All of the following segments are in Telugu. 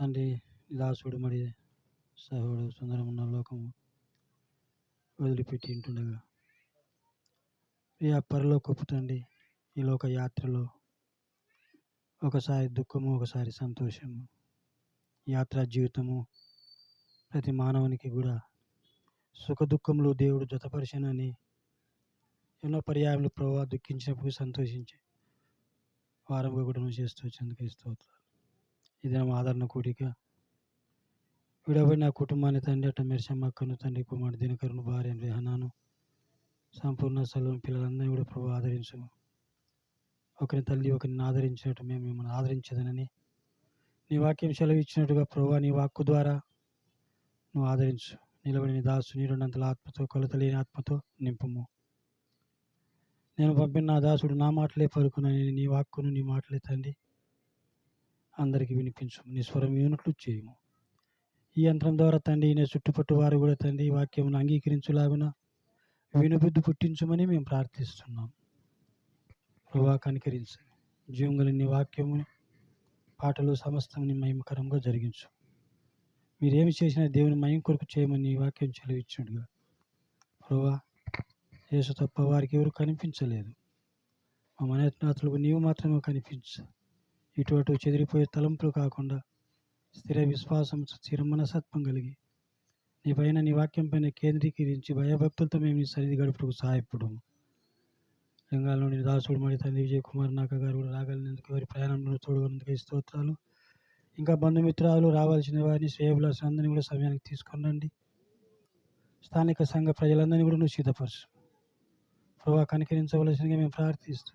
తండ్రి దాసుడు మరి సహోడు సుందరమున్న లోకము వదిలిపెట్టి ఉంటుండగా ఈ పరలోకపు తండ్రి ఈ లోక యాత్రలో ఒకసారి దుఃఖము ఒకసారి సంతోషము యాత్రా జీవితము ప్రతి మానవునికి కూడా సుఖ దుఃఖములు దేవుడు జతపరిచనని ఎన్నో పర్యాయములు ప్రభావ దుఃఖించినప్పుడు సంతోషించి వారంగా కూడా నువ్వు చేస్తూ వచ్చేందుకు స్తోత్రాలు. ఇది నా ఆదరణ కూడిక విడబడిన కుటుంబాన్ని తండ్రి అట్ట మెరిసమ్మక్కను తండ్రి కుమారుడు దినకరును భార్య రేహనాను సంపూర్ణ సెలవు పిల్లలందరినీ కూడా ప్రభు ఆదరించు. ఒకరిని తల్లి ఒకరిని ఆదరించినట్టు మేము మిమ్మల్ని ఆదరించదనని నీ వాక్యం సెలవు ఇచ్చినట్టుగా ప్రభు నీ వాక్కు ద్వారా నువ్వు ఆదరించు. నిలబడి నీ దాసు నీ రెండంతల ఆత్మతో కొలత లేని ఆత్మతో నింపుము. నేను పంపిన నా దాసుడు నా మాటలే పలుకునని నీ వాక్కును నీ మాటలే తండ్రి అందరికీ వినిపించు. నీ స్వరం వినుట్లు చేయము. ఈ యంత్రం ద్వారా తండ్రి నేను చుట్టుపట్టు వారు కూడా తండ్రి ఈ వాక్యమును అంగీకరించులాగున వినుబుద్ధి పుట్టించమని మేము ప్రార్థిస్తున్నాం. ప్రభా కనికరించు. జీవం గల నీ వాక్యము పాటలు సమస్తం నీ మహిమకరంగా జరిగించు. మీరేమి చేసినా దేవుని మహిమ కొరకు చేయమని నీ వాక్యం చెలవిచ్చుడుగా ప్రభా యేసు తప్ప వారికి ఎవరు కనిపించలేదు. మా మనస్నాతులకు నీవు మాత్రమే కనిపించు. ఇటు చెదిరిపోయే తలంపులు కాకుండా స్థిర విశ్వాసం స్థిర మనసత్వం కలిగి నీ పైన నీ వాక్యం పైన కేంద్రీకరించి భయభక్తులతో మేము నీ సన్నిధి గడుపుటకు సహాయపడము. లింగాల నుండి దాసుడు మరి తండ్రి విజయ్ కుమార్ నాక గారు కూడా రాగలిగినందుకు వారి ప్రయాణంలో తోడుగొన్నందుకు స్తోత్రాలు. ఇంకా బంధుమిత్రాలు రావాల్సిన వారిని శ్రేయభిలాషులందరినీ కూడా సమయానికి తీసుకొని రండి. స్థానిక సంఘ ప్రజలందరినీ కూడా నువ్వు సిద్ధపరచు. ప్రభా కనికరించవలసిందిగా మేము ప్రార్థిస్తూ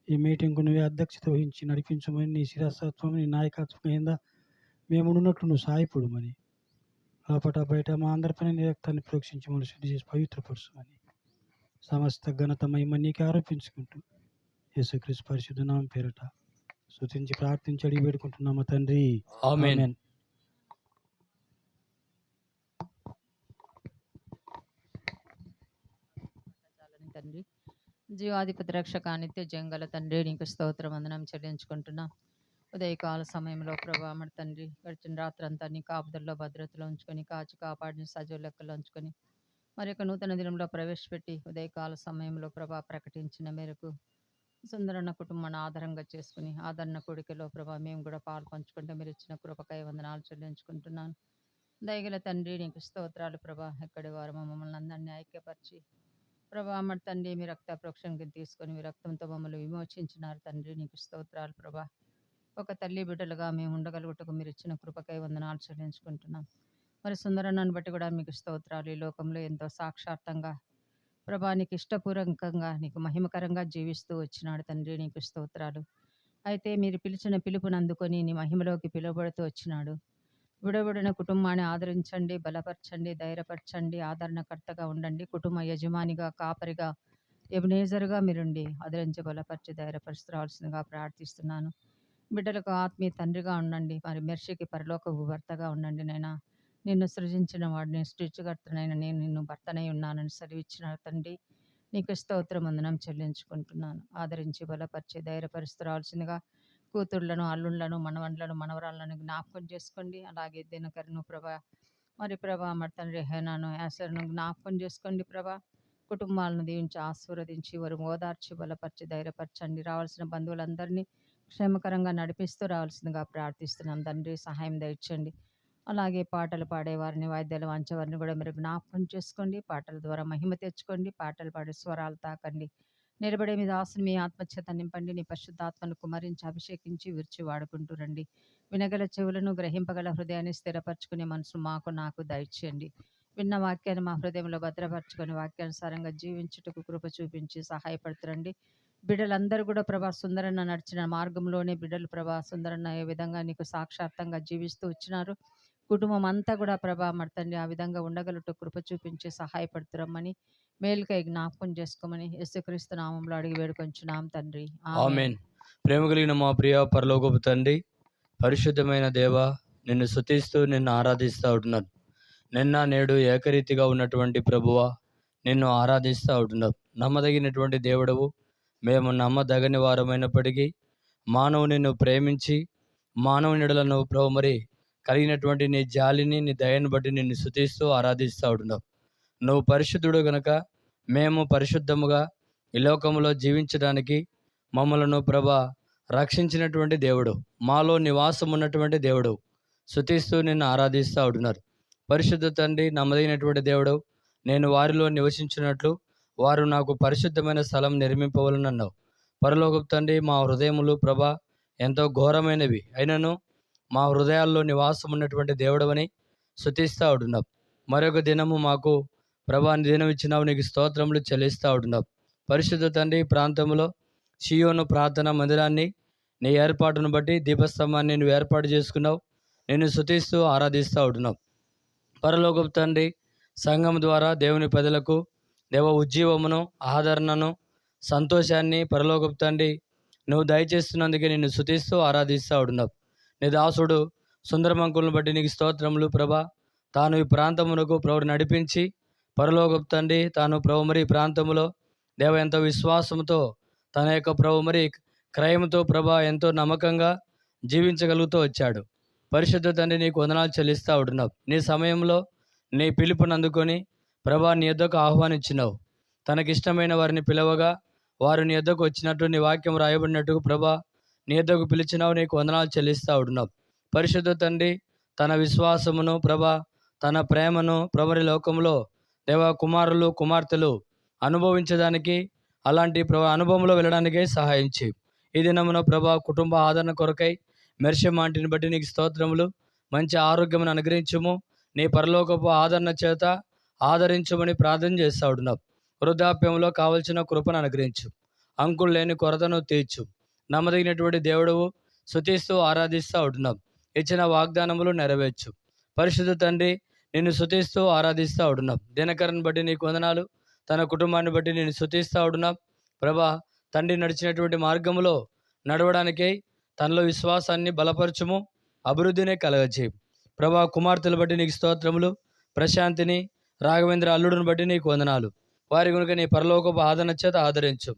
ఈ మీటింగ్కు నువ్వే అధ్యక్షత వహించి నడిపించమని నీ శిరస్తత్వం నీ నాయకత్వం కింద మేము ఉన్నట్లు నువ్వు సాయపడమని లోపట బయట మా అందరిపైన నీ రక్తాన్ని ప్రోక్షించి మనం శుద్ధి చేసి పవిత్రపరచమని సమస్త ఘనత మహిమ నీకే ఆరోపించుకుంటూ యేసుక్రీస్తు పరిశుద్ధ నామం పేరట స్తుతించి ప్రార్థించి అడిగి పెట్టుకుంటున్నాము తండ్రి. ఆమేన్. తండ్రి జీవాధిపతి రక్షక నిత్య జంగల తండ్రి నీకు స్తోత్రం వందనం చెల్లించుకుంటున్నా. ఉదయకాల సమయంలో ప్రభా మన తండ్రి గడిచిన రాత్రంతా నీ కాపుదల్లో భద్రతలో ఉంచుకొని కాచి కాపాడిని సజీవ లెక్కలో ఉంచుకొని మరి యొక్క నూతన దినంలో ప్రవేశపెట్టి ఉదయకాల సమయంలో ప్రభా ప్రకటించిన మేరకు సుందరన్న కుటుంబాన్ని ఆధారంగా చేసుకుని ఆదరణ కోడికలో ప్రభా మేము కూడా పాలు పంచుకుంటే మీరు ఇచ్చిన కృపకై వందనాలు చెల్లించుకుంటున్నాను. దయగల తండ్రి నీకు స్తోత్రాలు ప్రభా. ఎక్కడి వారు మమ్మల్ని అందరినీ ఐక్యపరిచి ప్రభా మరి తండ్రి మీ రక్త ప్రోక్షణకి తీసుకొని మీ రక్తంతో మమ్మల్ని విమోచించినారు తండ్రి నీకు స్తోత్రాలు ప్రభా. ఒక తల్లి బిడ్డలుగా మేము ఉండగలుగుటకు మీరు ఇచ్చిన కృపకై వందనాలు చెల్లించుకుంటున్నాం. మరి సుందరన్నను బట్టి కూడా మీకు స్తోత్రాలు. ఈ లోకంలో ఎంతో సాక్షార్థంగా ప్రభా నీకు ఇష్టపూర్వకంగా నీకు మహిమకరంగా జీవిస్తూ వచ్చినాడు తండ్రి నీకు స్తోత్రాలు. అయితే మీరు పిలిచిన పిలుపుని అందుకొని నీ మహిమలోకి పిలువబడుతూ వచ్చినాడు. విడబడిన కుటుంబాన్ని ఆదరించండి, బలపరచండి, ధైర్యపరచండి, ఆదరణకర్తగా ఉండండి. కుటుంబ యజమానిగా కాపరిగా ఎబినేజర్గా మీరుండి ఆదరించి బలపరిచి ధైర్యపరచవలసిందిగా ప్రార్థిస్తున్నాను. బిడ్డలకు ఆత్మీయ తండ్రిగా ఉండండి. మరి మెర్షికి పరలోకపు భర్తగా ఉండండి. నైనా నిన్ను సృజించిన వాడిని సృష్టికర్తనైన నేను నిన్ను భర్తనై ఉన్నానని సెలవిచ్చిన తండ్రి నీకు స్తోత్రం వందనం చెల్లించుకుంటున్నాను. ఆదరించి బలపరిచి ధైర్యపరుస్తరాల్సిందిగా కూతుర్లను అల్లుళ్లను మనవన్లను మనవరాలను జ్ఞాపకం చేసుకోండి. అలాగే దినకరను ప్రభా మరి ప్రభా మరి తండ్రి హేనాను యాసరను జ్ఞాపకం చేసుకోండి ప్రభా. కుటుంబాలను దీవించి ఆశీర్వదించి వారు ఓదార్చి బలపరిచి ధైర్యపరచండి. రావాల్సిన బంధువులందరినీ క్షేమకరంగా నడిపిస్తూ రావాల్సిందిగా ప్రార్థిస్తున్నాం తండ్రి. సహాయం దయచండి. అలాగే పాటలు పాడేవారిని వాయిద్యాలు వంచేవారిని కూడా మీరు జ్ఞాపకం చేసుకోండి. పాటల ద్వారా మహిమ తెచ్చుకోండి. పాటలు పాడే స్వరాలు తాకండి. నిలబడే మీ దాసుని మీ ఆత్మచేత నింపండి. నీ పరిశుద్ధాత్మను కుమరించి అభిషేకించి విరిచి వాడుకుంటూ రండి. వినగల చెవులను గ్రహింపగల హృదయాన్ని స్థిరపరచుకునే మనసు నాకు దయచేయండి. విన్న వాక్యాన్ని మా హృదయంలో భద్రపరచుకొని వాక్యానుసారంగా జీవించుటకు కృప చూపించి సహాయపడుతురండి. బిడ్డలందరూ కూడా ప్రభా సుందరన్న నడిచిన మార్గంలోనే బిడ్డలు ప్రభా సుందరన్న ఏ విధంగా నీకు సాక్షాత్తంగా జీవిస్తూ వచ్చినారు. కుటుంబం అంతా కూడా ప్రభా మర్తండి ఆ విధంగా ఉండగలట కృప చూపించి సహాయపడుతురమ్మని మేలుకై జ్ఞాపకం చేసుకోమని యేసుక్రీస్తు నామంలో అడిగి వేడుకొంచున్నాం తండ్రి. ఆమేన్. ప్రేమ కలిగిన మా ప్రియ పరలోకపు తండ్రి, పరిశుద్ధమైన దేవ, నిన్ను స్తుతిస్తూ నిన్ను ఆరాధిస్తూ ఉంటున్నారు. నిన్న నేడు ఏకరీతిగా ఉన్నటువంటి ప్రభువ నిన్ను ఆరాధిస్తూ ఉంటున్నాం. నమ్మదగినటువంటి దేవుడవు. మేము నమ్మదగని వారమైనప్పటికీ మానవు నిన్ను ప్రేమించి మానవుని యెడల నువ్వు ప్రభు మరి కలిగినటువంటి నీ జాలిని, నీ దయను బట్టి నిన్ను స్తుతిస్తూ ఆరాధిస్తూ ఉంటున్నావు. నువ్వు పరిశుద్ధుడు గనుక మేము పరిశుద్ధముగా ఈ లోకంలో జీవించడానికి మమ్మలను ప్రభా రక్షించినటువంటి దేవుడు, మాలో నివాసం ఉన్నటువంటి దేవుడు, స్తుతిస్తూ నిన్ను ఆరాధిస్తూ ఉంటున్నారు. పరిశుద్ధ తండ్రి, నమ్మదగినటువంటి దేవుడు, నేను వారిలో నివసించినట్లు వారు నాకు పరిశుద్ధమైన స్థలం నిర్మింపవలనన్నావు. పరలోకపు తండ్రి, మా హృదయములు ప్రభా ఎంతో ఘోరమైనవి అయినను మా హృదయాల్లో నివాసం ఉన్నటువంటి దేవుడవని స్తుతిస్తూ ఉంటున్నావు. మరొక దినము మాకు ప్రభా దినం ఇచ్చినావు, నీకు స్తోత్రములు చెల్లిస్తూ ఉంటున్నావు. పరిశుద్ధ తండ్రి, ప్రాంతంలో షియోను ప్రార్థన మందిరాన్ని నీ ఏర్పాటును బట్టి దీపస్తంభాన్ని నువ్వు ఏర్పాటు చేసుకున్నావు. నిన్ను స్తుతిస్తూ ఆరాధిస్తూ ఉంటున్నావు. పరలోకపు తండ్రి, సంఘం ద్వారా దేవుని ప్రజలకు దేవ ఉజ్జీవమును, ఆదరణను, సంతోషాన్ని పరలోకపు తండ్రి నువ్వు దయచేస్తున్నందుకే నిన్ను స్తుతిస్తూ ఆరాధిస్తూ ఉంటున్నావు. నీ దాసుడు సుందరమంకులను బట్టి నీకు స్తోత్రములు ప్రభా. తాను ఈ ప్రాంతమునకు ప్రభు నడిపించి పరలోకపు తండ్రి తాను ప్రభు మరి ఈ ప్రాంతంలో దేవ ఎంతో విశ్వాసంతో తన యొక్క ప్రభు మరి క్రయంతో ప్రభా ఎంతో నమ్మకంగా జీవించగలుగుతూ వచ్చాడు. పరిశుద్ధ తండ్రి, నీకు వందనాలు చెల్లిస్తూ ఉంటున్నావు. నీ సమయంలో నీ పిలుపుని అందుకొని ప్రభా నీ యొద్దకు ఆహ్వానించినావు. తనకిష్టమైన వారిని పిలవగా వారు నీ యొద్దకు వచ్చినట్టు నీ వాక్యం రాయబడినట్టు ప్రభా నీ యొద్దకు పిలిచినావు. నీకు వందనాలు చెల్లిస్తూ ఉంటున్నావు. పరిశుద్ధ తండ్రి, తన విశ్వాసమును ప్రభా తన ప్రేమను ప్రభరి లోకంలో దేవ కుమారులు కుమార్తెలు అనుభవించడానికి అలాంటి ప్రభా అనుభవంలో వెళ్ళడానికే సహాయం చేయి. ఈ దినమున ప్రభా కుటుంబ ఆదరణ కొరకై మెర్షమాంటిని బట్టి నీకు స్తోత్రములు. మంచి ఆరోగ్యమును అనుగ్రహించుము. నీ పరలోకపు ఆదరణ చేత ఆదరించమని ప్రార్థన చేస్తూ ఉంటున్నావు. వృద్ధాప్యంలో కావలసిన కృపను అనుగ్రహించు. అంకులు లేని కొరతను తీర్చు. నమ్మదగినటువంటి దేవుడవు, స్తుతిస్తూ ఆరాధిస్తూ ఉంటున్నావు. ఇచ్చిన వాగ్దానములు నెరవేర్చు. పరిశుద్ధ తండ్రి, నిన్ను స్తుతిస్తూ ఆరాధిస్తూ ఉంటున్నాం. దినకరను బట్టి నీకు వందనాలు. తన కుటుంబాన్ని బట్టి నేను స్తుతిస్తూ ఉంటున్నాం. ప్రభా తండ్రి నడిచినటువంటి మార్గంలో నడవడానికై తనలో విశ్వాసాన్ని బలపరచుము, అభివృద్ధినే కలగచేయి. ప్రభా కుమార్తెలు బట్టి నీకు స్తోత్రములు. ప్రశాంతిని, రాఘవేంద్ర అల్లుడిని బట్టి నీకు వందనాలు. వారి కనుక నీ పరలోకపు ఆదరణ చేత ఆదరించు.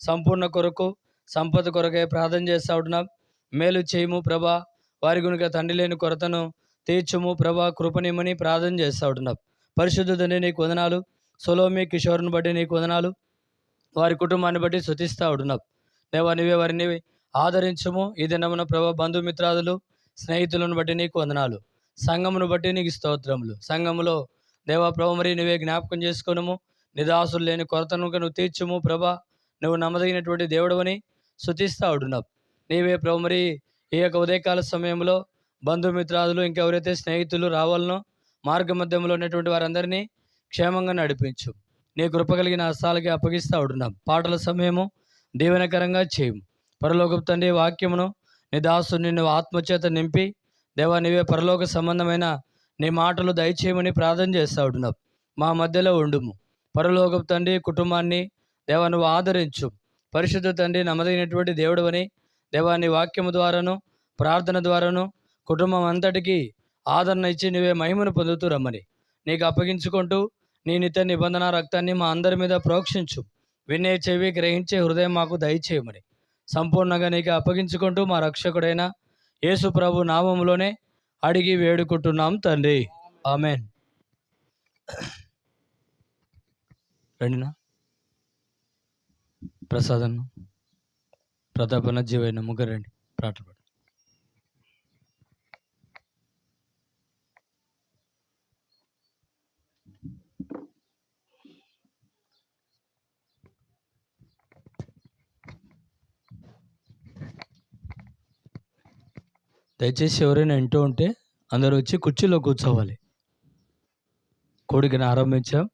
సంపూర్ణ కొరకు సంపద కొరకై ప్రార్థన చేస్తూ ఉంటున్నాం. మేలు చేయము ప్రభా. వారి కనుక తండ్రి లేని కొరతను తీర్చుము ప్రభా. కృపనిమ్మని ప్రార్థన చేస్తూ ఉంటున్నాం. పరిశుద్ధ తండ్రి, నీకు వందనాలు. సొలోమి కిషోర్ని బట్టి నీకు వందనాలు. వారి కుటుంబాన్ని బట్టి స్తుతిస్తూ ఉంటున్నాం. దేవా నీవే వారిని ఆదరించుము. ఈ దినమున ప్రభా బంధుమిత్రాదులు స్నేహితులను బట్టి నీకు వందనాలు. సంఘమును బట్టి నీకు స్తోత్రములు. సంఘములో దేవా ప్రభు మరి నువ్వే జ్ఞాపకం చేసుకొనుము. నిదాసులు లేని కొరతను నువ్వు తీర్చుము ప్రభా. నువ్వు నమ్మదగినటువంటి దేవుడవని స్తుతిస్తూ ఉంటున్నావు. నీవే ప్రభు మరి ఈ యొక్క ఉదయకాల సమయంలో బంధుమిత్రాదులు ఇంకెవరైతే స్నేహితులు రావాలనో మార్గ మధ్యంలో ఉన్నటువంటి వారందరినీ క్షేమంగా నడిపించు. నీ కృప కలిగిన హస్తాలకి అప్పగిస్తూ ఉంటున్నాం. పాటల సమయము దీవెనకరంగా చేయము. పరలోకపు తండ్రి, వాక్యమును నీ దాసుని నువ్వు ఆత్మచేత నింపి దేవా నీవే పరలోక సంబంధమైన నీ మాటలు దయచేయమని ప్రార్థన చేస్తూ ఉంటున్నావు. మా మధ్యలో ఉండుము. పరలోకపు తండ్రి కుటుంబాన్ని దేవా నువ్వు ఆదరించు. పరిశుద్ధ తండ్రి, నమ్మదగినటువంటి దేవుడవని దేవా నీ వాక్యము ద్వారాను ప్రార్థన ద్వారాను కుటుంబం అంతటికీ ఆదరణ ఇచ్చి నువ్వే మహిమను పొందుతూ రమ్మని నీకు అప్పగించుకుంటూ నీ నిత్య నిబంధన రక్తాన్ని మా అందరి మీద ప్రోక్షించు. వినే చెవి గ్రహించే హృదయం మాకు దయచేయమని సంపూర్ణంగా నీకు అప్పగించుకుంటూ మా రక్షకుడైన యేసు ప్రభు నామములోనే అడిగి వేడుకుంటున్నాం తండ్రి. ఆమెన్. రండినా ప్రసాదన్, ప్రతాపన, జీవైన ముగ్గురు రండి ప్రార్థన. దయచేసి ఎవరైనా ఇంటూ ఉంటే అందరూ వచ్చి కుర్చీలో కూర్చోవాలి. కోడికని ఆరంభించాం.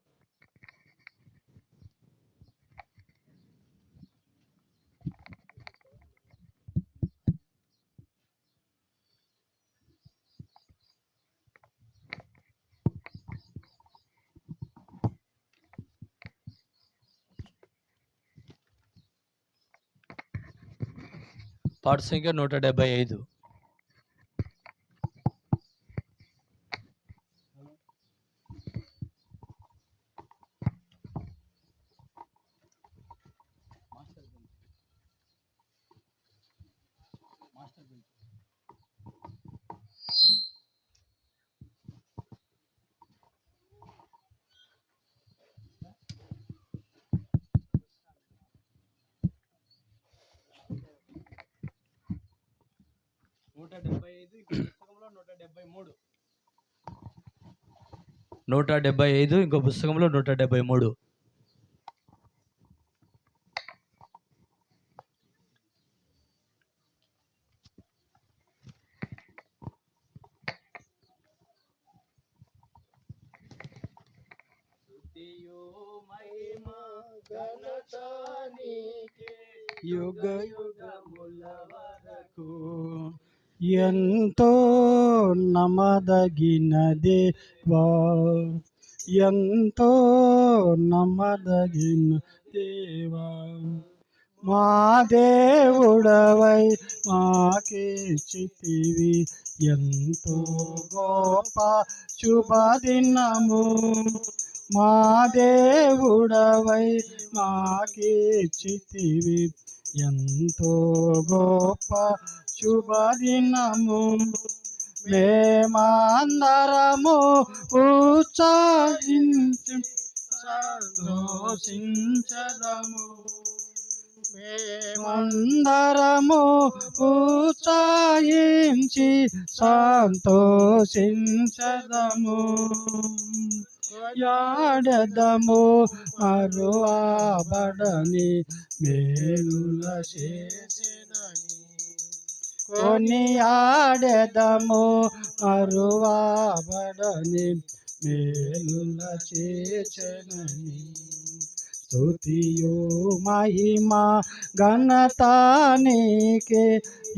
పాట సంఖ్య 175. 175 ఇంకో పుస్తకంలో 173. యుగ యుగముల వరకు ఎంతో నమ్మదగిన దేవా, ఎంతో నమ్మదగిన దేవా, మా దేవుడవై మాకిచ్చితివి ఎంతో గొప్ప శుభదినము. మా దేవుడవై మాకిచ్చితివి ఎంతో గొప్ప శుభదినము. మేమందరము ఉత్సాహించి సంతోషించదము. మేమందరము ఉత్సాహించి సంతోషించదము. యాడదము మరువబడని మేలుల చేసినని, కొనియాడెదము మరువబడని మేలుల చేసినని. స్తుతియు మహిమ ఘనత నీకే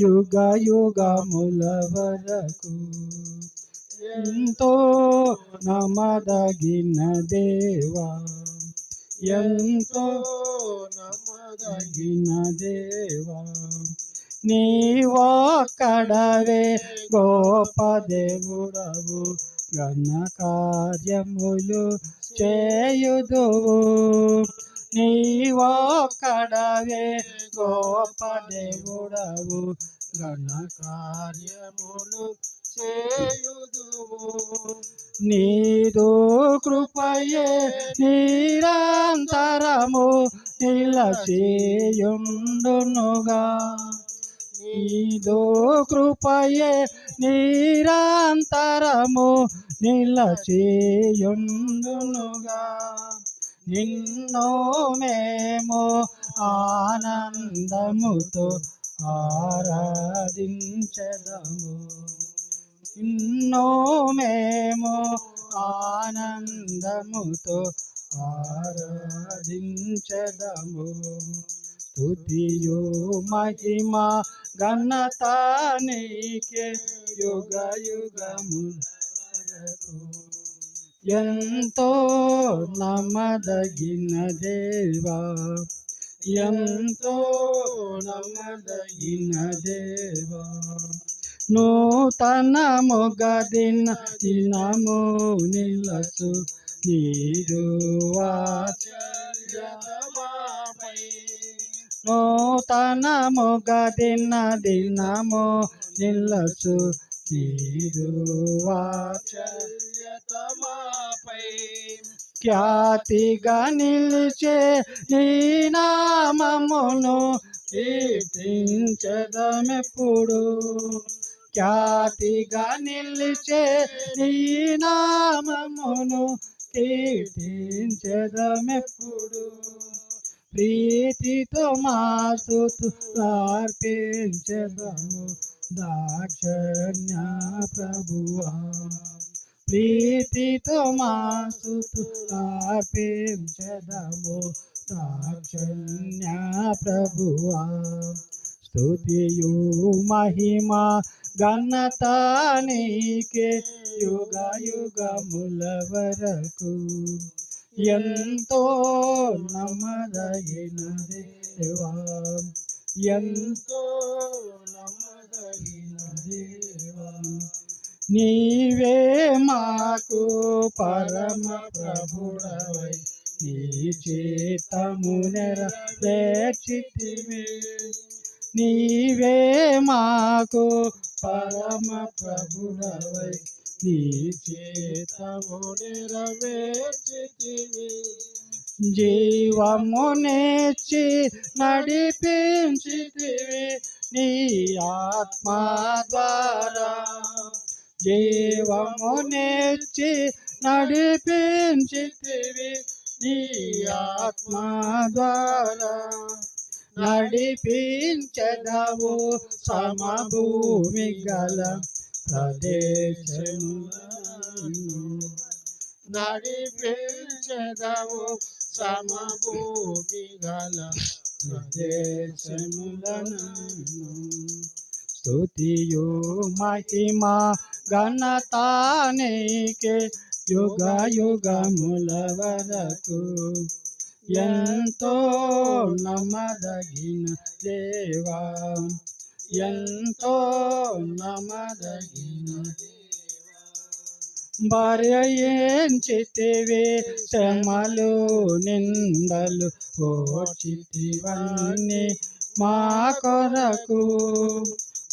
యుగ యుగముల వరకు. ఎంతో నమ్మదగిన దేవా, ఎంతో నమ్మదగిన దేవా, నీవొక్కడవే గొప్ప దేవుడవు, ఘన కార్యములు చేయుదువు. నీవొక్కడవే గొప్ప దేవుడవు, ఘన కార్యములు చేయుదువు. నీదు కృపయే నిరంతరము నిలచియుండునుగా. నీదు కృపయే నిరంతరము నిలచియుండునుగా. నిన్ను మేము ఆనందముతో ఆరాధించెదము. నిన్ను మేము ఆనందముతో ఆరాధించెదము. స్తుతియు మహిమ ఘనత నీకే యుగ యుగముల వరకు. ఎంతో నమ్మదగిన దేవా, ఎంతో నమ్మదగిన దేవా, నూతనముగా దినము నిలచు నీదు వాత్సల్యమాపై. నూతనముగా దినము నిలచు నీదు వాత్సల్యమాపై. ఖ్యాతిగా నిలిచే నీ నామమును కీర్తించెదమెప్పుడు. ఖ్యాతిగా నిలిచే నీ నామమును కీర్తించెదమెప్పుడు. ప్రీతితో మా స్తుతులర్పించెదము దాక్షిణ్య ప్రభువా. ప్రీతితో మా స్తుతులర్పించెదము దాక్షిణ్య ప్రభువా. స్తుతియు మహిమ ఘనత నీకే యుగ యుగముల వరకు. ఎంతో నమ్మదగిన దేవా, ఎంతో నమ్మదగిన దేవా, నీవే మాకు పరమ ప్రభుడవై నీ చిత్తము నెరవేర్చితివి. నీవే మాకు పరమ ప్రభుడవై నీ చిత్తము నెరవేర్చితివి. జీవమునిచ్చి నడిపించితివి నీ ఆత్మ ద్వారా. జీవమునిచ్చి నడిపించితివి నీ ఆత్మ ద్వారా. నడిపించెదవు సమభూమి గల ప్రదేశములను. నడిపించెదవు సమభూమి గల ప్రదేశములను. స్తుతియు మహిమ ఘనత నీకే యుగ యుగముల వరకు. ఎంతో నమ్మదగిన దేవా, ఎంతో నమ్మదగిన భార్య ఎంచితివి శ్రమలు నిందలు ఓచితివన్నీ మా కొరకు.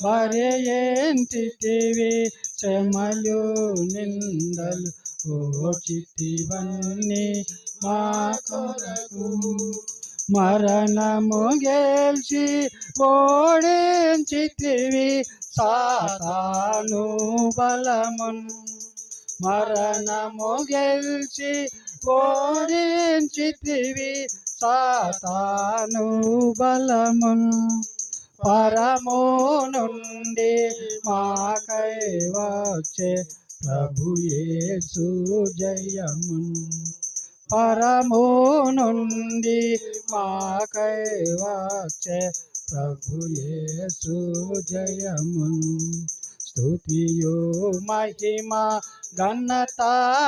భార్య ఎంచితివి శ్రమలు నిందలు ఓచితివన్నీ మా కొరకు. మరణము గెలిచి ఓడించితివి సాతాను బలమును. మరణము గెలిచి ఓడించితివి సాతాను బలమును. పరము నుండి మాకై వచ్చే ప్రభు యేసు జయమును. పరము నుండి మాకై వచ్చే ప్రభు యేసు జయమును. స్తుతియు మహిమ ఘనత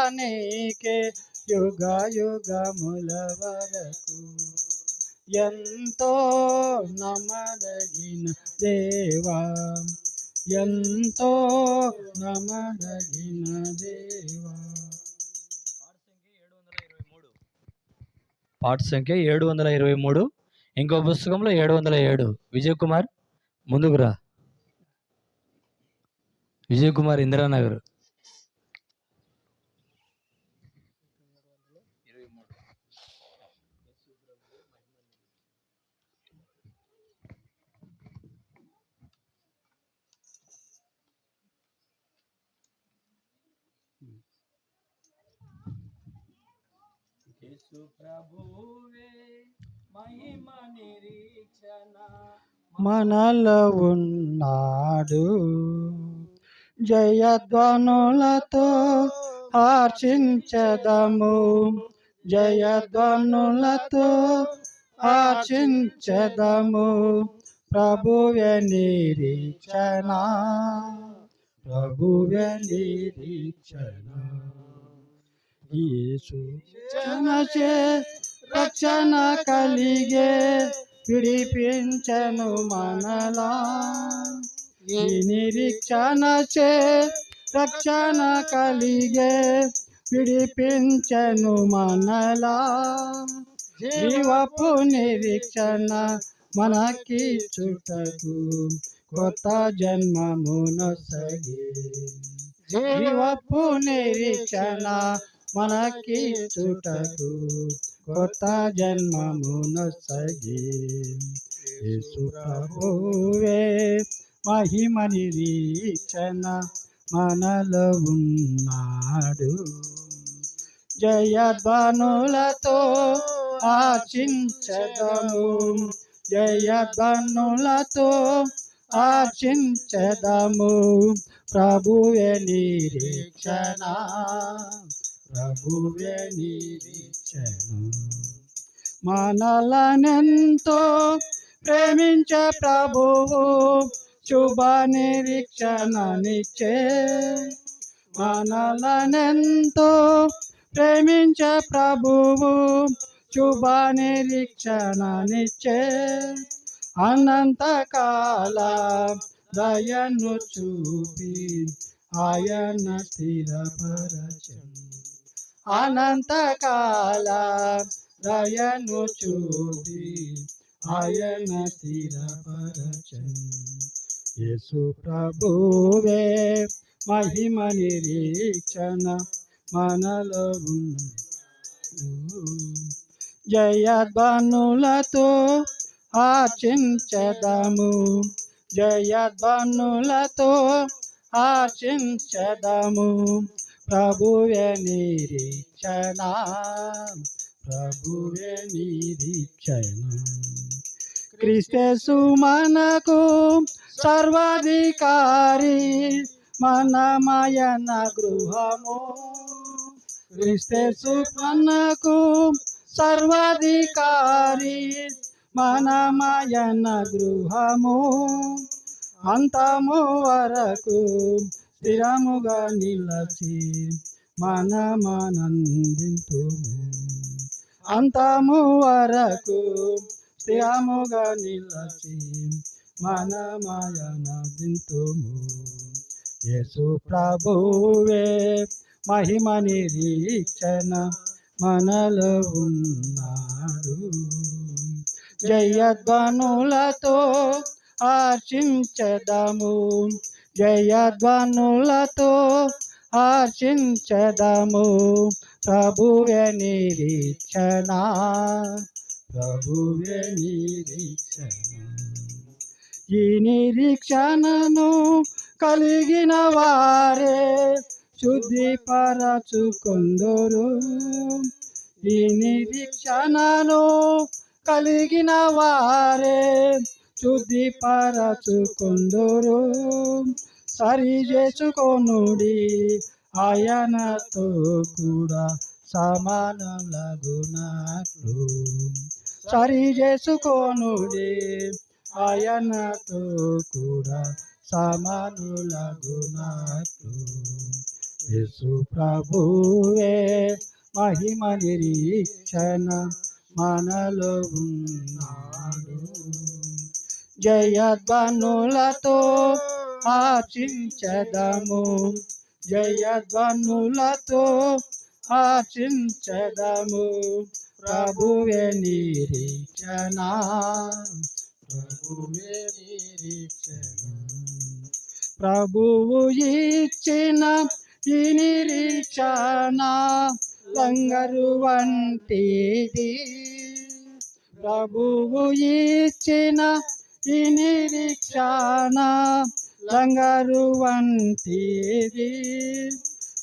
నీకే యుగ యుగముల వరకు. ఎంతో నమ్మదగిన దేవా, ఎంతో నమ్మదగిన దేవా. పాట సంఖ్య 723. ఇంకో పుస్తకంలో 707. విజయ్ కుమార్ ముందుకు రా. విజయ్ కుమార్, ఇందిరానగర్. మనలో ఉన్నాడు. జయధ్వనులతో హర్షించెదము, జయధ్వనులతో హర్షించెదము. ప్రభువే నిరీక్షణ, ప్రభువే నిరీక్షణ. యేసు రక్షణచే రక్షణ కలిగే విడిపించెను మనలా. ఈ నిరీక్షణచే రక్షణ కలిగే విడిపించెను మనలా. జీవపు నిరీక్షణ మనకి చుటకు కొత్త జన్మమునొసగే. జీవపు నిరీక్షణ మనకి చుటకు కొత్త జన్మమునొసగే. యేసు ప్రభువే మహిమ నిరీక్షణ మనలో ఉన్నాడు. జయధ్వనులతో హర్షించెదము, జయధ్వనులతో హర్షించెదము. ప్రభువే నిరీక్షణ, ప్రభువే నిరీక్షణ. మనలనెంతో ప్రేమించే ప్రభువు శుభ నిరీక్షణనిచ్చే. మనలనెంతో ప్రేమించే ప్రభువు శుభ నిరీక్షణనిచ్చే. అనంతకాల దయను చూపి ఆయన స్థిరపరచను. అనంతకాల దయను చూపి ఆయన స్థిరపరచను. యేసు ప్రభువే మహిమ నిరీక్షణ మనలో ఉన్నాడు. జయధ్వనులతో ఆర్చించెదము, జయధ్వనులతో ఆర్చించెదము. ప్రభువే నిరీక్షణ, ప్రభువే నిరీక్షణ. క్రీస్తు మనకు సర్వాధికారి, మనమయన గృహము. క్రీస్తు మనకు సర్వాధికారి, మనమయన గృహము. అంతము వరకు స్థిరముగా నిలచి మనమానందింతుము, అంతము వరకు స్థిరముగా నిలచి మనమానందింతుము. యేసు ప్రభువే మహిమ నిరీక్షణ మనలో ఉన్నాడు. జయధ్వనులతో ఆర్చించెదము, జయధ్వనులతో ఆర్చించెదము. ప్రభువే నిరీక్షణ, ప్రభువే నిరీక్షణ. ఈ నిరీక్షణను కలిగిన వారే శుద్ధిపరచుకొందురు. ఈ నిరీక్షణను కలిగిన వారే శుద్ధిపరచుకొందురు. సరి చేసుకొనుడి ఆయనతో కూడా సమానములగునట్లు, సరి చేసుకొనుడి ఆయనతో కూడా సమానులగునట్లు. యేసు ప్రభువే మహిమ నిరీక్షణ మనలో ఉన్నాడు. జయధ్వనులతో ఆర్చించెదము, జయధ్వనులతో ఆర్చించెదము. ప్రభువే నిరీక్షణ, ప్రభువే నిరీక్షణ. ప్రభువు ఇచ్చిన ఈ నిరీక్షణ లంగరు వంటిది. ప్రభువు ఇచ్చిన ఈ నిరీక్షణ లంగరు వంటిది.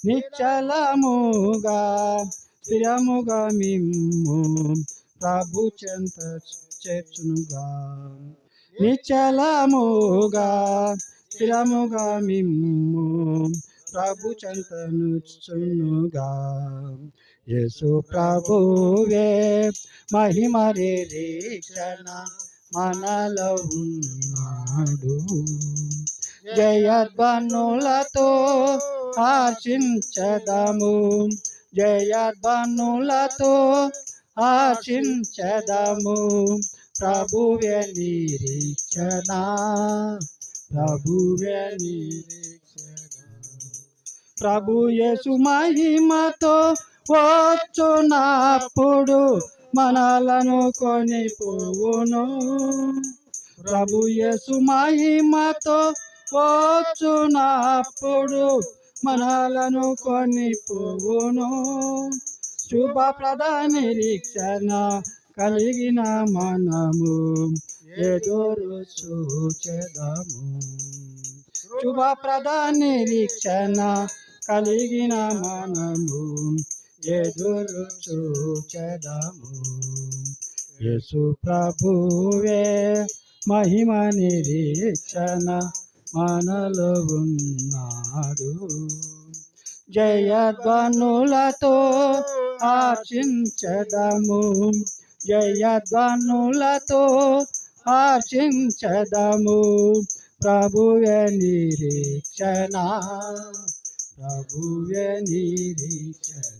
నిశ్చలముగా స్థిరముగా మిమ్ము ప్రభు చెంత చేర్చునుగా, నిశ్చలముగా స్థిరముగా మిమ్ము ప్రభు చెంతనుచునుగా. యేసు ప్రభువే మహిమ నిరీక్షణ మనలో ఉన్నాడు. జయధ్వనులతో ఆర్చించెదము, జయధ్వనులతో ఆర్చించెదము. ప్రభువే నిరీక్షణ, ప్రభువే నిరీక్షణ. ప్రభు యేసు మహిమతో వచ్చునప్పుడు మనలను కొనిపోవును. ప్రభు యేసు మహిమతో వచ్చునప్పుడు మనలను కొనిపోవును. శుభప్రద నిరీక్షణ కలిగిన మనము ఎదురు చూచెదము, శుభప్రద నిరీక్షణ కలిగిన మనము ఎదురు చూచెదము. యేసు ప్రభువే మహిమ నిరీక్షణ మనలో ఉన్నాడు. జయధ్వనులతో ఆర్చించెదము, జయధ్వనులతో ఆర్చించెదము. ప్రభువే నిరీక్షణ, ప్రభువే నిరీక్షణ.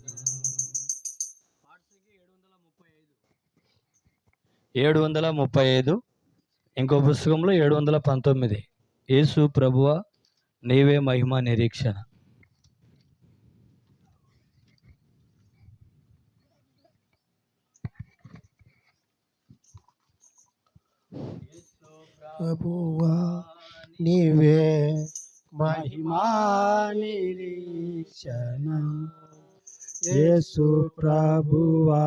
735. ఇంకో పుస్తకంలో 719. యేసు ప్రభువా నీవే మహిమ నిరీక్షణ. ప్రభువా నీవే మహిమా నిరీక్షణ, యేసు ప్రభువా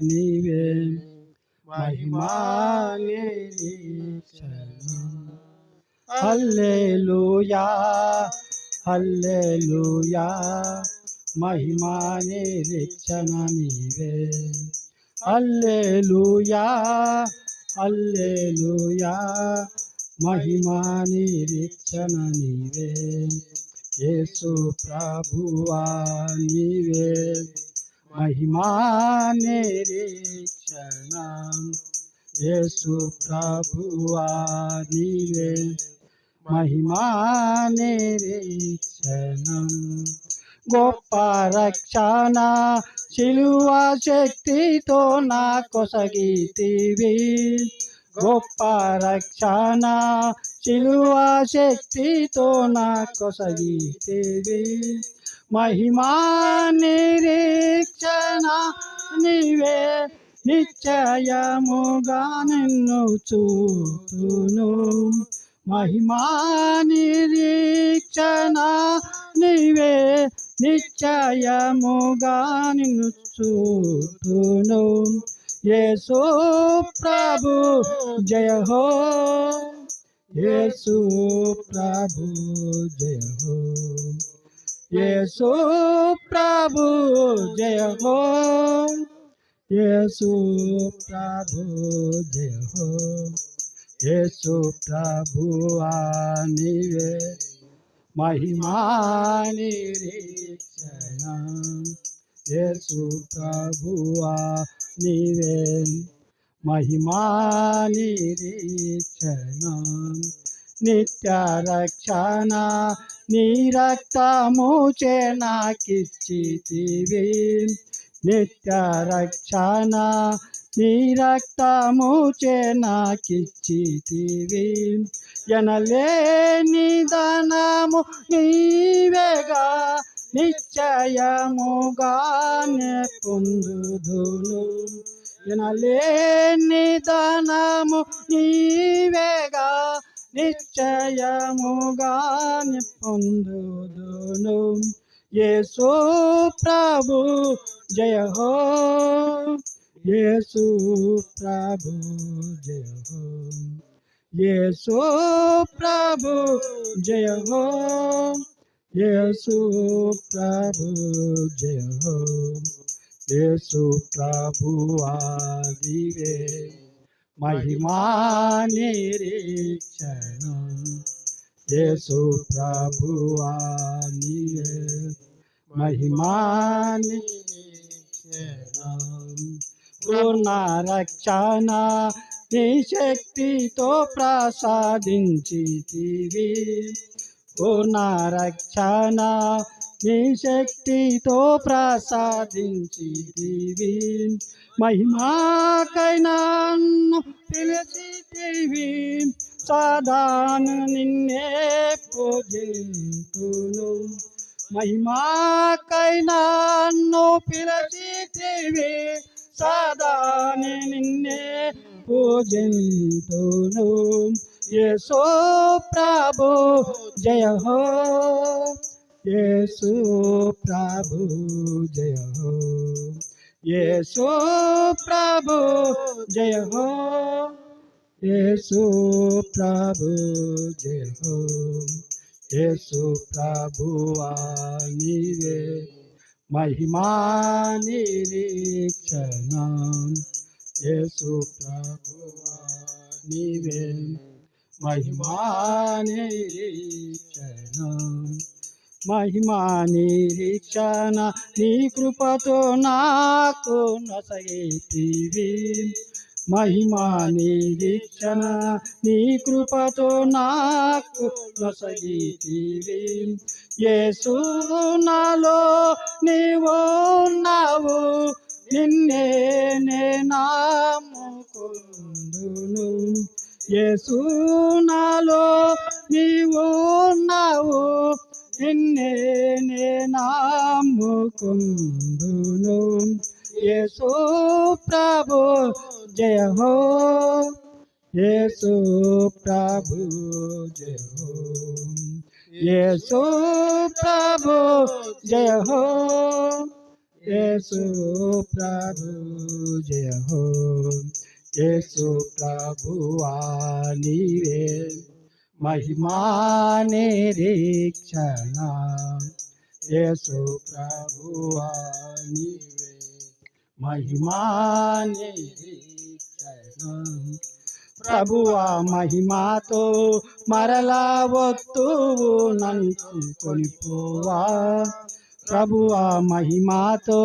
నీవే మహిమా నిరీక్షణం. హల్లెలూయా హల్లెలూయా మహిమా నిరీక్షణ నీవే. హల్లెలూయా హల్లెలూయా మహిమా నిరీక్షణ నీవే. యేసు ప్రభువా నీవే మహిమా నిరీక్షణ. యేసు ప్రభువా నీవే మహిమా నిరీక్షణం. గొప్ప రక్షణ శిలువ శక్తితో నా కొసగితివి. గొప్ప రక్షణ శిలువ శక్తితో నా కొసగితివి. మహిమా నిరీక్షణ నీవే నిశ్చయముగా నిన్ను చూతును. మహిమా నిరీక్షణ నీవే నిశ్చయముగా నిన్ను చూతును. యేసు ప్రభు జయ హో. యేసు ప్రభు జయ హో. యేసు ప్రభు జయ హో. యేసు ప్రభు జయ హో. యేసు ప్రభువా నీవే మహిమా నిరీక్షణం. యేసు ప్రభువా నీవే మహిమా నిరీక్షణం. నిత్య రక్షణ నీ రక్తము చే నాకిచ్చితివి. నిత్య రక్షణ నీ రక్తము చే నాకిచ్చితివి. ఎనలేని ధనము నీవేగా నిశ్చయముగానే పొందుదును. ఎనలేని ధనము నీవేగా నిశ్చయముగానే పొందుదును. యేసు ప్రభు జయ హో. యేసు ప్రభు జయ హో. యేసు ప్రభు జయ హో. యేసు ప్రభు జయ హో. యేసు ప్రభువా నీవే మహిమా నిరీక్షణం. యేసు ప్రభువా నీవే మహిమా నిరీక్షణం. పూర్ణ రక్షణ నీ శక్తితో ప్రసాదించితివి. పూర్ణ రక్షణ నీ శక్తితో ప్రసాదించితివి. మహిమాకై నన్ను పిలిచితివి. సదాను నిన్నే పూజింతును. మహిమాకై నన్ను పిలిచితివి. సదాని నిన్నే పూజింతును. యేసు ప్రభు జయ హో. యేసు ప్రభు జయ హో. యేసు ప్రభు జయ హో. యేసు ప్రభు జయ హో. యేసు ప్రభువా నీవే మహిమా నిరీక్షణం. యేసు ప్రభువా నీవే మహిమా నిరీక్షణం. మహిమా నిరీక్షణ నీ కృపతో నాకు నొసగితివి. మహిమా నిరీక్షణ నీ కృపతో నాకు నొసగితివి. యేసు నాలో నీవున్నావు. నిన్నే నే నమ్ముకొందును. యేసు నాలో నీవున్నావు. నిన్నే నే నమ్ముకొందును. యేసు ప్రభు జయ హో. యేసు ప్రభు జయ హో. యేసు ప్రభు జయ హో. యేసు ప్రభు జయ హో, యేసు ప్రభువా నీవే మహిమా నిరీక్షణ, యేసు ప్రభువా నీవే మహిమా నిరీక్షణ. ప్రభువా మహిమాతో మరలా వత్తువు నన్ను కొనిపోవా, ప్రభువా మహిమాతో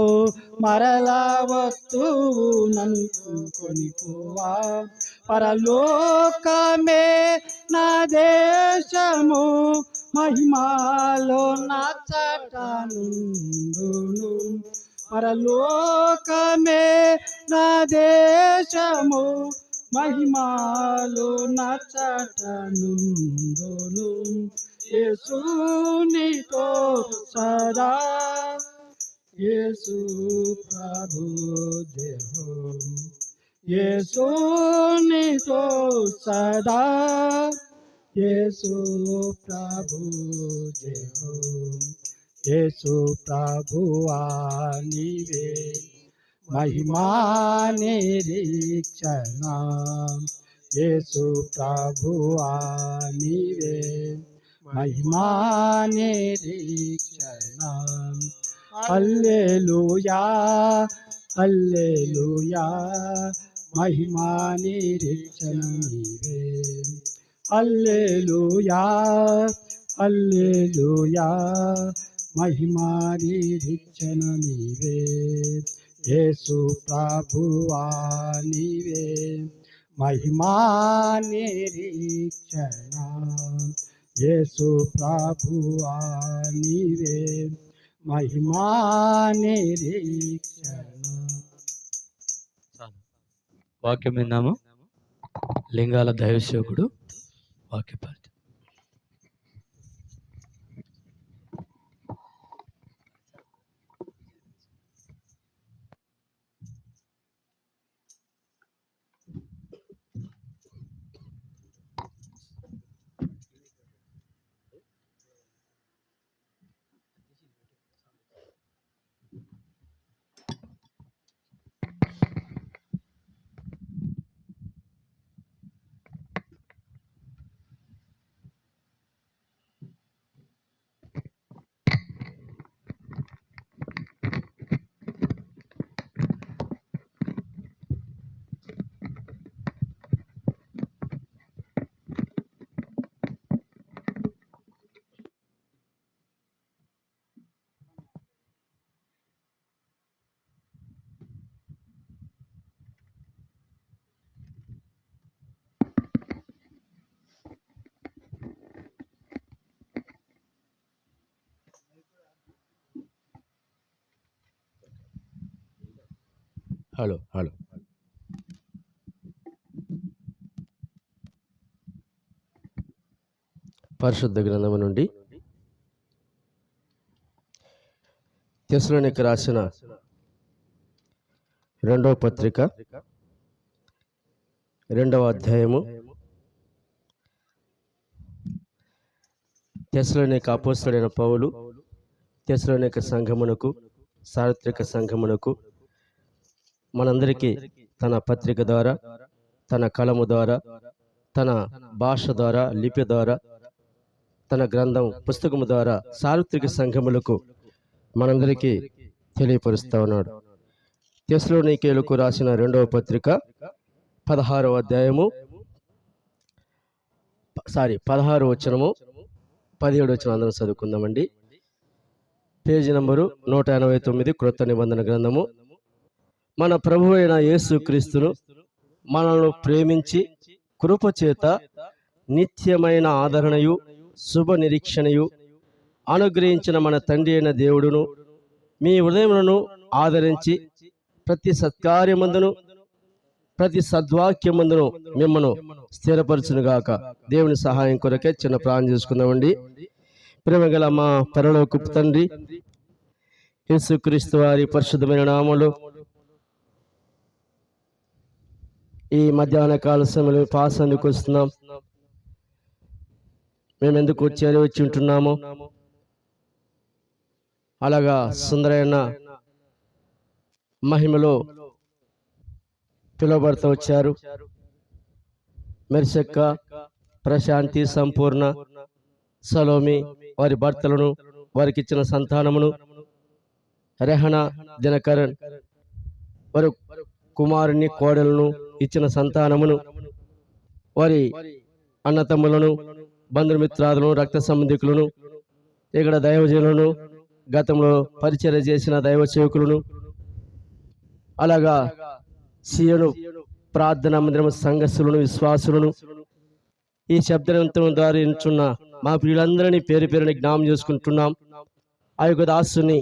మరలా వత్తువు నన్ను కొనిపోవా. పరలోకమే నా దేశము, మహిమాలో నా చాటనుండును. పరలోకమే నా దేశము, మహిమాలో నా చాటనుండును. యేసు నీతో సదా, యేసు ప్రభు జయ హో, యేసు నీతో సదా, యేసు ప్రభు జయ హో, యేసు ప్రభువా నీవే మహిమా నిరీక్షణ, యేసు ప్రభువా నీవే మహిమా నిరీక్షణ. హల్లెలూయా హల్లెలూయా మహిమా నిరీక్షణ నీవే. హల్లెలూయా హల్లెలూయా మహిమా నిరీక్షణ నీవే. యేసు ప్రభువా నీవే మహిమా నిరీక్షణ, యేసు ప్రభువా నీవే మహిమా నిరీక్షణ. వాక్యం విన్నాము. లింగాల దైవసేవకుడు వాక్యపాలి. హలో హలో పరిశుద్ధ గ్రంథము నుండి తెస్సలోనికీయులకు రాసిన రెండవ పత్రిక 2వ అధ్యాయము. తెస్సలోనిక అపోస్తలుడైన పౌలు తెస్సలోనిక సంఘమునకు, సార్వత్రిక సంఘమునకు, మనందరికీ తన పత్రిక ద్వారా, తన కలము ద్వారా, తన భాష ద్వారా, లిపి ద్వారా, తన గ్రంథం పుస్తకము ద్వారా సార్వత్రిక సంఘములకు మనందరికీ తెలియపరుస్తూ ఉన్నాడు. తెస్సలోనికీయులకు రాసిన 2వ పత్రిక 16వ అధ్యాయము 16వ వచనము 17వ వచనం అందరం చదువుకుందామండి. పేజీ నంబరు 189, క్రొత్త నిబంధన గ్రంథము. మన ప్రభువు అయిన యేసు క్రీస్తును మనల్ని ప్రేమించి కృపచేత నిత్యమైన ఆదరణయు శుభ నిరీక్షణయు అనుగ్రహించిన మన తండ్రి అయిన దేవుడును మీ హృదయములను ఆదరించి ప్రతి సత్కార్యమందును ప్రతి సద్వాక్యమందును మిమ్మను స్థిరపరచునుగాక. దేవుని సహాయం కొరకే చిన్న ప్రార్థన చేసుకుందామండి. ప్రేమగల మా పరలోకపు తండ్రి, యేసుక్రీస్తు వారి పరిశుద్ధమైన నామములో ఈ మధ్యాహ్న కాల సమయంలో పాసానికి వస్తున్నాం. మేము ఎందుకు వచ్చి ఉంటున్నాము? అలాగా సుందరయ్య మహిమలో పిలువబడుతూ వచ్చారు. మెర్సెక్క, ప్రశాంతి, సంపూర్ణ, సలోమి వారి భర్తలను, వారికి ఇచ్చిన సంతానమును, రెహన, దినకరన్ వారి కుమారుని, కోడలను ఇచ్చిన సంతానమును, వారి అన్నతమ్ములను, బంధుమిత్రాదులను, రక్త సంబంధికులను, ఇక్కడ దైవజనులను, గతంలో పరిచర్య చేసిన దైవ సేవకులను, అలాగా సీయోను ప్రార్థనా మందిరం సంఘస్థులను, విశ్వాసులను, ఈ శబ్దవంతం ద్వారా ఎంచున్న మా ప్రియులందరినీ పేరు పేరుని జ్ఞాపకం చేసుకుంటున్నాం. ఆ యొక్క దాసుని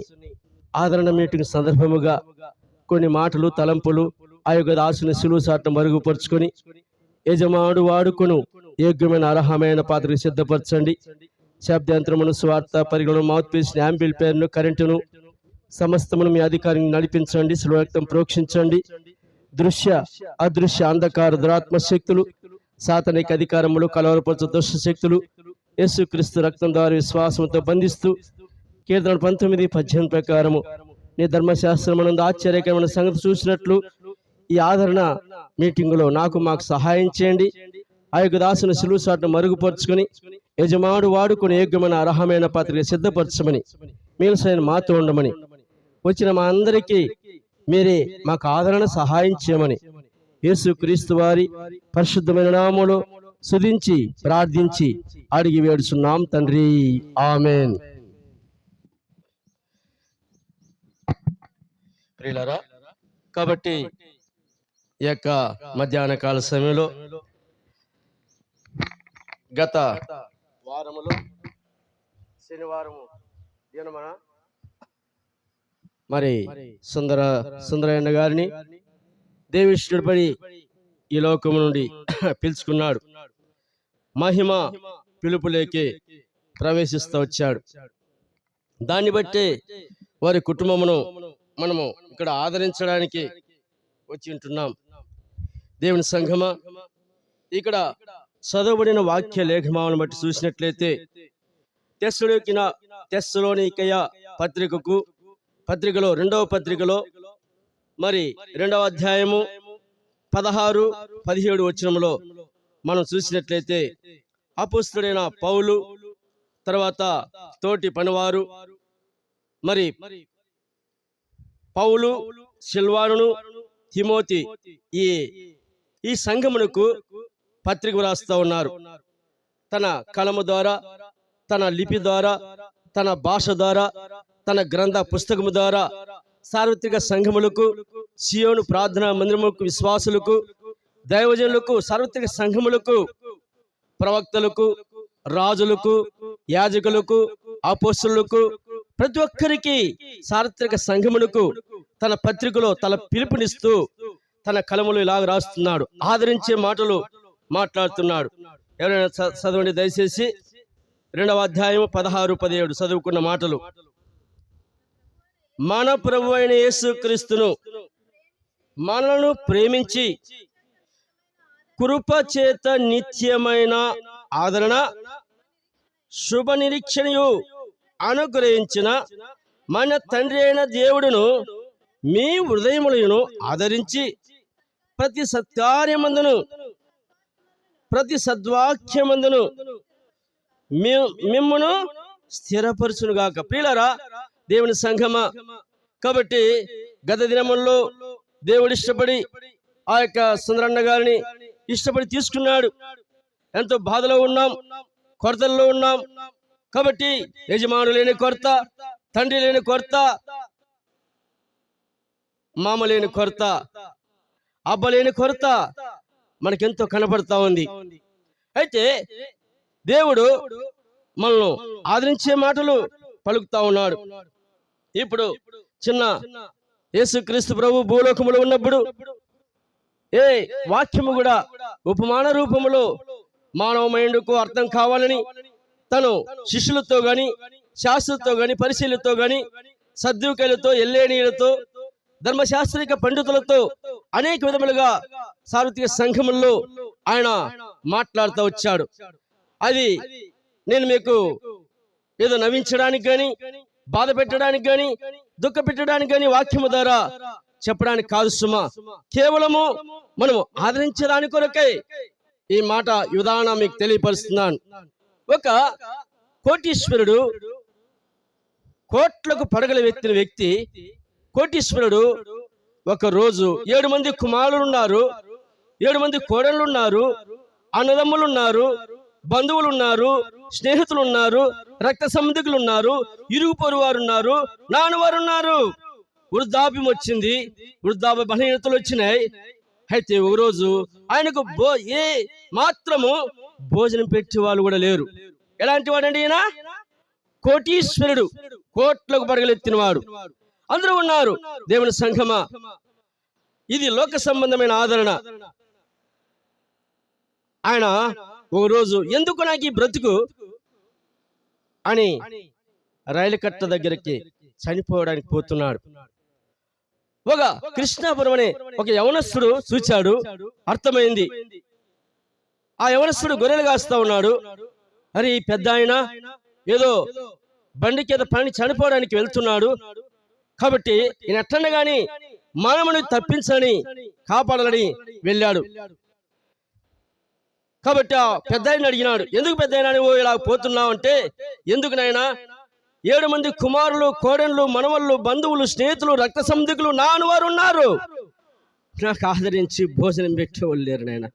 ఆదరణ మీటింగ్ సందర్భముగా కొన్ని మాటలు, తలంపులు ఆ యొక్క దాసుని సులువు సాటం మరుగుపరుచుకొని యజమానుడు వాడుకొను యోగ్యమైన అర్హమైన పాత్రకు సిద్ధపరచండి. శబ్దాంతరమును, స్వార్థ పరిగణను, మౌత్ పీస్, యాంబిల్ పేరును, కరెంటును సమస్తమును మీ అధికారిని నడిపించండి. సురక్తం ప్రోక్షించండి. దృశ్య అదృశ్య అంధకార దురాత్మ శక్తులు, సాతానిక అధికారములు, కలవరపరచు దుష్ట శక్తులు యేసుక్రీస్తు రక్తం ద్వారా విశ్వాసంతో బంధిస్తూ కీర్తన 19:18 ప్రకారము నీ ధర్మశాస్త్రమునందు ఆశ్చర్యకరమైన సంగతి చూసినట్లు ఈ ఆదరణ మీటింగులో మాకు సహాయం చేయండి. ఆ యొక్క దాసుని సులువు సాటును మరుగుపరుచుకొని యజమానుడు వాడుకొని యోగ్యమైన అర్హమైన పాత్రగా సిద్ధపరచమని, మీలసైన మాతో ఉండమని, వచ్చిన మా అందరికీ మీరే మాకు ఆదరణ సహాయం చేయమని యేసుక్రీస్తు వారి పరిశుద్ధమైన నామములో స్తుతించి ప్రార్థించి అడిగి వేడుచున్నాం తండ్రి. ఆమేన్. ప్రియులారా, కాబట్టి ఈ యొక్క మధ్యాహ్న కాల సమయంలో గత వారములో శనివారము దినమున మరి సుందరయ్య గారిని దేవిష్ణుడిపడి ఈ లోకము నుండి పిలుచుకున్నాడు. మహిమ పిలుపులేకే ప్రవేశిస్తూ వచ్చాడు. దాన్ని బట్టి వారి కుటుంబమును మనము ఇక్కడ ఆదరించడానికి వచ్చి ఉంటున్నాం. దేవుని సంఘమా, ఇక్కడ చదవబడిన వాక్య లేఖమాలను బట్టి చూసినట్లయితే తెస్సలోనికయ పత్రికలో 2వ పత్రికలో మరి 2వ అధ్యాయము 16-17 వచనములో మనం చూసినట్లయితే అపోస్తలుడైన పౌలు, తర్వాత తోటి పనివారు, మరి పౌలు, సిల్వానును, తిమోతి ఈ సంఘమునకు పత్రిక వ్రాస్తూ ఉన్నారు. తన కలము ద్వారా, తన లిపి ద్వారా, తన భాష ద్వారా, తన గ్రంథ పుస్తకము ద్వారా సార్వత్రిక సంఘములకు, సియోను ప్రార్థనా మందిరములకు, విశ్వాసులకు, దైవజనులకు, సార్వత్రిక సంఘములకు, ప్రవక్తలకు, రాజులకు, యాజకులకు, అపోస్తలులకు, ప్రతి ఒక్కరికి సార్వత్రిక సంఘమునకు తన పత్రికలో తన పిలుపునిస్తూ తన కలములు ఇలాగ రాస్తున్నాడు. ఆదరించే మాటలు మాట్లాడుతున్నాడు. ఎవరైనా చదవండి దయచేసి. 2వ అధ్యాయం 16-17 చదువుకున్న మాటలు. మన ప్రభు అయిన యేసుక్రీస్తును మనలను ప్రేమించి కృప చేత నిత్యమైన ఆదరణ, శుభ నిరీక్షణయు అనుగ్రహించిన మన తండ్రి అయిన దేవుడును మీ హృదయములను ఆదరించి ప్రతి సత్కార్యమందును, ప్రతి సద్వాక్యమందును మిమ్మును స్థిరపరచునుగాక. ప్రియులారా, దేవుని సంఘమా, కాబట్టి గత దినముల్లో దేవుడు ఇష్టపడి ఆ యొక్క సుందరన్న గారిని ఇష్టపడి తీసుకున్నాడు. ఎంతో బాధలో ఉన్నాం, కొరతల్లో ఉన్నాం. కాబట్టి యజమాను లేని కొరత, తండ్రి లేని కొరత, మామ లేని కొరత, అబ్బ లేని కొరత మనకెంతో కనపడతా ఉంది. అయితే దేవుడు మనల్ని ఆదరించే మాటలు పలుకుతా ఉన్నాడు. ఇప్పుడు చిన్న యేసుక్రీస్తు ప్రభు భూలోకములో ఉన్నప్పుడు ఏ వాక్యము కూడా ఉపమాన రూపములో మానవ మైండ్కు అర్థం కావాలని తను శిష్యులతో గాని, శాస్త్రులతో గాని, పరిశీలతో గాని, సద్దుకైలతో, ఎల్లేనీయులతో, ధర్మశాస్త్రిక పండితులతో అనేక విధములుగా సార్వత్రిక సంఘముల్లో ఆయన మాట్లాడుతూ వచ్చాడు. అది నేను మీకు ఏదో నవ్వించడానికి కానీ, బాధ పెట్టడానికి కానీ, దుఃఖ పెట్టడానికి కానీ వాక్యము ద్వారా చెప్పడానికి కాదు సుమా, కేవలము మనము ఆదరించడాని కొరకై ఈ మాట ఉదాహరణ మీకు తెలియపరుస్తున్నాను. ఒక కోటీశ్వరుడు, కోట్లకు పడగలు ఎత్తిన వ్యక్తి, కోటీశ్వరుడు ఒక రోజు 7 మంది కుమారులు ఉన్నారు, 7 మంది కోడళ్ళు ఉన్నారు, అన్నదమ్ములు ఉన్నారు, బంధువులు ఉన్నారు, స్నేహితులు ఉన్నారు, రక్త సంబంధికులు ఉన్నారు, ఇరుగు పొరుగు వారు ఉన్నారు, నాన్నవారు ఉన్నారు. వృద్ధాప్యం వచ్చింది, వృద్ధాప్య బలహీనతలు వచ్చినాయి. అయితే ఒక రోజు ఆయనకు ఏ మాత్రము భోజనం పెట్టే వాళ్ళు కూడా లేరు. ఎలాంటి వాడండి ఈయన? కోటీశ్వరుడు, కోట్లకు పడగలెత్తిన వాడు. అందరూ ఉన్నారు. దేవుని సంఘమా, ఇది లోక సంబంధమైన ఆదరణ. ఆయన ఒక రోజు ఎందుకు నాకు ఈ బ్రతుకు అని రైలు కట్ట దగ్గరికి చనిపోవడానికి పోతున్నాడు. ఒక కృష్ణాపురం అనే ఒక యవనస్తుడు చూచాడు, అర్థమైంది. ఆ యవనస్తుడు గొర్రెలు కాస్తా ఉన్నాడు. అరే ఈ పెద్ద ఆయన ఏదో బండి కింద పని చనిపోవడానికి వెళ్తున్నాడు కాబట్టి ఈయన ఎట్లన్నా గాని మానవుని తప్పించని కాపాడాలని వెళ్ళాడు. కాబట్టి ఆ పెద్ద ఆయన అడిగినాడు, ఎందుకు పెద్ద అయినా నువ్వు ఇలా పోతున్నావు అంటే, ఎందుకు నాయనా, 7 మంది కుమారులు, కోడళ్ళు, మనవళ్ళు, బంధువులు, స్నేహితులు, రక్త సంబంధికులు నాన్నవారు ఉన్నారు. నాకు ఆదరించి భోజనం పెట్టేవాళ్ళు లేరు నాయన.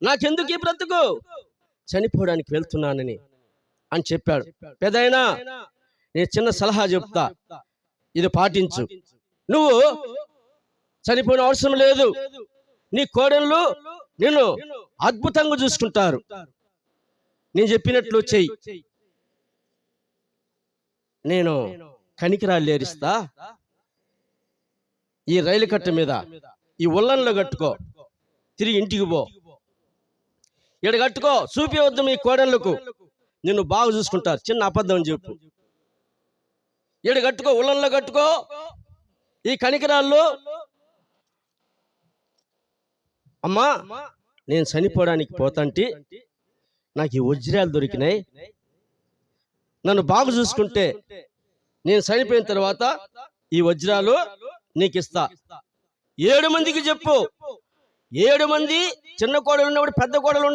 నాకెందుకు ఈ బ్రతుకు, చనిపోవడానికి వెళ్తున్నానని అని చెప్పాడు. పెద్దయినా నేను చిన్న సలహా చెప్తా, ఇది పాటించు. నువ్వు చనిపోయిన అవసరం లేదు. నీ కోడళ్ళు నిన్ను అద్భుతంగా చూసుకుంటారు. నేను చెప్పినట్లు చెయ్యి. నేను కనికిరాళ్ళు ఏరిస్తా, ఈ రైలు కట్ట మీద ఈ ఉల్లంలో కట్టుకో, తిరిగి ఇంటికి పో. ఇక్కడ కట్టుకో, చూపించవద్దు మీ కోడళ్ళకు, నిన్ను బాగా చూసుకుంటారు. చిన్న అబద్ధం అని చెప్పు. ఇక్కడ కట్టుకో, ఉల్లంలో కట్టుకో ఈ కనికిరాళ్ళు. అమ్మా నేను చనిపోవడానికి పోతాంటి, నాకు ఈ వజ్రాలు దొరికినాయి, నన్ను బాగా చూసుకుంటే నేను చనిపోయిన తర్వాత ఈ వజ్రాలు నీకు ఇస్తా. 7 మందికి చెప్పు. 7 మంది చిన్న కోడలు ఉన్నప్పుడు పెద్ద కోడలు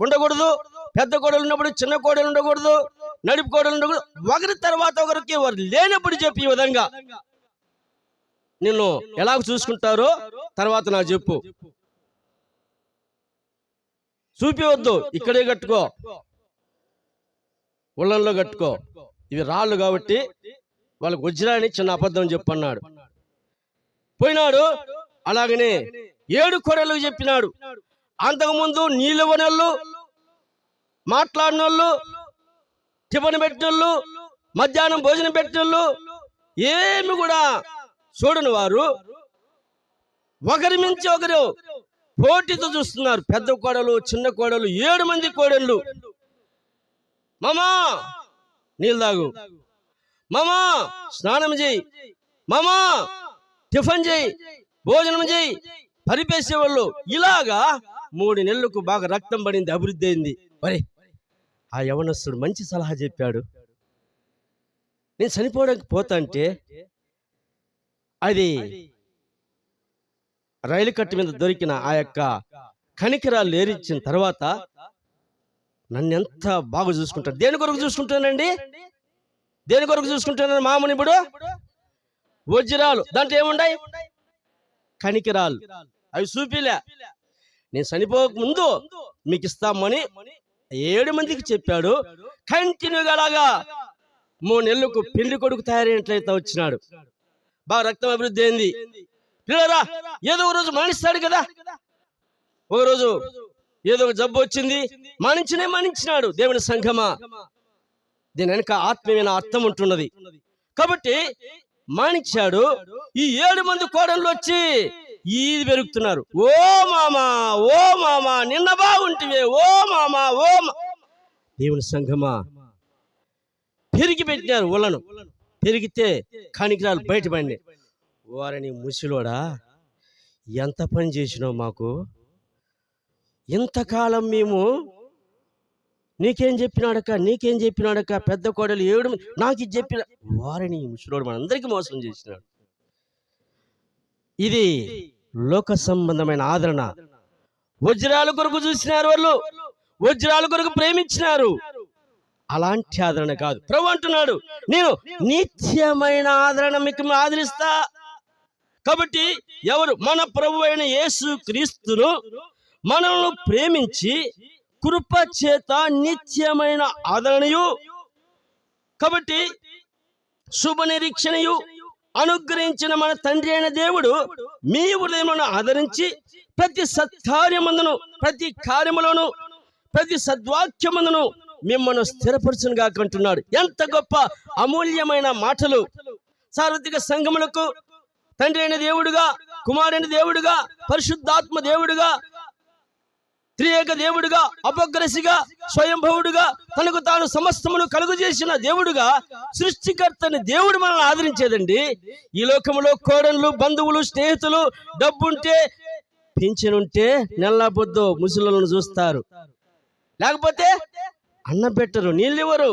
ఉండకూడదు, పెద్ద కోడలు ఉన్నప్పుడు చిన్న కోడలు ఉండకూడదు, నడుపు కోడలు ఉండకూడదు. ఒకరి తర్వాత ఒకరికి వారు లేనప్పుడు చెప్పి ఈ విధంగా నిన్ను ఎలా చూసుకుంటారో తర్వాత నాకు చెప్పు. చూపివద్దు, ఇక్కడే కట్టుకో, ఉల్లంలో కట్టుకో, ఇవి రాళ్ళు కాబట్టి వాళ్ళకి వజ్రాన్ని చిన్న అబద్ధం చెప్పన్నాడు. పోయినాడు. అలాగనే 7 కోడళ్ళకు చెప్పినాడు. అంతకుముందు నీళ్ళు ఇవ్వనోళ్ళు, మాట్లాడినోళ్ళు, టిఫిన్ పెట్టినోళ్ళు, మధ్యాహ్నం భోజనం పెట్టినోళ్ళు, ఏమి కూడా చూడని వారు ఒకరి మించి ఒకరు పోటీతో చూస్తున్నారు. పెద్ద కోడలు, చిన్న కోడలు, 7 మంది కోడళ్ళు. మామా నీళ్ళు తాగు, మామా స్నానం చేయి, మామా టిఫిన్ చేయి, భోజనం చేయి, పరిపేసేవాళ్ళు. ఇలాగా 3 నెలలకు బాగా రక్తం పడింది, అభివృద్ధి అయింది. మరి ఆ యవనస్తుడు మంచి సలహా చెప్పాడు. నేను చనిపోవడానికి పోతా అంటే అది రైలు కట్టు మీద దొరికిన ఆ యొక్క కనికిరాలు ఏరిచ్చిన తర్వాత నన్ను ఎంత బాగా చూసుకుంటాడు. దేని కొరకు చూసుకుంటానండి? దేని కొరకు చూసుకుంటాను? మామూలు ఇప్పుడు వజ్రాలు, దాంట్లో ఏముండాయి? కనికిరాలు. అవి చూపిలే. నేను చనిపోక ముందు మీకు ఇస్తామని 7 మందికి చెప్పాడు. కంటిన్యూగా అలాగా 3 నెలలకు పెళ్లి కొడుకు తయారైనట్లయితే వచ్చినాడు. బాగా రక్తం అభివృద్ధి అయింది. పిల్లరా, ఏదో ఒక రోజు మరణిస్తాడు కదా. ఒక రోజు ఏదో ఒక జబ్బు వచ్చింది, మరణించినాడు. దేవుని సంఘమా, దీని వెనక ఆత్మీయమైన అర్థం ఉంటున్నది. కాబట్టి మరణించాడు. ఈ 7 మంది కోడళ్ళు వచ్చి ఈది పెరుగుతున్నారు. ఓ మామా, ఓ మామా, నిన్న బాగుంటివే, ఓ మామా, ఓ దేవుని సంఘమా, పెరిగి పెట్టినారు ఊళ్ళను. పెరిగితే కనికిరాలు బయటపడినాయి. వారిని ముసిలోడా, ఎంత పని చేసినావు మాకు, ఇంతకాలం మేము నీకేం చెప్పినాడక పెద్ద కోడలు 7 నాకు ఇది చెప్పిన. వారిని ముసిలోడు మనందరికీ మోసం చేసినాడు. ఇది లోక సంబంధమైన ఆదరణ. వజ్రాల కొరకు చూసినారు వాళ్ళు, వజ్రాల కొరకు ప్రేమించినారు. అలాంటి ఆదరణ కాదు. ప్రభు అంటున్నాడు, నేను నిత్యమైన ఆదరణ మీకు ఆదరిస్తా. కాబట్టి ఎవరు మన ప్రభు అయిన యేసు క్రీస్తును మనల్ని ప్రేమించి కృప చేత నిత్యమైన ఆదరణయు, కాబట్టి శుభ నిరీక్షణయు అనుగ్రహించిన మన తండ్రి అయిన దేవుడు మీ హృదయములను ఆదరించి ప్రతి సత్కార్యమందును, ప్రతి కార్యములను, ప్రతి సద్వాక్యమందును మిమ్మల్ని స్థిరపరచునుగా అంటున్నాడు. ఎంత గొప్ప అమూల్యమైన మాటలు! సార్వత్రిక సంఘములకు తండ్రి అయిన దేవుడుగా, కుమారుని దేవుడుగా, పరిశుద్ధాత్మ దేవుడుగా, త్రియేక దేవుడుగా, అపగ్రసిగా, స్వయంభవుడుగా, తనకు తాను సమస్తమును కలుగు చేసిన దేవుడుగా, సృష్టికర్తని దేవుడు మనల్ని ఆదరించేదండి. ఈ లోకములో కోడళ్ళు, బంధువులు, స్నేహితులు, డబ్బుంటే, పింఛనుంటే నెల్లాబొద్దు ముసలులను చూస్తారు, లేకపోతే అన్నం పెట్టరు, నీళ్ళు ఇవ్వరు.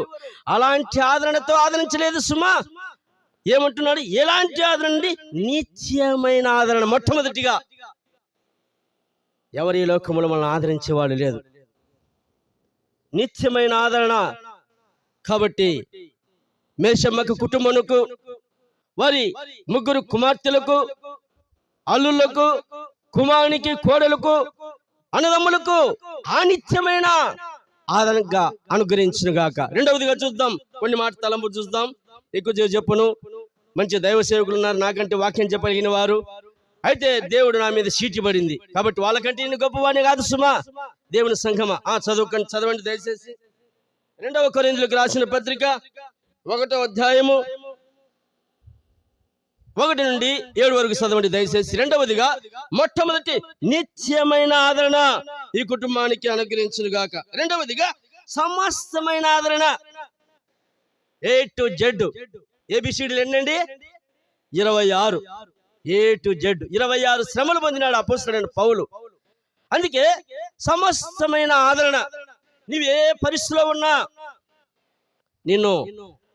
అలాంటి ఆదరణతో ఆదరించలేదు సుమా. ఏమంటున్నాడు? ఎలాంటి ఆదరణ అండి? నిత్యమైన ఆదరణ. మొట్టమొదటిగా ఎవరి లోకములో మనల్ని ఆదరించేవాడు లేదు, నిత్యమైన ఆదరణ. కాబట్టి మేషమ్మకు కుటుంబమునకు, వారి 3 కుమార్తెలకు, అల్లులకు, కుమారునికి, కోడలకు, అన్నదమ్ములకు ఆ నిత్యమైన ఆదరణగా అనుగ్రహించును గాక. రెండవదిగా చూద్దాం, కొన్ని మాట తలంపు చూద్దాం. ఎక్కువ చెప్పును, మంచి దైవ సేవకులు ఉన్నారు, నాకంటే వాక్యం చెప్పగలిగిన వారు. అయితే దేవుడు నా మీద సీటి పడింది, కాబట్టి వాళ్ళకంటే నేను గొప్పవాడిని కాదు సుమా. దేవుని సంఘమా, చదవండి దయచేసి. 2వ కొరింథీయులకు రాసిన పత్రిక 1వ అధ్యాయము 1 నుండి 7 వరకు చదవండి దయచేసి. రెండవదిగా, మొట్టమొదటి నిత్యమైన ఆదరణ ఈ కుటుంబానికి అనుగ్రహించును గాక. రెండవదిగా, సమస్తమైన ఆదరణ. A to Z. ABCDలు ఎన్నండి? 26. A to Z 26 శ్రమలు పొందినాడు అపోస్తలుడైన పౌలు. అందుకే సమస్తమైన ఆదరణ. నీవు ఏ పరిస్థితిలో ఉన్నా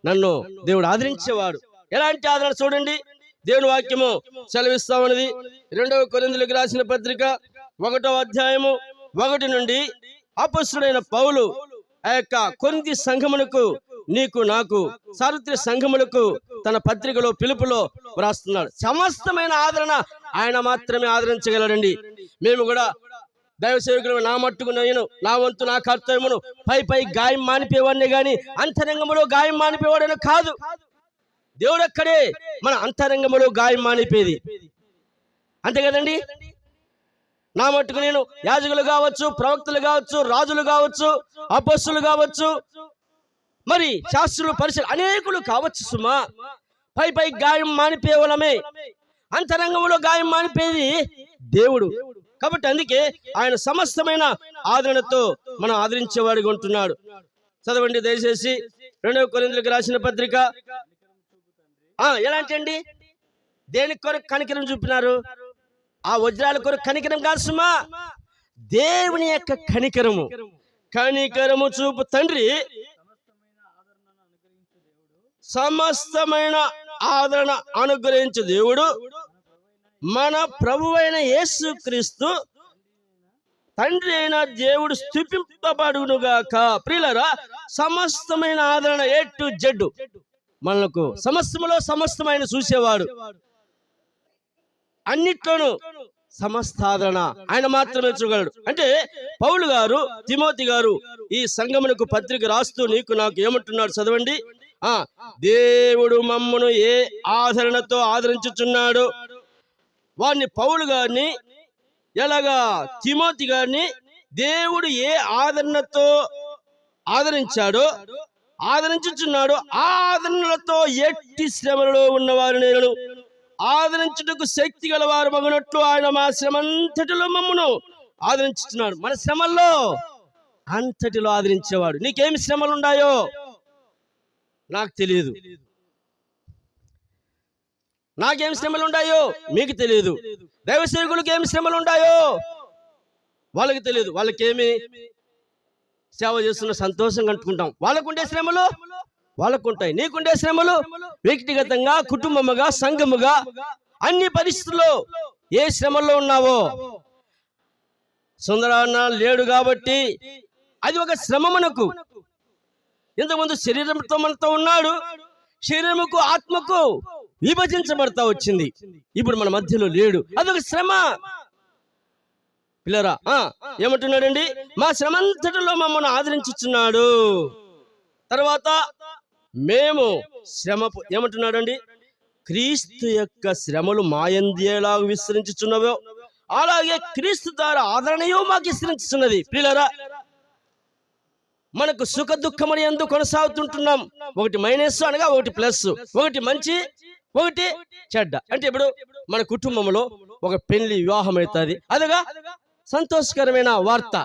నన్ను దేవుడు ఆదరించేవాడు. ఎలాంటి ఆదరణ చూడండి, దేవుని వాక్యము సెలవిస్తా ఉన్నది. 2వ కొరింథీయులకు రాసిన పత్రిక 1వ అధ్యాయము 1 నుండి అపోస్తలుడైన పౌలు ఆ యొక్క కొరింథీ సంఘమునకు, నీకు నాకు, సార్వత్రిక సంఘములకు తన పత్రికలో, పిలుపులో వ్రాస్తున్నాడు. సమస్తమైన ఆదరణ ఆయన మాత్రమే ఆదరించగలడండి. మేము కూడా దైవ సేవకులు, నా మట్టుకు నేను, నా వంతు, నా కర్తవ్యమును పై గాయం మానిపోయేవాడిని గాని అంతరంగములో గాయం మానిపోయేవాడని కాదు. దేవుడు అక్కడే మన అంతరంగములో గాయం మానిపోయేది, అంతే కదండి. నా మట్టుకు నేను యాజకులు కావచ్చు, ప్రవక్తలు కావచ్చు, రాజులు కావచ్చు, అపోస్తలులు కావచ్చు, మరి శాస్త్రులు, పరిశీలు అనేకులు కావచ్చు సుమా, పై గాయం మానిపోయేవాళ్ళమే, అంతరంగంలో గాయం మానిపోయేది దేవుడు. కాబట్టి అందుకే ఆయన సమస్తమైన ఆదరణతో మనం ఆదరించేవాడిగా ఉంటున్నాడు. చదవండి దయచేసి 2వ కొరింథీయులకు రాసిన పత్రిక. ఎలాంటి అండి? దేని కొరకు కనికరం చూపినారు? ఆ వజ్రాల కొరకు కనికరం కాదు సుమా, దేవుని యొక్క కనికరము. కనికరము చూపు తండ్రి సమస్తమైన ఆదరణ అనుగ్రహించు దేవుడు మన ప్రభువైన యేసు క్రీస్తు తండ్రి అయిన దేవుడు స్తుతింపబడునుగాక. ప్రియులారా, సమస్తమైన ఆదరణ A to Z. మనకు సమస్తములో సమస్తమైన చూసేవాడు, అన్నిట్లోనూ సమస్త ఆదరణ ఆయన మాత్రమే చూగలడు. అంటే పౌలు గారు, తిమోతి గారు ఈ సంఘమునకు పత్రిక రాస్తూ నీకు నాకు ఏమంటున్నాడు చదవండి. దేవుడు మమ్మను ఏ ఆదరణతో ఆదరించుచున్నాడు, వారిని పౌలు గారిని, ఎలాగా తిమోతి గారిని దేవుడు ఏ ఆదరణతో ఆదరించాడో, ఆదరించుచున్నాడు, ఆ ఆదరణలతో ఎట్టి శ్రమలో ఉన్నవారు నేను ఆదరించుటకు శక్తి గలవారు మగనట్లు ఆయన మా శ్రమంతటిలో మమ్మను ఆదరించుతున్నాడు. మన శ్రమల్లో అంతటిలో ఆదరించేవాడు. నీకేమి శ్రమలు ఉన్నాయో నాకు తెలియదు, నాకేం శ్రమలు ఉన్నాయో మీకు తెలియదు, దైవ సేవకులకు ఏమి శ్రమలు ఉన్నాయో వాళ్ళకి తెలియదు. వాళ్ళకేమి సేవ చేస్తున్న సంతోషంగా అంటుకుంటాం. వాళ్ళకుండే శ్రమలు వాళ్ళకుంటాయి, నీకుండే శ్రమలు వ్యక్తిగతంగా, కుటుంబముగా, సంఘముగా అన్ని పరిస్థితుల్లో ఏ శ్రమల్లో ఉన్నావో, సుందరాన్న లేడు కాబట్టి అది ఒక శ్రమ మనకు. ఇంతకుముందు శరీరంతో మనతో ఉన్నాడు, శరీరముకు ఆత్మకు విభజించబడతా వచ్చింది. ఇప్పుడు మన మధ్యలో లేడు, అదొక శ్రమ. పిల్లరా ఏమంటున్నాడండి? మా శ్రమంతటిలో మమ్మల్ని ఆదరించుచున్నాడు. తర్వాత మేము శ్రమ ఏమంటున్నాడండి? క్రీస్తు యొక్క శ్రమలు మాయందేలాగా విస్తరించుచున్నవో అలాగే క్రీస్తు ద్వారా ఆదరణయో మాకు విస్తరించుచున్నది. పిల్లరా, మనకు సుఖ దుఃఖమని ఎందుకు కొనసాగుతుంటున్నాం? ఒకటి మైనస్ అనగా ఒకటి ప్లస్, ఒకటి మంచి ఒకటి చెడ్డ. అంటే ఇప్పుడు మన కుటుంబంలో ఒక పెళ్లి వివాహం అవుతుంది, అదిగా సంతోషకరమైన వార్త.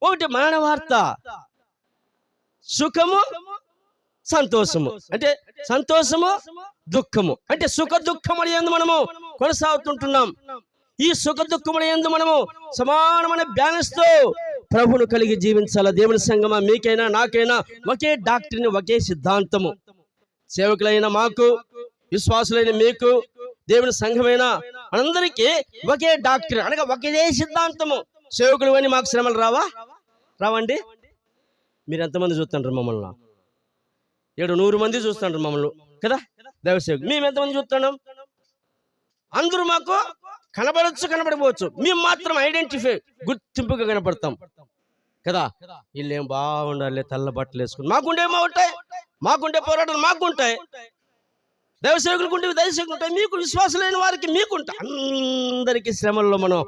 ఒకటి మరణ వార్త, సుఖము సంతోషము, అంటే సంతోషము దుఃఖము, అంటే సుఖ దుఃఖమని ఎందు మనము కొనసాగుతుంటున్నాం. ఈ సుఖ దుఃఖముల యందు మనము సమానమైన బ్యాలెన్స్ తో ప్రభువును కలిగి జీవించాల. దేవుని సంగమా, మీకైనా నాకైనా ఒకే డాక్టర్ని, ఒకే సిద్ధాంతము. సేవకులైన మాకు, విశ్వాసులైన మీకు, దేవుని సంఘమైన మనందరికీ ఒకే డాక్టర్ అనగా ఒకే సిద్ధాంతము. సేవకులు అని మాకు శ్రమలు రావండి? మీరు ఎంతమంది చూస్తుంటారు మమ్మల్ని? 700 మంది చూస్తుంటారు మమ్మల్ని కదా దైవ సేవకులు. మేము ఎంతమంది చూస్తున్నాం? అందరూ మాకు కనబడకపోవచ్చు, మేము మాత్రం ఐడెంటిఫై, గుర్తింపుగా కనపడతాం కదా. వీళ్ళేం బాగుండాలి, తెల్ల బట్టలు వేసుకుని. మాకుండే పోరాటాలు మాకుంటాయి, దైవ సేవకులకు ఉంటే దైవ సేవకులు ఉంటాయి, మీకు విశ్వాసలేని వారికి మీకుంటాయి. అందరికీ శ్రమల్లో మనం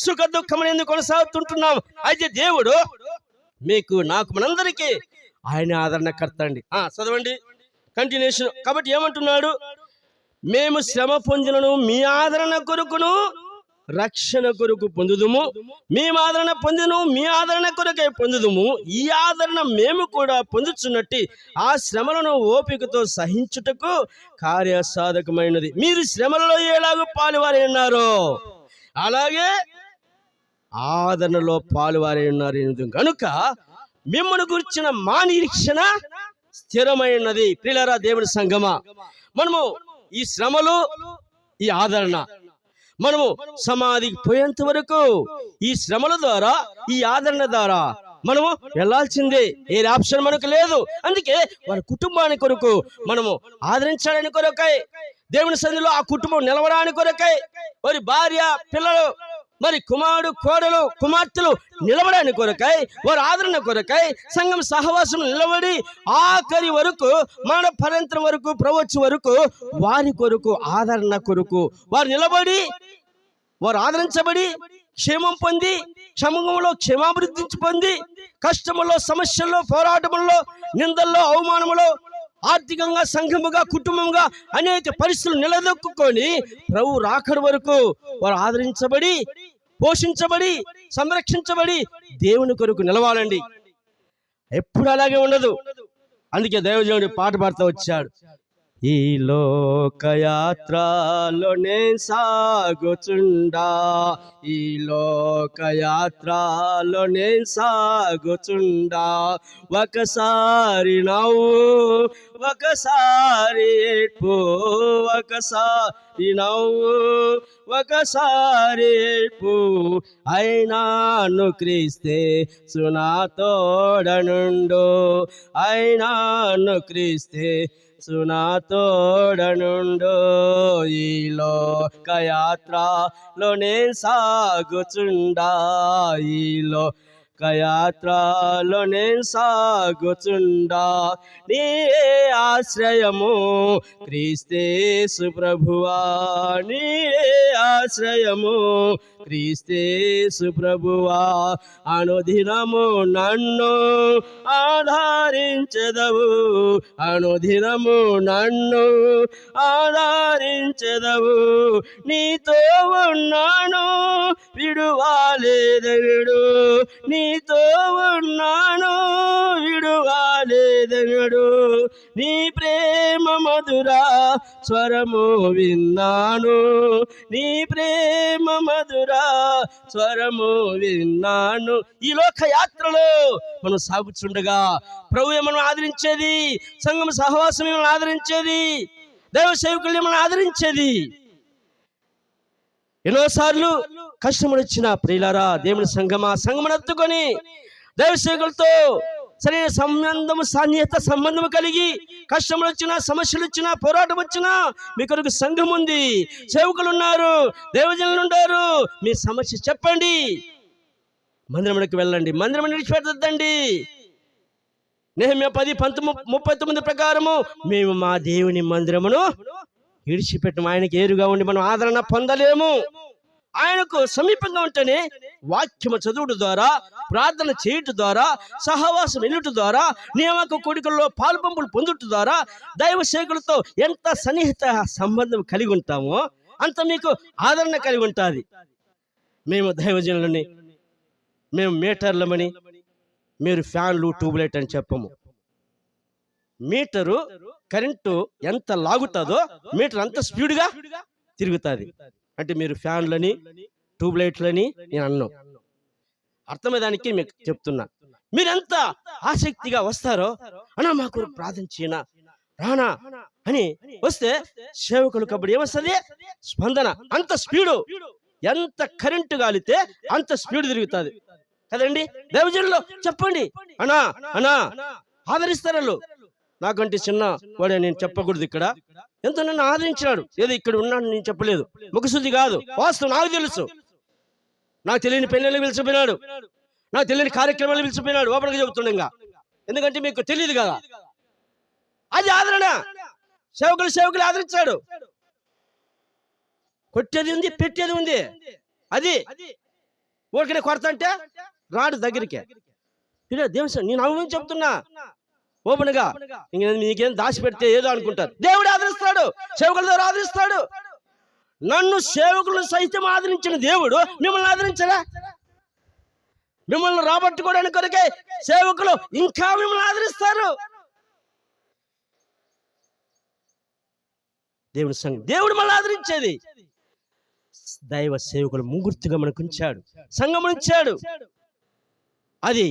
సుఖ దుఃఖం ఎందుకు కొనసాగుతుంటున్నాం. అయితే దేవుడు మీకు, నాకు, మనందరికీ ఆయన ఆదరణకర్త అండి. చదవండి కంటిన్యూషన్. కాబట్టి ఏమంటున్నాడు? మేము శ్రమ పొందినను మీ ఆదరణ కొరకును రక్షణ కొరకు పొందుదుము, మేము ఆదరణ పొందిను మీ ఆదరణ కొరకే పొందుదుము. ఈ ఆదరణ మేము కూడా పొందుచున్నట్టు ఆ శ్రమలను ఓపికతో సహించుటకు కార్యసాధకమైనది. మీరు శ్రమలలో ఎలాగో పాలువారి ఉన్నారో అలాగే ఆదరణలో పాలువారి ఉన్నారు కనుక మిమ్మల్ని గురించిన మా నిరీక్షణ స్థిరమైనది. ప్రియులారా, దేవుని సంగమా, మనము ఈ శ్రమలు, ఈ ఆదరణ, మనము సమాధికి పోయేంత వరకు ఈ శ్రమల ద్వారా, ఈ ఆదరణ ద్వారా మనము వెళ్ళాల్సిందే. ఏ ఆప్షన్ మనకు లేదు. అందుకే వారి కుటుంబానికి కొరకు మనము ఆదరించడానికి కొరకై, దేవుని సన్నిధిలో ఆ కుటుంబం నిలవడానికి కొరకై, వారి భార్య పిల్లలు, మరి కుమారుడు కోడలు కుమార్తెలు నిలబడానికి కొరకై, వారి ఆదరణ కొరకై, సంఘం సహవాసం నిలబడి ఆఖరి వరకు, మన పరంతరం వరకు, ప్రవచు వరకు వారి కొరకు, ఆదరణ కొరకు వారు నిలబడి, వారు ఆదరించబడి, క్షేమం పొంది, క్షేమంలో క్షేమాభివృద్ధి పొంది, కష్టములో, సమస్యల్లో, పోరాటముల్లో, నిందల్లో, అవమానములో, ఆర్థికంగా, సంఘముగా, కుటుంబంగా అనేక పరిస్థితులు నిలదొక్కుని ప్రభు రాకడ వరకు వారు ఆదరించబడి, పోషించబడి, సంరక్షించబడి దేవుని కొరకు నిలవాలండి. ఎప్పుడు అలాగే ఉండదు. అందుకే దైవజనుడు పాట పాడుతూ వచ్చాడు. ఈ లోకయాత్రలో నేను సాగుచుండా, ఈ లోకయాత్రలో నేను సాగుచుండా, ఒకసారి నవ్వు, ఒకసారి ఏడ్పు, ఒకసారి నవ్వు, ఒకసారి ఏడ్పు, అయినాను క్రీస్తే సునాతోడనుండు, అయినాను క్రీస్తే సునాతోడనుండు. ఈ లోకయాత్రలో నేను సాగుచుండా, ఈ లోకయాత్రలో నేను సాగుచుండా, నీ ఆశ్రయము క్రీస్తేసు ప్రభువా, నీ ఆశ్రయము క్రీస్తేసు ప్రభువా, అనుదినము నన్ను ఆధారించెదవు, అనుదినము నన్ను ఆధారించెదవు, నీతో ఉన్నాను విడువాలేదెవడు, నీతో ఉన్నాను విడువాలేదెవడు, నీ ప్రేమ మధుర స్వరము విన్నాను, నీ ప్రేమ మధుర స్వరము విన్నాను. ఈ లోక యాత్రలో మనం సాగుచుండగా ప్రభు మనం ఆదరించేది, సంఘం సహవాసం మనం ఆదరించేది, దైవ సేవకుల్ని మనం ఆదరించేది. ఎన్నోసార్లు కష్టములు వచ్చిన ప్రియులారా, దేవుని సంఘమును ఎత్తుకొని దైవ సేవకులతో సరైన సాన్నిహిత సంబంధం కలిగి కష్టములు వచ్చినా, సమస్యలు వచ్చినా, పోరాటం వచ్చినా మీ కొరకు సంఘం ఉంది, సేవకులు ఉన్నారు, దైవజనులు ఉన్నారు. మీ సమస్య చెప్పండి, మందిరంలోకి వెళ్ళండి, మందిరం విడిచిపెట్టద్దండి. నెహెమ్యా 10:39 ప్రకారము మేము మా దేవుని మందిరమును విడిచిపెట్టము. ఆయనకి ఏరుగా ఉండి మనం ఆదరణ పొందలేము. ఆయనకు సమీపంగా ఉంటేనే వాక్యము చదువుట ద్వారా, ప్రార్థన చేయుట ద్వారా, సహవాసం వెళ్ళుట ద్వారా, నియామక కోడికల్లో పాలుపంపులు పొందుట ద్వారా దైవ సేవకులతో ఎంత సన్నిహిత సంబంధం కలిగి ఉంటామో అంత మీకు ఆదరణ కలిగి ఉంటుంది. మేము దైవజనులని, మేము మీటర్లమని, మీరు ఫ్యాన్లు ట్యూబ్లైట్ అని చెప్పము. మీటరు కరెంటు ఎంత లాగుతుందో మీటర్ అంత స్పీడ్గా తిరుగుతుంది. అంటే మీరు ఫ్యాన్లని, ట్యూబ్లైట్లని నేను అన్నాను, అర్థమయ్యేదానికి మీకు చెప్తున్నా. మీరెంత ఆసక్తిగా వస్తారో, అన్నా మాకు ప్రార్థన చేయనా, రానా అని వస్తే సేవకులు కబడి ఏమొస్తుంది? స్పందన. అంత స్పీడు, ఎంత కరెంటు గాలితే అంత స్పీడ్ తిరుగుతుంది కదండి. దైవజనుల్లో చెప్పండి, అన్నా అన్నా ఆదరిస్తారు వాళ్ళు. నాకంటే చిన్న వాడే, నేను చెప్పకూడదు ఇక్కడ. ఎంతో నన్ను ఆదరించినాడు. ఏదో ఇక్కడ ఉన్నాను నేను చెప్పలేదు, ముఖశుద్ధి కాదు, వాస్తవం నాకు తెలుసు. నాకు తెలియని పెళ్ళిళ్ళు పిలిచిపోయినాడు, నాకు తెలియని కార్యక్రమాలు పిలిచిపోయినాడు. ఓపెన్గా చెబుతుండగా, ఎందుకంటే మీకు తెలియదు కదా. అది ఆదరణ. సేవకులు ఆదరించాడు. కొట్టేది ఉంది, పెట్టేది ఉంది. అది ఊరికనే కొరత అంటే రాడు దగ్గరికి. దేవుడు నేను అవును చెప్తున్నా ఓపెన్గా. నీకేం దాచి పెడితే ఏదో అనుకుంటారు. దేవుడు ఆదరిస్తాడు, సేవకుల ద్వారా ఆదరిస్తాడు. నన్ను సేవకులను సైతం ఆదరించిన దేవుడు మిమ్మల్ని ఆదరించరా? మిమ్మల్ని రాబట్టుకోవడానికి కొరకే సేవకులు ఇంకా మిమ్మల్ని ఆదరిస్తారు. దేవుని సంఘం, దేవుడు మళ్ళీ ఆదరించేది. దైవ సేవకులు ముగ్గుర్తుగా మనకు ఉంచాడు, సంఘమును ఇచ్చాడు. అది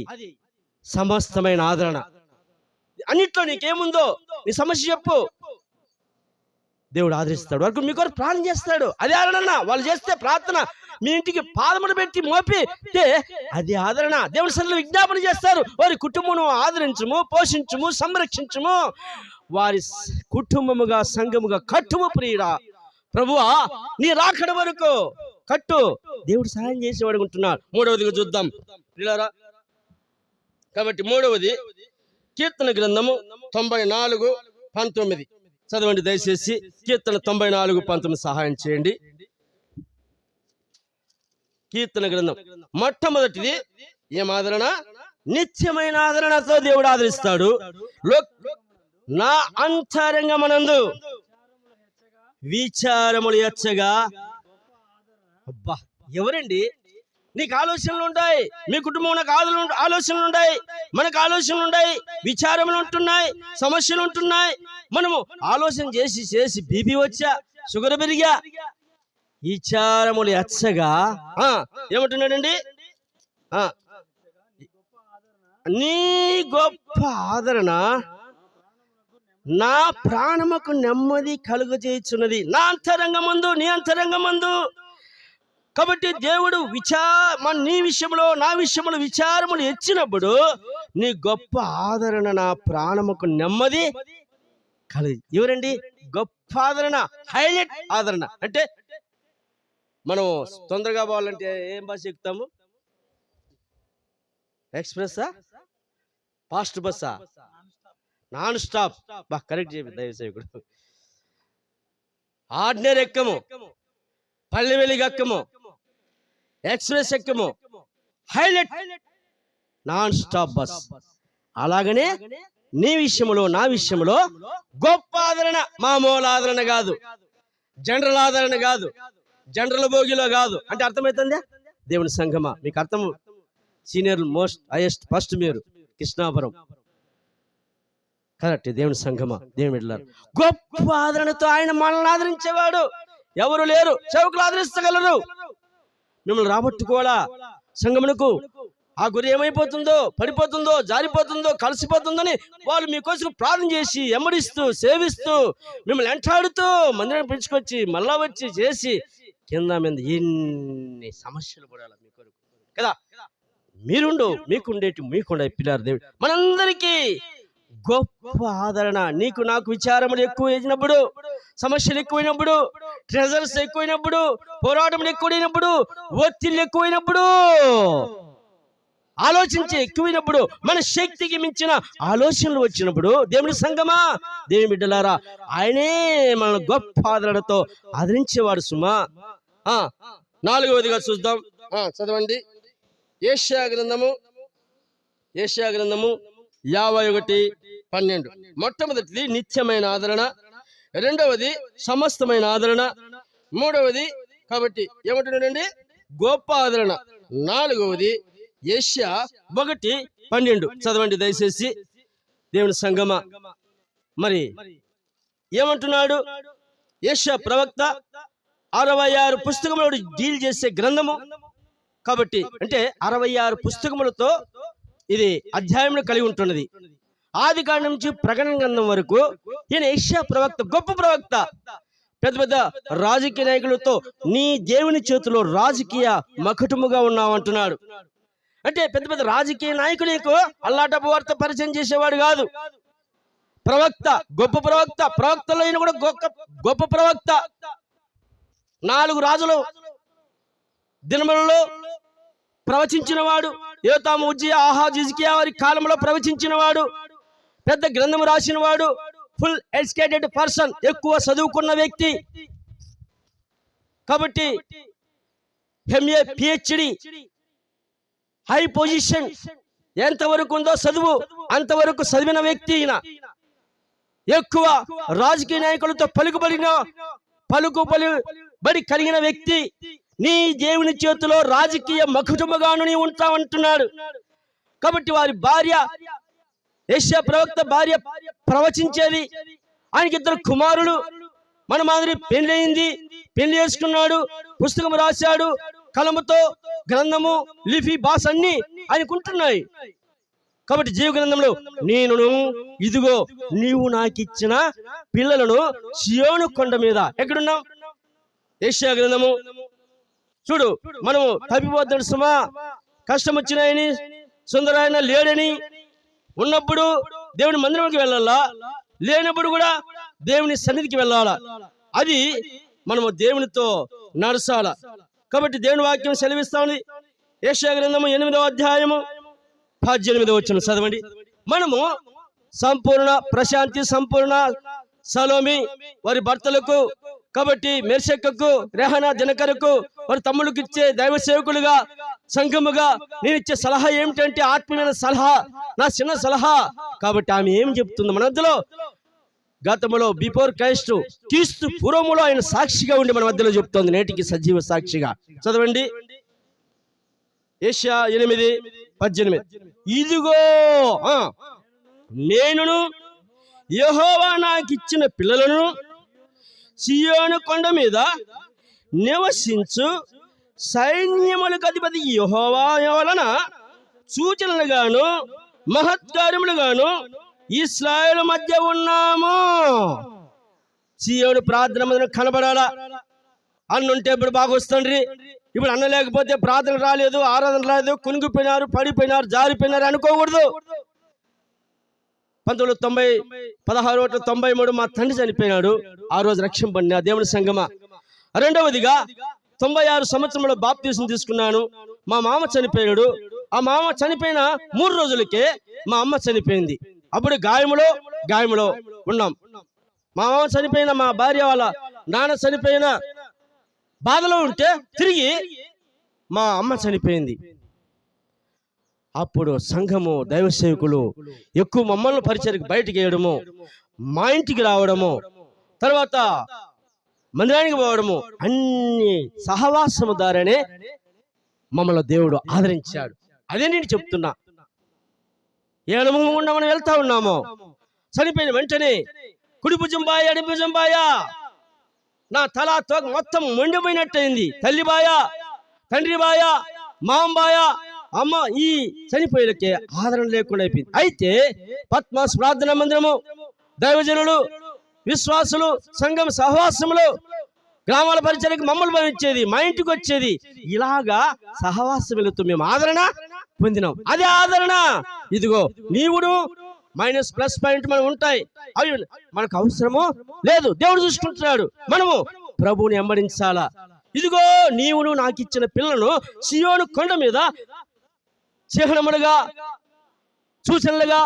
సమస్తమైన ఆదరణ. అన్నిట్లో నీకేముందో నీ సమస్య చెప్పు, దేవుడు ఆదరిస్తాడు. వరకు మీ కొరకు ప్రార్థన చేస్తాడు. అదే ఆదరణ. వాళ్ళు చేస్తే ప్రార్థన మీ ఇంటికి పాదములు పెట్టి మోపితే అది ఆదరణ. దేవుడి సన్నిధిలో విజ్ఞాపన చేస్తారు, వారి కుటుంబమును ఆదరించము, పోషించము, సంరక్షించము, వారి కుటుంబముగా సంఘముగా కట్టుము ప్రియుడా. ప్రభువా నీ రాకడ వరకు కట్టు. దేవుడు సహాయం చేసేవాడు ఉంటున్నాడు. మూడవదిగా చూద్దాం ప్రియులారా. కాబట్టి మూడవది కీర్తన గ్రంథము 94:19 చదవండి దయచేసి. కీర్తన 94:19 సహాయం చేయండి. కీర్తన గ్రంథం మొట్టమొదటిది ఏం ఆదరణ? నిత్యమైన ఆదరణతో దేవుడు ఆదరిస్తాడు. నా అంతరంగమనందు విచారములు ఎచ్చగా. అబ్బా, ఎవరండి? నీకు ఆలోచనలు ఉంటాయి, మీ కుటుంబం నాకు ఆలోచనలు ఉంటాయి, మనకు ఆలోచనలు ఉంటాయి, విచారములు ఉంటున్నాయి, సమస్యలు ఉంటున్నాయి. మనము ఆలోచన చేసి చేసి బీపీ వచ్చా, షుగర్ పెరిగా, విచారములు ఎచ్చగా ఏమంటున్నాడండి? నీ గొప్ప ఆదరణ నా ప్రాణముకు నెమ్మది కలుగజేయుచున్నది. నా అంతరంగమందు, నీ అంతరంగమందు. కాబట్టి దేవుడు నీ విషయంలో, నా విషయంలో విచారములు ఎచ్చినప్పుడు నీ గొప్ప ఆదరణ నా ప్రాణముకు నెమ్మది కలుగు. ఎవరండి గొప్ప ఆదరణ? హైలైట్ ఆదరణ అంటే మనం తొందరగా పోవాలంటే ఏం బస్ ఎక్కుతాము? ఎక్స్ప్రెస్సా, ఫాస్ట్ బస్సా, నాన్ స్టాప్? బా కరెక్ట్ చెప్పి దయచేయకూడదు. ఆర్డినరీ ఎక్కము, పల్లె వెలిగి ఎక్కము, ఎక్స్ప్రెస్ ఎక్కము, హైలైట్ నాన్ స్టాప్ బస్. అలాగనే నీ విషయంలో, నా విషయంలో గొప్ప ఆదరణ. మామూలు ఆదరణ కాదు, జనరల్ ఆదరణ కాదు, జనరల్ భోగిలో కాదు. అంటే అర్థమవుతుందా దేవుని సంఘమా? మీకు అర్థం? సీనియర్ మోస్ట్ హైయెస్ట్ ఫస్ట్ మీరు కృష్ణాపురం కరెక్ట్. దేవుని సంఘమా, దేవుని బిడ్డలారా, గొప్ప ఆదరణతో ఆయన మనల్ని ఆదరించేవాడు. ఎవరు లేరు, సేవకులు ఆదరిస్తగలరు. మిమ్మల్ని రాబట్టుకోవాలా సంఘమునకు. ఆ గురి ఏమైపోతుందో, పడిపోతుందో, జారిపోతుందో, కలిసిపోతుందని వాళ్ళు మీకోసం ప్రార్థన చేసి, ఎమ్మడిస్తూ, సేవిస్తూ, మిమ్మల్ని ఎంటాడుతూ మందిరాన్ని పిలుచుకొచ్చి మళ్ళా వచ్చి చేసి కింద మీద ఎన్ని సమస్యలు పడాలి మీ కొరకు కదా. మీకుండే పిల్లలు దేవుడు మనందరికీ గొప్ప ఆదరణ. నీకు నాకు విచారములు ఎక్కువ వేసినప్పుడు, సమస్యలు ఎక్కువైనప్పుడు, ట్రెజర్స్ ఎక్కువైనప్పుడు, పోరాటములు ఎక్కువైనప్పుడు, ఒత్తిళ్ళు ఎక్కువైనప్పుడు, ఆలోచించే ఎక్కువైనప్పుడు, మన శక్తికి మించిన ఆలోచనలు వచ్చినప్పుడు, దేవుని సంగమా, దేవుని బిడ్డలారా, ఆయనే మన గొప్ప ఆదరణతో ఆదరించేవాడు సుమా. 4వదిగా చూద్దాం. చదవండి. యెషయా గ్రంథము 51:12. మొట్టమొదటిది నిత్యమైన ఆదరణ, రెండవది సమస్తమైన ఆదరణ, మూడవది కాబట్టి ఏమంటున్నాడండి, గొప్ప ఆదరణ, నాలుగవది యెషయా 1:12. చదవండి దయచేసి దేవుని సంగమా. మరి ఏమంటున్నాడు? యెషయా ప్రవక్త 66 పుస్తకములు డీల్ చేసే గ్రంథము కాబట్టి, అంటే 66 పుస్తకములతో ఇది అధ్యాయములు కలిగి ఉంటున్నది. ఆది కాండం నుంచి ప్రకటన గ్రంథం వరకు ఈయన యెషయా ప్రవక్త, గొప్ప ప్రవక్త. పెద్ద పెద్ద రాజకీయ నాయకులతో నీ దేవుని చేతిలో రాజకీయ మకుటముగా ఉన్నావంటున్నాడు. అంటే పెద్ద పెద్ద రాజకీయ నాయకులకు అల్లాటపు వార్త పరిచయం చేసేవాడు కాదు. ప్రవక్త, గొప్ప ప్రవక్త. ప్రవక్తలో ఈయన కూడా గొప్ప ప్రవక్త. 4 రాజులు దినములలో ప్రవచించిన వాడు. యోతాము, ఉజ్జియా, ఆహాజు, హిజ్కియా వారి కాలంలో ప్రవచించిన వాడు. పెద్ద గ్రంథము రాసిన వాడు. ఫుల్ ఎడ్యుకేటెడ్ పర్సన్, ఎక్కువ చదువుకున్న వ్యక్తి. కాబట్టి ఎంఏ, పిహెచ్డి, హై పొజిషన్ ఎంతవరకు ఉందో చదువు అంతవరకు చదివిన వ్యక్తి ఈయన. ఎక్కువ రాజకీయ నాయకులతో పలుకుబడి కలిగిన వ్యక్తి. నీ దేవుని చేతిలో రాజకీయ మకుటముగాను నీ ఉంటావంటున్నాడు. కాబట్టి వారి భార్య, యెషయా ప్రవక్త భార్య ప్రవచించేది. ఆయనకి 2 కుమారులు. మన మాదిరి పెళ్లి చేసుకున్నాడు, పుస్తకం రాశాడు, కలముతో గ్రంథము, లిపి, భాష అన్ని ఆయనకుంటున్నాయి. కాబట్టి జీవ గ్రంథంలో ఇదిగో నీవు నాకిచ్చిన పిల్లలను సియోను కొండ మీద. ఎక్కడున్నాం? యెషయా గ్రంథము. చూడు, మనము తప్పిపోతాడు సుమా. కష్టం వచ్చినాయని, సుందరాయన లేడని ఉన్నప్పుడు దేవుని మందిరంకి వెళ్ళాలా, లేనప్పుడు కూడా దేవుని సన్నిధికి వెళ్ళాలా. అది మనము దేవునితో నడచాల. కాబట్టి దేవుని వాక్యం సెలవిస్తా ఉంది. యెషయా గ్రంథము 8:18 చదవండి. మనము సంపూర్ణ ప్రశాంతి, సంపూర్ణ సలోమి వారి భర్తలకు, కాబట్టి మెర్షెక్కకు, రెహనా, దినకరకు వారి తమ్ముళ్ళకి ఇచ్చే దైవ సేవకులుగా, సంఘముగా నేను ఇచ్చే సలహా ఏమిటంటే ఆత్మీయమైన సలహా, నా చిన్న సలహా. కాబట్టి ఆమె ఏం చెప్తుంది? మన మధ్యలో గతంలో బిఫోర్ క్రీస్తు పూర్వములో ఆయన సాక్షిగా ఉండి మన మధ్యలో చెప్తోంది, నేటికి సజీవ సాక్షిగా. చదవండి. యెషయా 8:18. ఇదిగో నేనును యెహోవా నాకిచ్చిన పిల్లలను సియోను కొండ మీద నివసించు సైన్యములకు అధిపతి యెహోవా వలన సూచనలుగాను మహత్కార్యములుగాను ఇశ్రాయేలు మధ్య ఉన్నాము. సియోను ప్రార్థన మీద కనబడాలా. అన్నుంటే ఇప్పుడు బాగా వస్తుండ్రి, ఇప్పుడు అన్న లేకపోతే ప్రార్థన రాలేదు, ఆరాధన రాలేదు, కునిగిపోయినారు, పడిపోయినారు, జారిపోయినారు అనుకోకూడదు. 1993 మా తండ్రి చనిపోయినాడు. ఆ రోజు రక్షింపడిన దేవుని సంగమా. రెండవదిగా 96 సంవత్సరంలో బాప్తీసం తీసుకున్నాను. మా మామ చనిపోయాడు. ఆ మామ చనిపోయిన 3 రోజులకే మా అమ్మ చనిపోయింది. అప్పుడు గాయములో ఉన్నాం. మా మామ చనిపోయిన, మా భార్య వాళ్ళ నాన్న చనిపోయిన బాధలో ఉంటే తిరిగి మా అమ్మ చనిపోయింది. అప్పుడు సంఘము, దైవ సేవకులు ఎక్కువ మమ్మల్ని పరిచయకు బయటికి వేయడము, మా ఇంటికి రావడము, తర్వాత మందిరానికి పోవడము, అన్ని సహవాసము ద్వారానే మమ్మల్ని దేవుడు ఆదరించాడు. అదే నేను చెప్తున్నా. ఏ అనుభవం గుండా మనం వెళ్తా ఉన్నామో, చనిపోయిన వెంటనే కుడి భుజం బాయ, ఎడమ భుజం బాయ, నా తల తోక మొత్తం మొండిపోయినట్టయింది. తల్లి బాయ, తండ్రి బాయ, మామ బాయ, అమ్మ ఈ చనిపోయినకే ఆదరణ లేకుండా అయిపోయింది. అయితే పద్మాస్ ప్రార్థన మందిరము, దైవజనులు, విశ్వాసులు, సంఘం సహవాసములు గ్రామాల పరిచయకు మమ్మల్ని పంపించేది, మా ఇంటికి వచ్చేది. ఇలాగా సహవాసం వెళుతూ మేము ఆదరణ పొందినాం. అదే ఆదరణ. ఇదిగో నీవును మైనస్ ప్లస్ పాయింట్ మనం ఉంటాయి, అవి మనకు అవసరమో లేదు, దేవుడు చూసుకుంటున్నాడు. మనము ప్రభువుని వెంబడించాలా. ఇదిగో నీవును నాకు ఇచ్చిన పిల్లను సియోను కొండ మీద చిహ్నములుగా, సూచనలుగా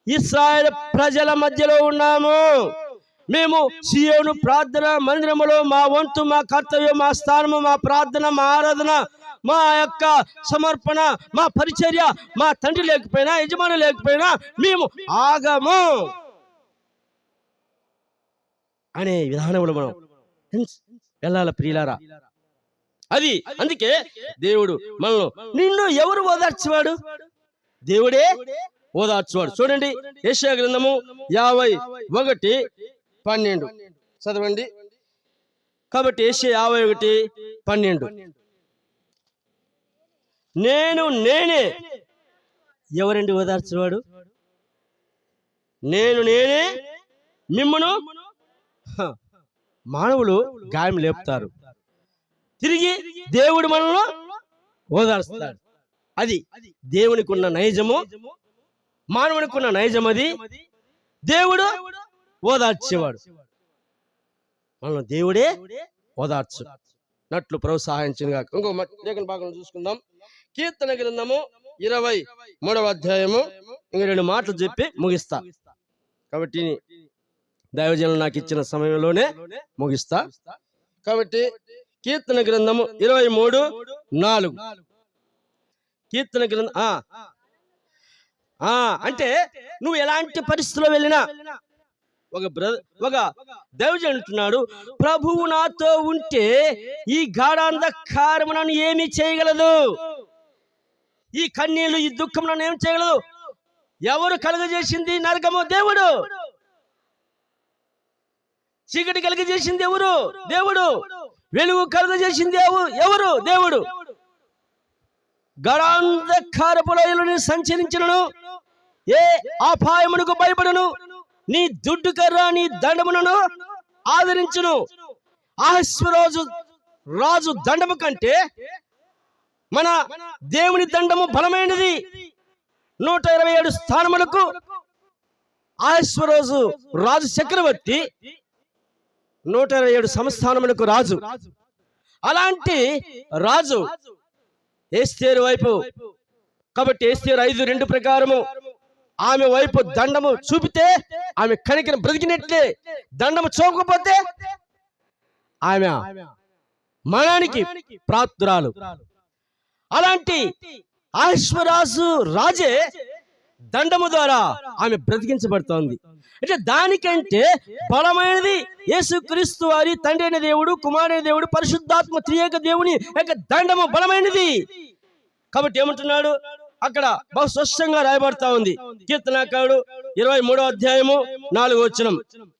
ఇశ్రాయేలు ప్రజల మధ్యలో ఉన్నాము. మేము సియోను ప్రార్థన మందిరములో మా వంతు, మా కర్తవ్యం, మా స్థానము, మా ప్రార్థన, మా ఆరాధన, మా యొక్క సమర్పణ, మా పరిచర్య, మా తండ్రి లేకపోయినా, యజమాని లేకపోయినా మేము ఆగము అనే విధానంలో మనం వెళ్ళాల ప్రియులారా. అది అందుకే దేవుడు మనలో, నిన్ను ఎవరు ఓదార్చేవాడు? దేవుడే ఓదార్చేవాడు. చూడండి, యెషయా గ్రంథము 51:12 చదవండి. కాబట్టి యెషయా 51:12, నేనే ఎవరండి ఓదార్చేవాడు? నేనే మిమ్మును. మానవులు గాయం లేపుతారు, తిరిగి దేవుడు మనల్ని ఓదార్స్తాడు. అది దేవునికి ఉన్న నైజము, మానవునికి ఉన్న నైజం. అది దేవుడు ఓదార్చేవాడు. మనల్ని దేవుడే ఓదార్చు నట్లు ప్రోత్సహించిన. ఇంకో లేఖన భాగం చూసుకుందాం. కీర్తన గ్రంథము 23వ అధ్యాయము. ఇంక 2 మాటలు చెప్పి ముగిస్తా. కాబట్టి దైవజనులు నాకు ఇచ్చిన సమయంలోనే ముగిస్తా. కాబట్టి కీర్తన గ్రంథము 23:4. కీర్తన గ్రంథం అంటే నువ్వు ఎలాంటి పరిస్థితిలో వెళ్ళినా, ఒక దైవజనుడు అంటున్నాడు, ప్రభువు నాతో ఉంటే ఈ గాఢాంధకారము నన్ను ఏమీ చేయగలదు, ఈ కన్నీళ్లు, ఈ దుఃఖం నన్ను ఏమి చేయగలదు. ఎవరు కలుగజేసింది నరకము? దేవుడు. చీకటి కలుగజేసింది ఎవరు? దేవుడు. వెలుగు కలుగజేసింది ఎవరు? దేవుడు. గాఢాంధకారపు లోయలో సంచరించును, ఏ అపాయమునకు భయపడును, నీ దుడ్డు కర్ర, నీ దండమును ఆదరించును. అహస్వరోజు రాజు దండము కంటే మన దేవుని దండము బలమైనది. 127 స్థానములకు అహస్వరోజు రాజు చక్రవర్తి, 127 సంస్థానములకు రాజు. అలాంటి రాజు ఎస్తేరు వైపు, కాబట్టి ఎస్తేరు 5:2 ప్రకారము ఆమె వైపు దండము చూపితే ఆమె కనికరం బ్రతికినట్లే, దండము చూపకపోతే ఆమె మరణానికి ప్రాప్తురాలు. అలాంటి అహస్వరాజు రాజే దండము ద్వారా ఆమె బ్రతికించబడుతోంది. అంటే దానికంటే బలమైనది యేసుక్రీస్తు వారి తండ్రి అయిన దేవుడు, కుమారుడైన దేవుడు, పరిశుద్ధాత్మ త్రియేక దేవుని యొక్క దండము బలమైనది. కాబట్టి ఏమంటున్నాడు అక్కడ? బహు స్పష్టంగా రాయబడతా ఉంది. కీర్తనాకారుడు 23వ అధ్యాయము 4వ వచనం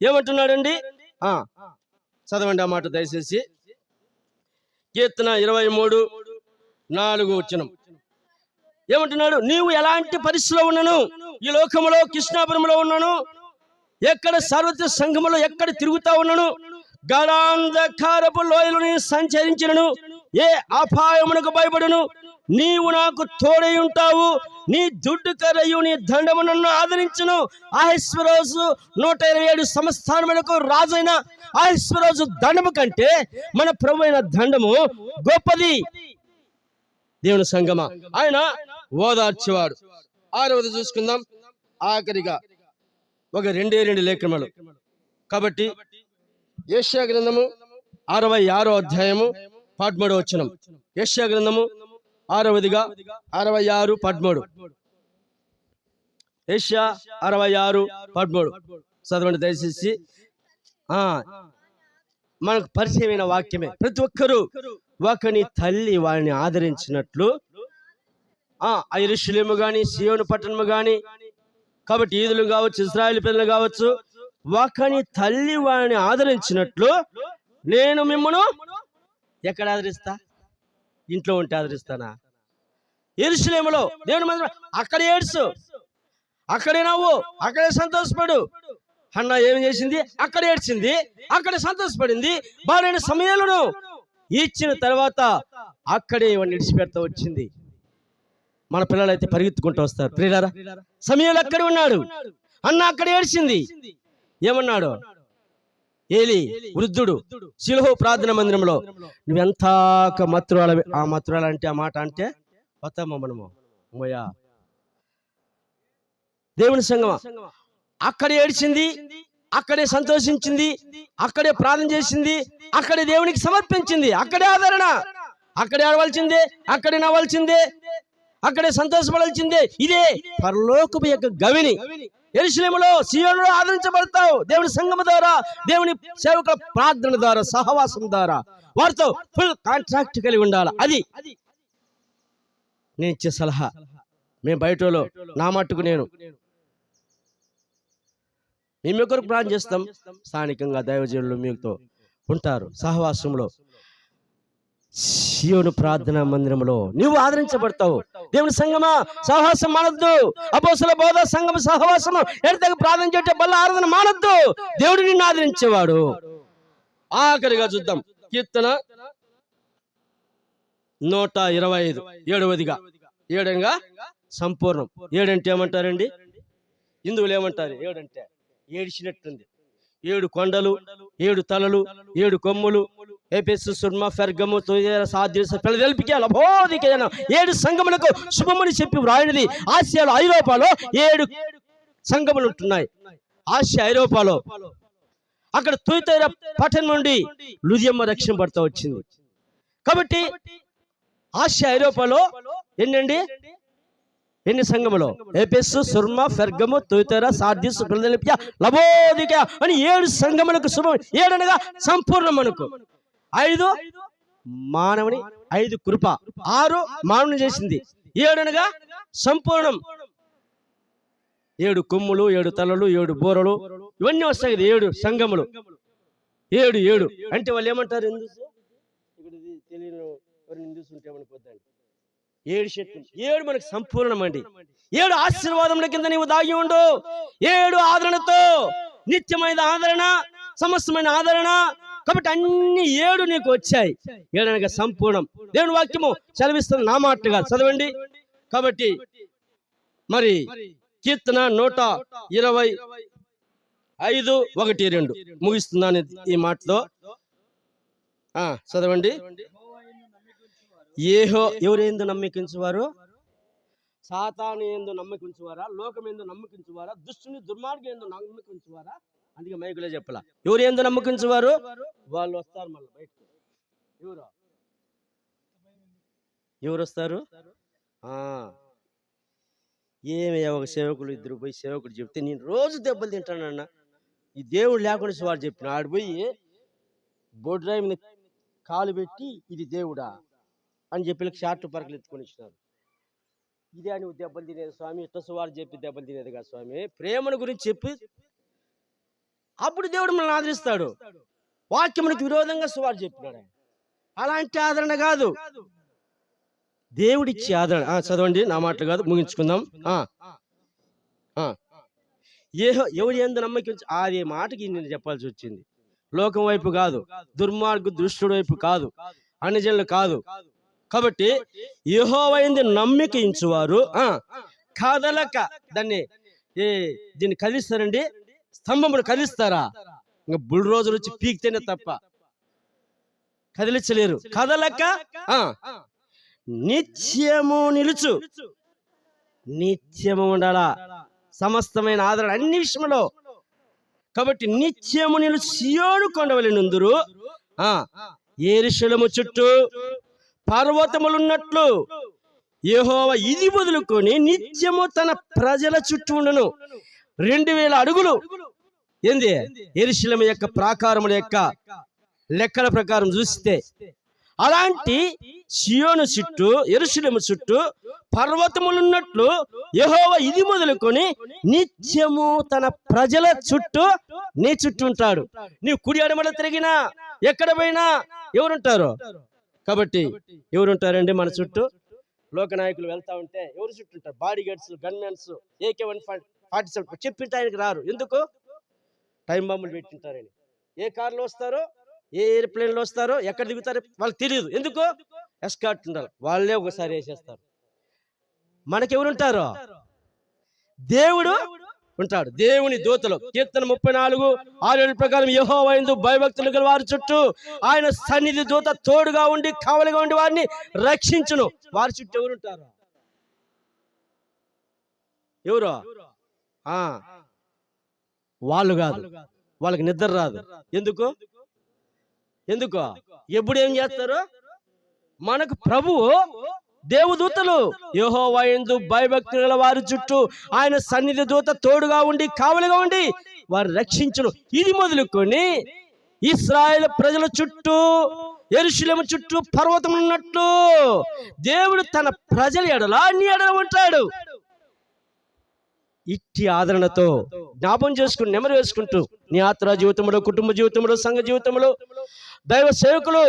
ఏమంటున్నాడండి? చదవండి ఆ మాట దయచేసి. కీర్తన 23:4వ వచనం ఏమంటున్నాడు? నీవు ఎలాంటి పరిస్థితిలో ఉన్నను, ఈ లోకములో, కృష్ణాపురంలో ఉన్నను, ఎక్కడ సార్వత్రిక సంఘములో ఎక్కడ తిరుగుతా ఉన్నను, గాఢాంధకారపు లోయలను సంచరించినను, ఏ అపాయమునకు భయపడును, నీవు నాకు తోడై ఉంటావు, నీ దుడ్డు కర్రయు నీ దండము నన్ను ఆదరించును. అహస్వరోజు 127 సంస్థానములకు రాజైన అహస్వరోజు దండము కంటే మన ప్రభు అయిన దండము గొప్పది. దేవుని సంగమా, ఆయన ఓదార్చేవాడు. 6వది చూసుకుందాం. ఆఖరిగా ఒక 2 లేఖనములు. కాబట్టి యెషయా గ్రంథము 66వ అధ్యాయము 13వ వచనం. యెషయా గ్రంథము 6వదిగా 66:13. యెషయా 66:13 చదవండి దయచేసి. మనకు పరిచయమైన వాక్యమే. ప్రతి ఒక్కరూ ఒకని తల్లి వారిని ఆదరించినట్లు, యెరూషలేము గాని, సియోను పట్టణము గాని, కాబట్టి ఈదులు కావచ్చు, ఇశ్రాయేలు పిల్లలు కావచ్చు, ఒకని తల్లి వారిని ఆదరించినట్లు నేను మిమ్మను ఎక్కడ ఆదరిస్తా? ఇంట్లో ఉంటే ఆదరిస్తానా? యెరూషలేములో దేవుని మందిరం, అక్కడ ఏడ్సు, అక్కడే నవ్వు, అక్కడే సంతోషపడు. హన్నా ఏం చేసింది? అక్కడ ఏడ్చింది, అక్కడ సంతోషపడింది. భార్యైన సమూయేలును ఇచ్చిన తర్వాత అక్కడే ఇవన్నీ విడిచిపెడతా వచ్చింది. మన పిల్లలు అయితే పరిగెత్తుకుంటూ వస్తారు. ప్రియులారా, సమూయేలు అక్కడే ఉన్నాడు, అన్న అక్కడ ఏడ్చింది. ఏమన్నాడు? ఏలి వృద్ధుడు షిలోహు ప్రార్థన మందిరంలో, నువ్వెంత మత్తురాల, ఆ మత్తురాలు అంటే ఆ మాట అంటే వస్తామా మనము? మోయా దేవుని సంగమా, అక్కడే ఏడ్చింది, అక్కడే సంతోషించింది, అక్కడే ప్రార్థన చేసింది, అక్కడే దేవునికి సమర్పించింది. అక్కడే ఆదరణ, అక్కడే ఆడవలసిందే, అక్కడే నవ్వాల్సిందే, అక్కడే సంతోషపడాల్సిందే. ఇదే పరలోకపు యొక్క గవిని. యెరూషలేములో, సీయోనులో ఆదరించబడతావు దేవుని సంఘం ద్వారా, దేవుని సేవకుల ప్రార్థన ద్వారా, సహవాసం ద్వారా. వారితో ఫుల్ కాంట్రాక్ట్ కలిగి ఉండాలి. అది నేను ఇచ్చే సలహా. మేము బయటలో నా మట్టుకు నేను మేము కొరకు ప్రార్థన చేస్తాం. స్థానికంగా దైవజనులు మీతో ఉంటారు సహవాసంలో. సీయోను ప్రార్థనా మందిరంలో నువ్వు ఆదరించబడతావు. దేవుని సంగమా, సహవాసం మానద్దు. అపోస్తల బోధ సంగమ సహవాసము ఎడతెగ ప్రార్థన చేసే బల్ల ఆరాధన మానద్దు. దేవుడు నిన్ను ఆదరించేవాడు. ఆఖరిగా చూద్దాం, కీర్తన 125, 7వదిగా. 7 సంపూర్ణం. 7 అంటే ఏమంటారండి? హిందువులు ఏమంటారు? 7 అంటే ఏడిచినట్టుంది. 7 కొండలు, 7 తలలు, 7 కొమ్ములు, ఎఫెసు, సుర్మ, పెర్గము, తుయర, సార్దీసు, ఫిలదెల్ఫియ, లవోదికయ 7 సంఘములకు శుభమని చెప్పి వ్రాయినది. ఆసియాలో, ఐరోపాలో 7 సంఘములు ఉంటున్నాయి. ఆసియా, ఐరోపాలో. అక్కడ తుయతైర పట్టణం నుండి లుదియమ్మ రక్షింపబడతా వచ్చింది. కాబట్టి ఆసియా, ఐరోపాలో ఎన్ని సంఘములు? ఎఫెసు, సుర్మ, పెర్గము, తుయతైర, సార్దీసు, ఫిలదెల్ఫియ, లవోదికయ అని 7 సంఘములకు శుభం. 7 అనగా సంపూర్ణం అనుకో. 5 మానవుని, 5 కృప, 6 మానవుని చేసింది, 7 అనగా సంపూర్ణం. 7 కొమ్ములు, 7 తలలు, 7 బోరలు, ఇవన్నీ వస్తాయి కదా 7 సంఘములు. 7 అంటే వాళ్ళు ఏమంటారు? హిందూస్ ఇక్కడ తెలియని హిందూస్ ఉంటే ఏమనుకోద్దండి. 7 చెట్లు, 7 మనకు సంపూర్ణం అండి. 7 ఆశీర్వాదముల కింద నీవు దాగి ఉండు. 7 ఆదరణతో, నిత్యమైన ఆదరణ, సమస్తమైన ఆదరణ. కాబట్టి అన్ని 7 నీకు వచ్చాయి. 7 అనగా సంపూర్ణం. దేవుని వాక్యము చదివిస్తున్న నా మాటగా చదవండి. కాబట్టి మరి కీర్తన 125, 1, 2 ముగిస్తున్నాను ఈ మాటతో. చదవండి. ఎవరు ఏందో నమ్మకించువారు? సాతాను ఏందో నమ్మకించువారా? లోకం ఏందో నమ్మకించువారా? దుష్టుని, దుర్మార్గం ఏందో నమ్మకించువారా? అందుకే మైకులే చెప్పలా. ఎవరు ఏందో నమ్మకించువారు? వాళ్ళు వస్తారు మళ్ళీ బయటకు. ఎవరు వస్తారు? ఏమయ్యా, ఒక సేవకులు 2 పోయి సేవకుడు చెప్తే నేను రోజు దెబ్బలు తింటానన్న, ఈ దేవుడు లేకుండా వాడు చెప్పిన ఆడు పోయి బొడ్రాయి మీద కాలు పెట్టి ఇది దేవుడా అని చెప్పి షార్ట్ పరకలు ఎత్తుకొని ఇచ్చినారు. ఇదే నువ్వు దెబ్బలు తినేది స్వామి, ఇట్ట సువారు చెప్పి దెబ్బలు తినేది కదా స్వామి, ప్రేమను గురించి చెప్పి అప్పుడు దేవుడు మనల్ని ఆదరిస్తాడు. వాక్యమునికి విరోధంగా సువారు చెప్పినాడు. అలాంటి ఆదరణ కాదు, దేవుడిచ్చే ఆదరణ. చదవండి, నా మాటలు కాదు, ముగించుకుందాం. ఎవరు ఏందో నమ్మకించు, అది మాటకి నేను చెప్పాల్సి వచ్చింది. లోకం వైపు కాదు, దుర్మార్గు దుష్టుడు వైపు కాదు, అన్యజనులు కాదు. కాబట్టి యెహోవా యందు నమ్మకించువారు కదలక, దీన్ని కదిలిస్తారండి. స్తంభములు కదిలిస్తారా? ఇంకా బుల్రోజులు వచ్చి పీకితేనే తప్ప కదిలించలేరు. కదలక నిత్యము నిలుచు. నిత్యము ఉండాలా, సమస్తమైన ఆదరణ అన్ని విషయంలో. కాబట్టి నిత్యము నిలుచు సీయోను కొండవలె నుందురు. యెరూషలేము చుట్టూ పర్వతములున్నట్లు యెహోవా ఇది మొదలుకొని నిత్యము తన ప్రజల చుట్టూ ఉండను. 2000 అడుగులు ఏంది? యెరూషలేము యొక్క ప్రాకారముల యొక్క లెక్కల ప్రకారం చూస్తే అలాంటి సీయోను చుట్టూ, యెరూషలేము చుట్టూ పర్వతములున్నట్లు యెహోవా ఇది మొదలుకొని నిత్యము తన ప్రజల చుట్టూ, నీ చుట్టూ ఉంటాడు. నీవు కుడి అడమల తిరిగినా, ఎక్కడ పోయినా ఎవరుంటారు? కాబట్టి ఎవరుంటారండి మన చుట్టూ? లోకనాయకులు వెళ్తా ఉంటే ఎవరు చుట్టూ ఉంటారు? బాడీ గార్డ్స్, గన్మెన్స్, AK-147 చెప్పింటే ఆయనకి రారు. ఎందుకు? టైం బాంబులు పెట్టింటారని. ఏ కార్లో వస్తారో, ఏ ఎయిర్ప్లేన్లో వస్తారో, ఎక్కడ దిగుతారో వాళ్ళకి తెలియదు. ఎందుకు? ఎస్కార్ట్ ఉండాలి, వాళ్ళే ఒకసారి వేసేస్తారు. మనకెవరుంటారో? దేవుడు ఉంటాడు. దేవుని దూతలు. కీర్తన 34:6 ప్రకారం యెహోవా యందు భయభక్తులు గల వారి చుట్టూ ఆయన సన్నిధి దూత తోడుగా ఉండి కావలిగా ఉండి వారిని రక్షించును. వారి చుట్టూ ఎవరుంటారు? ఎవరు? వాళ్ళు కాదు. వాళ్ళకి నిద్ర రాదు. ఎందుకు? ఎప్పుడు ఏం చేస్తారు? మనకు ప్రభువు దేవదూతలు. యెహోవా యందు భయభక్తులు గల వారి చుట్టూ ఆయన సన్నిధి దూత తోడుగా ఉండి కావలిగా ఉండి వారు రక్షించును. ఇది మొదలుకొని ఇశ్రాయేలు ప్రజల చుట్టూ, యెరూషలేము చుట్టూ పర్వతం ఉన్నట్లు దేవుడు తన ప్రజల ఎడల అన్ని ఎడల ఉంటాడు. ఇట్టి ఆదరణతో జ్ఞాపం చేసుకుని నెమరు వేసుకుంటూ నీ యాత్రా జీవితంలో, కుటుంబ జీవితంలో, సంఘ జీవితంలో దైవ సేవకులు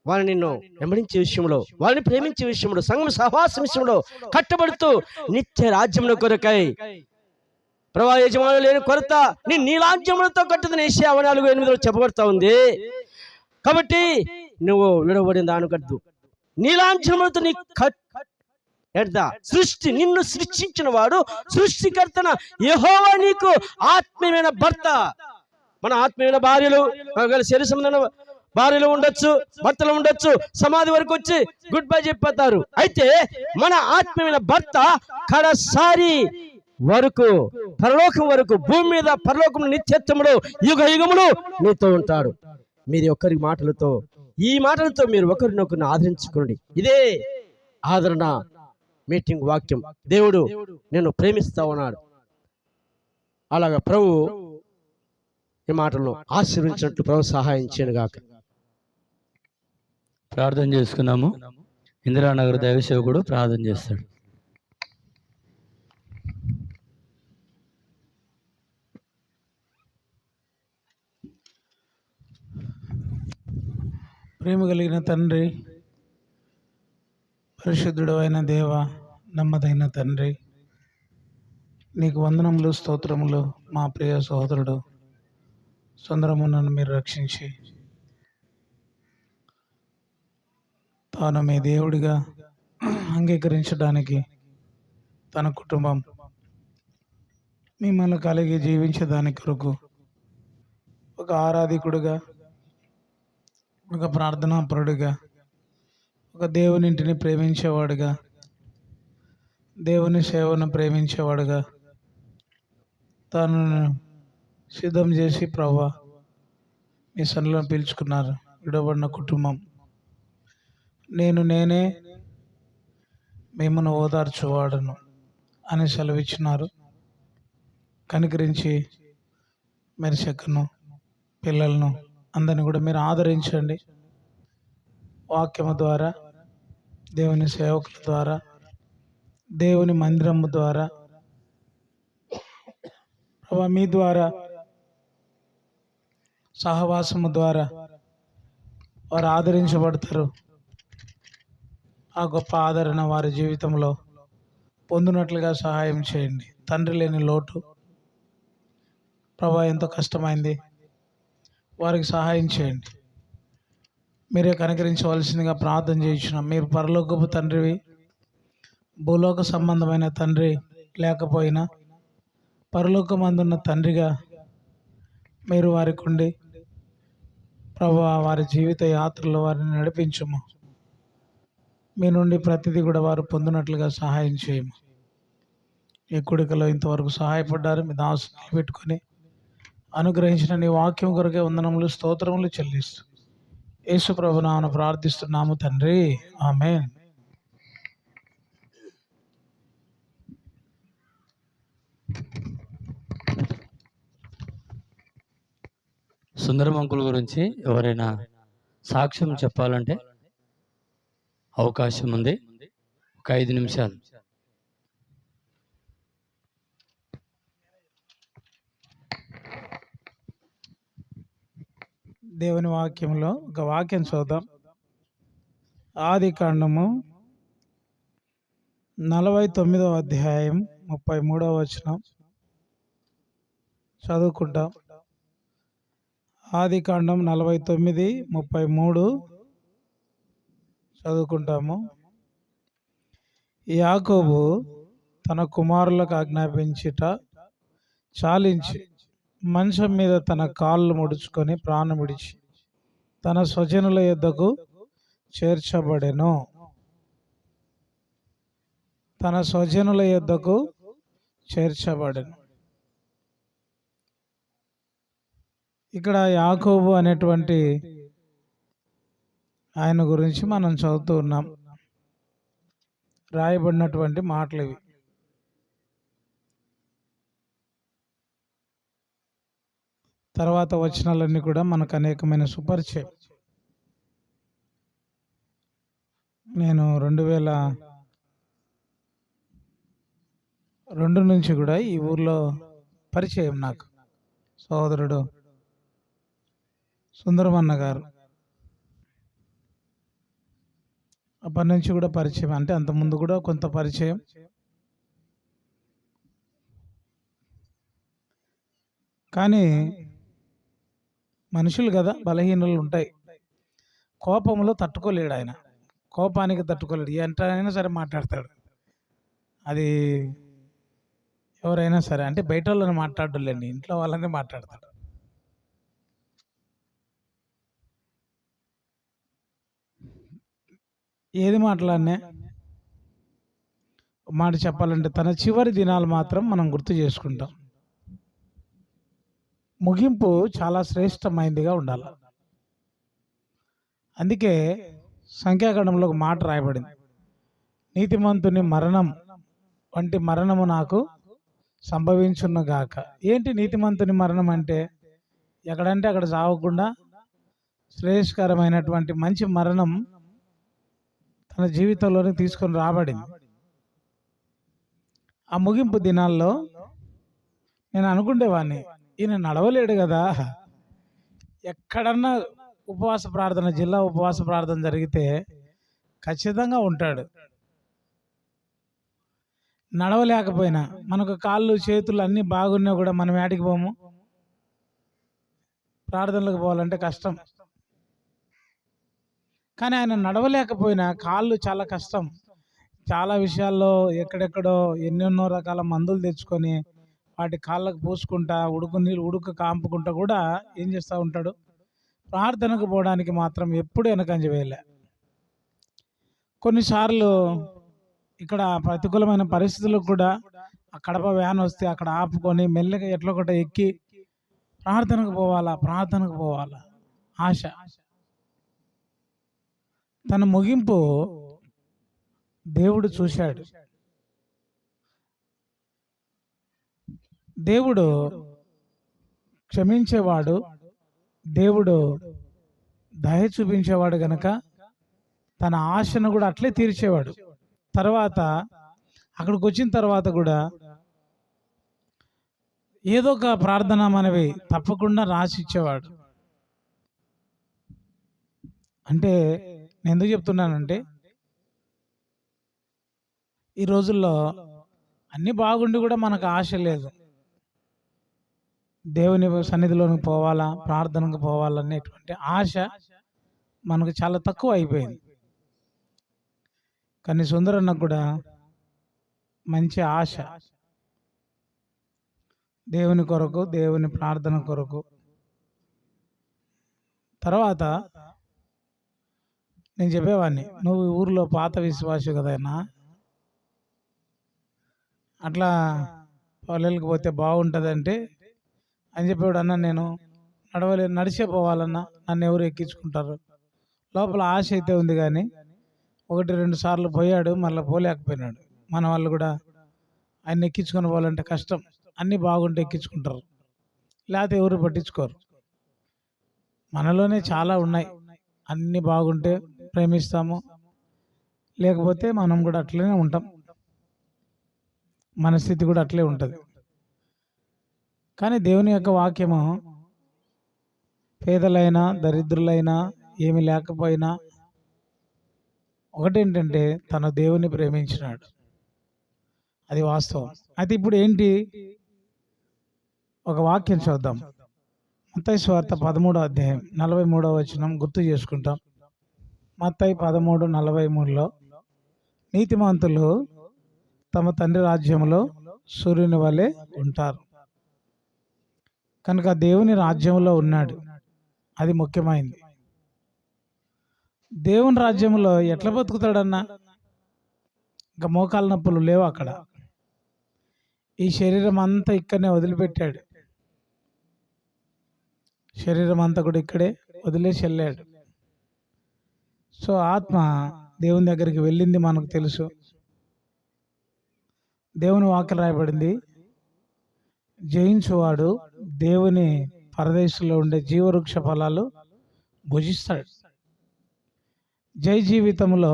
వారిని నిన్ను వెంబడించే విషయంలో, వారిని ప్రేమించే విషయంలో, సంఘం సహవాసం విషయంలో కట్టబడుతూ నిత్య రాజ్యముల కొరకై ప్రభా యజమానులు లేని కొరత నీ రాజ్యములతో కట్టుదని యెషయా 4:8 చెప్పబడతా ఉంది. కాబట్టి నువ్వు విడవబడిన దానికద్దు, నీ రాజ్యములతో నీ సృష్టి నిన్ను సృష్టించిన వాడు సృష్టికర్తన యెహోవా నీకు ఆత్మీయమైన భర్త. మన ఆత్మీయమైన భార్యలు, శరీర సంబంధమైన భార్యలు ఉండొచ్చు, భర్తలు ఉండొచ్చు, సమాధి వరకు వచ్చి గుడ్ బై చెప్పిపోతారు. అయితే మన ఆత్మీయమైన భర్త కడసారి వరకు, పరలోకం వరకు, భూమి మీద పరలోకం నిత్యత్వములు యుగ యుగములు నీతో ఉంటాడు. మీరు ఒకరి మాటలతో, ఈ మాటలతో మీరు ఒకరినొకరిని ఆదరించుకోండి. ఇదే ఆదరణ మీటింగ్ వాక్యం. దేవుడు నేను ప్రేమిస్తా ఉన్నాడు. అలాగా ప్రభు ఈ మాటలను ఆశీర్వదించినట్లు ప్రభు సహాయం చేయను గాక. ప్రార్థన చేసుకున్నాము. ఇందిరానగర్ దైవ సేవకుడు ప్రార్థన చేస్తాడు. ప్రేమ కలిగిన తండ్రి, పరిశుద్ధుడు అయిన దేవ, నమ్మదైన తండ్రి, నీకు వందనములు, స్తోత్రములు. మా ప్రియ సహోదరుడు సుందరమునను మీరు రక్షించి తాను మీ దేవుడిగా అంగీకరించడానికి తన కుటుంబం మిమ్మల్ని కలిగి జీవించడానికి కొరకు ఒక ఆరాధికుడుగా, ఒక ప్రార్థనాపరుడుగా, ఒక దేవునింటిని ప్రేమించేవాడుగా, దేవుని సేవను ప్రేమించేవాడుగా తనను సిద్ధం చేసి ప్రభువా మీ సన్నిధిలో పిలుచుకున్నారు. విడబడిన కుటుంబం, నేనే మిమ్మల్ని ఓదార్చువాడను అని సెలవిచ్చినారు. కనికరించి మీరు చెక్కను, పిల్లలను అందరిని కూడా మీరు ఆదరించండి. వాక్యము ద్వారా, దేవుని సేవకుల ద్వారా, దేవుని మందిరము ద్వారా, ప్రభా మీ ద్వారా, సహవాసము ద్వారా వారు ఆదరించబడతారు. ఆ గొప్ప ఆదరణ వారి జీవితంలో పొందినట్లుగా సహాయం చేయండి. తండ్రి లేని లోటు ప్రభా ఎంతో కష్టమైంది, వారికి సహాయం చేయండి. మీరే కనికరించవలసిందిగా ప్రార్థన చేయించున్నాం. మీరు పరలోకపు తండ్రివి, భూలోక సంబంధమైన తండ్రి లేకపోయినా పరలోకమందున్న తండ్రిగా మీరు వారికి ఉండి ప్రభువా వారి జీవిత యాత్రలో వారిని నడిపించము. మీ నుండి ప్రతిదీ కూడా వారు పొందినట్లుగా సహాయం చేయము. ఈ కూడికలో ఇంతవరకు సహాయపడ్డారు. మీ దాసుని నిలబెట్టుకొని అనుగ్రహించిన నీ వాక్యం కొరకే వందనములు, స్తోత్రములు చెల్లిస్తూ యేసు ప్రభు నామమున ప్రార్థిస్తున్నాము తండ్రి, ఆమేన్. సుందరం అంకుల్ గురించి ఎవరైనా సాక్ష్యం చెప్పాలంటే అవకాశం ఉంది. ఒక 5 నిమిషాలు. దేవుని వాక్యంలో ఒక వాక్యం చూద్దాం. ఆదికాండము 49వ అధ్యాయం 33వ వచనం. చదువుకుంటాం. ఆదికాండం 49:33 చదువుకుంటాము. యాకోబు తన కుమారులకు ఆజ్ఞాపించుట చాలించి మంచం మీద తన కాళ్ళు ముడుచుకొని ప్రాణం విడిచి తన స్వజనుల యొద్దకు చేర్చబడెను. తన స్వజనుల యొద్దకు చేర్చబడెను. ఇక్కడ యాకోబు అనేటువంటి ఆయన గురించి మనం చదువుతూ ఉన్నాం. రాయబడినటువంటి మాటలు ఇవి. తర్వాత వచనాలన్నీ కూడా మనకు అనేకమైన సుపరిచయం. నేను 2002 నుంచి కూడా ఈ ఊర్లో పరిచయం నాకు సోదరుడు సుందరమన్న గారు. అప్పటి నుంచి కూడా పరిచయం, అంటే అంతకుముందు కూడా కొంత పరిచయం. కానీ మనుషులు కదా, బలహీనలు ఉంటాయి. కోపంలో తట్టుకోలేడు ఆయన, కోపానికి తట్టుకోలేడు. ఎంతైనా సరే మాట్లాడతాడు. అది ఎవరైనా సరే, అంటే బయట వాళ్ళని మాట్లాడలేండి, ఇంట్లో వాళ్ళని మాట్లాడతాడు. ఏది మాట్లాడినా మాట చెప్పాలంటే తన చివరి దినాలు మాత్రం మనం గుర్తు చేసుకుంటాం. ముగింపు చాలా శ్రేష్టమైనదిగా ఉండాలి. అందుకే సంఖ్యాకాండంలో ఒక మాట రాయబడింది, నీతిమంతుని మరణం వంటి మరణము నాకు సంభవించునుగాక. ఏంటి నీతిమంతుని మరణం అంటే? ఎక్కడంటే అక్కడ చావకుండా శ్రేయస్కరమైనటువంటి మంచి మరణం తన జీవితంలోనే తీసుకొని రాబడింది. ఆ ముగింపు దినాల్లో నేను అనుకుండేవాడిని, ఈయన నడవలేడు కదా, ఎక్కడన్నా ఉపవాస ప్రార్థన, జిల్లా ఉపవాస ప్రార్థన జరిగితే ఖచ్చితంగా ఉంటాడు. నడవలేకపోయినా, మనకు కాళ్ళు చేతులు అన్నీ బాగున్నా కూడా మనం ఏడికి పోము, ప్రార్థనలకు పోవాలంటే కష్టం. కానీ ఆయన నడవలేకపోయినా కాళ్ళు చాలా కష్టం. చాలా విషయాల్లో ఎక్కడెక్కడో ఎన్నెన్నో రకాల మందులు తెచ్చుకొని వాటి కాళ్ళకు పూసుకుంటా, ఉడుకు కాంపుకుంటా కూడా ఏం చేస్తూ ఉంటాడు, ప్రార్థనకు పోవడానికి మాత్రం ఎప్పుడు వెనకంజ వేయలే. కొన్నిసార్లు ఇక్కడ ప్రతికూలమైన పరిస్థితులకు కూడా ఆ కడప వ్యాన్ వస్తే అక్కడ ఆపుకొని మెల్లగా ఎట్లా ఒకటి ఎక్కి ప్రార్థనకు పోవాలా ఆశ. తన ముగింపు దేవుడు చూశాడు. దేవుడు క్షమించేవాడు, దేవుడు దయ చూపించేవాడు గనక తన ఆశను కూడా అట్లే తీర్చేవాడు. తర్వాత అక్కడికి వచ్చిన తర్వాత కూడా ఏదో ఒక ప్రార్థన మనవి తప్పకుండా రాసి ఇచ్చేవాడు. అంటే నేను ఎందుకు చెప్తున్నానంటే, ఈ రోజుల్లో అన్నీ బాగుండి కూడా మనకు ఆశ లేదు, దేవుని సన్నిధిలోనికి పోవాలా, ప్రార్థనకు పోవాలనేటువంటి ఆశ మనకు చాలా తక్కువ అయిపోయింది. కానీ సుందరన్నకు కూడా మంచి ఆశ, దేవుని కొరకు, దేవుని ప్రార్థన కొరకు. తర్వాత నేను చెప్పేవాడిని, నువ్వు ఊర్లో పాత విశ్వాసి కదైనా, అట్లా పల్లెలకు పోతే బాగుంటుందంటే అని చెప్పేవాడు. అన్న నేను నడిచే పోవాలన్నా నన్ను ఎవరు ఎక్కించుకుంటారు? లోపల ఆశ అయితే ఉంది, కానీ 1-2 సార్లు పోయాడు, మళ్ళీ పోలేకపోయినాడు. మన వాళ్ళు కూడా ఆయన ఎక్కించుకొని పోవాలంటే కష్టం. అన్నీ బాగుంటే ఎక్కించుకుంటారు, లేకపోతే ఎవరు పట్టించుకోరు. మనలోనే చాలా ఉన్నాయి, అన్నీ బాగుంటే ప్రేమిస్తాము, లేకపోతే మనం కూడా అట్లనే ఉంటాం, మన స్థితి కూడా అట్లే ఉంటుంది. కానీ దేవుని యొక్క వాక్యము పేదలైనా దరిద్రులైనా ఏమి లేకపోయినా ఒకటేంటంటే తన దేవుని ప్రేమించినాడు, అది వాస్తవం. అయితే ఇప్పుడు ఏంటి, ఒక వాక్యం చూద్దాం. మత్తయి సువార్త 13వ అధ్యాయం 43వ వచనం గుర్తు చేసుకుంటాం. మత్తయి 13:43లో నీతిమంతులు తమ తండ్రి రాజ్యంలో సూర్యుని వలె ఉంటారు. కనుక దేవుని రాజ్యంలో ఉన్నాడు, అది ముఖ్యమైనది. దేవుని రాజ్యంలో ఎట్లా బతుకుతాడన్నా? ఇంకా మోకాళ్ళ నొప్పులు లేవు అక్కడ. ఈ శరీరం అంతా ఇక్కడనే వదిలిపెట్టాడు. శరీరం అంతా కూడా ఇక్కడే వదిలేసి వెళ్ళాడు. సో ఆత్మ దేవుని దగ్గరికి వెళ్ళింది మనకు తెలుసు. దేవుని వాక్యం రాయబడింది, జయించువాడు దేవుని పరదేశంలో ఉండే జీవవృక్ష ఫలాలు భుజిస్తాడు. జై జీవితంలో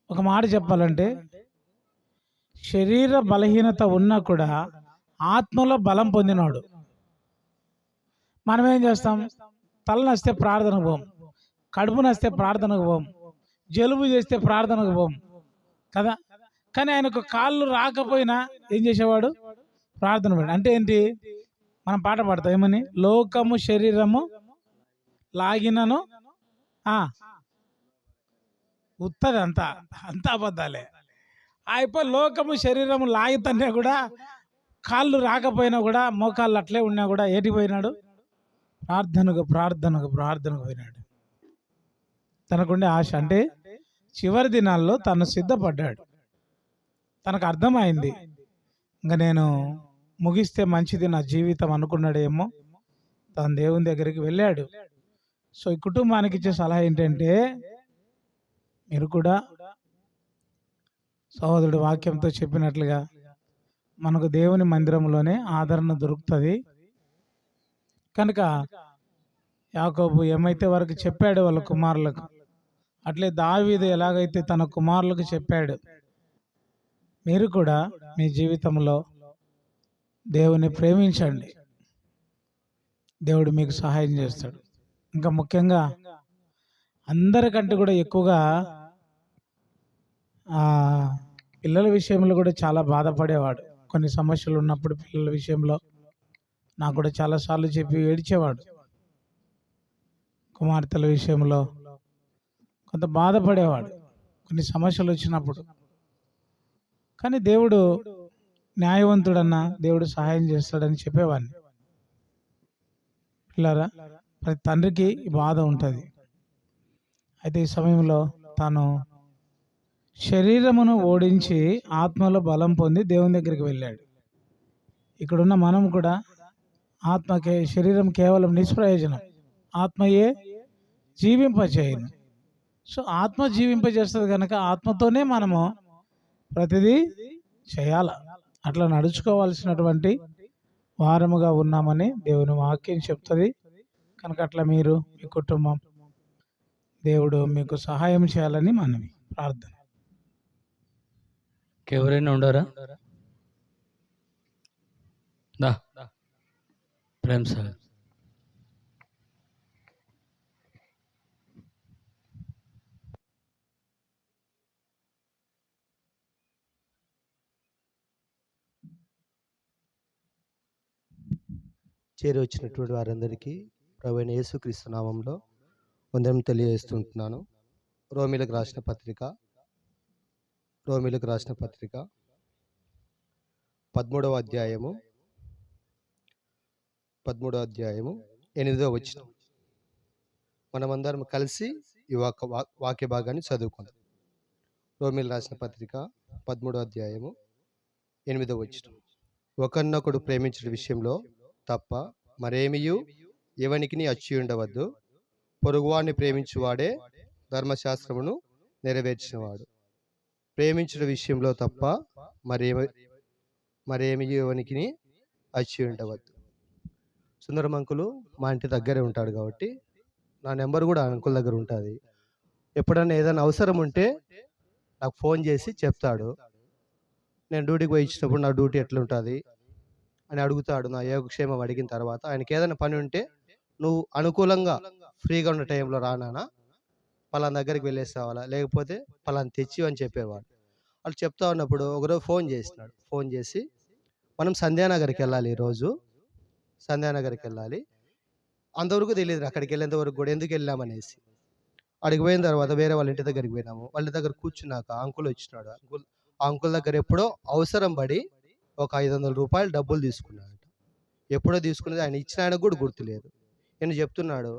ఒక మాట చెప్పాలంటే, శరీర బలహీనత ఉన్నా కూడా ఆత్మలో బలం పొందినాడు. మనం ఏం చేస్తాం? తలనొస్తే ప్రార్థనకు పోం, కడుపు నొస్తే ప్రార్థనకు పోం, జలుబు చేస్తే ప్రార్థనకు పోం కదా. కానీ ఆయనకు కాళ్ళు రాకపోయినా ఏం చేసేవాడు? ప్రార్థన పడి. అంటే ఏంటి? మనం పాట పాడతాం ఏమని? లోకము శరీరము లాగినను ఉత్తది అంతా అబద్ధాలే. అయిపోయి లోకము శరీరము లాగితేనే కూడా కాళ్ళు రాకపోయినా కూడా మోకాళ్ళు అట్లే ఉన్నా కూడా ఏటికి పోయినాడు? ప్రార్థనకు పోయినాడు. తనకుండే ఆశ అంటే చివరి దినాల్లో తను సిద్ధపడ్డాడు. తనకు అర్థమైంది, ఇంకా నేను ముగిస్తే మంచిది నా జీవితం అనుకున్నాడేమో. తను దేవుని దగ్గరికి వెళ్ళాడు. సో ఈ కుటుంబానికి ఇచ్చే సలహా ఏంటంటే, మీరు కూడా సహోదరుడు వాక్యంతో చెప్పినట్లుగా మనకు దేవుని మందిరంలోనే ఆదరణ దొరుకుతుంది. కనుక యాకోబు ఏమైతే వారికి చెప్పాడో వాళ్ళ కుమారులకు, అట్లే దావీదు ఎలాగైతే తన కుమారులకు చెప్పాడు, మీరు కూడా మీ జీవితంలో దేవుని ప్రేమించండి. దేవుడు మీకు సహాయం చేస్తాడు. ఇంకా ముఖ్యంగా అందరికంటే కూడా ఎక్కువగా పిల్లల విషయంలో కూడా చాలా బాధపడేవాడు. కొన్ని సమస్యలు ఉన్నప్పుడు పిల్లల విషయంలో నాకు కూడా చాలాసార్లు చెప్పి ఏడ్చేవాడు. కుమార్తెల విషయంలో కొంత బాధపడేవాడు కొన్ని సమస్యలు వచ్చినప్పుడు. కానీ దేవుడు న్యాయవంతుడన్నా, దేవుడు సహాయం చేస్తాడని చెప్పేవాడిని. పిల్లరా, ప్రతి తండ్రికి బాధ ఉంటుంది. అయితే ఈ సమయంలో తాను శరీరమును ఓడించి ఆత్మలో బలం పొంది దేవుని దగ్గరికి వెళ్ళాడు. ఇక్కడున్న మనం కూడా ఆత్మకే, శరీరం కేవలం నిష్ప్రయోజనం, ఆత్మయే జీవింపచేయను. సో ఆత్మ జీవింపజేస్తుంది కనుక ఆత్మతోనే మనము ప్రతిదీ చేయాల. అట్లా నడుచుకోవాల్సినటువంటి వారముగా ఉన్నామని దేవుని వాక్యం చెప్తుంది. కనుక అట్లా మీరు, మీ కుటుంబం, దేవుడు మీకు సహాయం చేయాలని మనవి ప్రార్థన. ఎవరైనా ఉండరా? ప్రేమ్ సార్. చేరి వచ్చినటువంటి వారందరికీ ప్రభువైన యేసుక్రీస్తు నామంలో వందనం తెలియజేస్తుంటున్నాను. రోమీలకు రాసిన పత్రిక 13వ అధ్యాయము 8వ వచనం. మనమందరం కలిసి ఈ వాక్య భాగాన్ని చదువుకుందాం. రోమీలు రాసిన పత్రిక 13వ అధ్యాయము 8వ వచనం. ఒకరినొకడు ప్రేమించిన విషయంలో తప్ప మరేమియు ఎవనికి అచ్చి ఉండవద్దు. పొరుగువాడిని ప్రేమించువాడే ధర్మశాస్త్రమును నెరవేర్చినవాడు. ప్రేమించిన విషయంలో తప్ప మరేమి ఎవనికి అచ్చి ఉండవద్దు. సుందరం అంకులు మా ఇంటి దగ్గరే ఉంటాడు కాబట్టి నా నెంబర్ కూడా అంకుల్ దగ్గర ఉంటుంది. ఎప్పుడైనా ఏదైనా అవసరం ఉంటే నాకు ఫోన్ చేసి చెప్తాడు. నేను డ్యూటీకి పోయి ఇచ్చినప్పుడు నా డ్యూటీ ఎట్లుంటుంది అని అడుగుతాడు. నా యోగక్షేమం అడిగిన తర్వాత ఆయనకి ఏదైనా పని ఉంటే, నువ్వు అనుకూలంగా ఫ్రీగా ఉన్న టైంలో రానా, పలానా దగ్గరికి వెళ్ళేసావాలా, లేకపోతే పలానా తెచ్చి అని చెప్పేవాడు. వాళ్ళు చెప్తా ఉన్నప్పుడు ఒకరోజు ఫోన్ చేసినాడు. ఫోన్ చేసి మనం సంధ్యానగర్కి వెళ్ళాలి ఈరోజు. సంధ్యానగర్కి వెళ్ళాలి. అంతవరకు తెలియదు అక్కడికి వెళ్ళేంత వరకు కూడా ఎందుకు వెళ్ళామనేసి. అక్కడికి పోయిన తర్వాత వేరే వాళ్ళ ఇంటి దగ్గరికి పోయినాము. వాళ్ళ దగ్గర కూర్చున్నాక అంకుల్ వచ్చినాడు. ఆ అంకుల్ దగ్గర ఎప్పుడో అవసరం పడి ఒక ₹500 డబ్బులు తీసుకున్నాడట. ఎప్పుడో తీసుకున్నది ఆయన ఇచ్చిన ఆయనకు కూడా గుర్తులేదు. ఈయన చెప్తున్నాడు,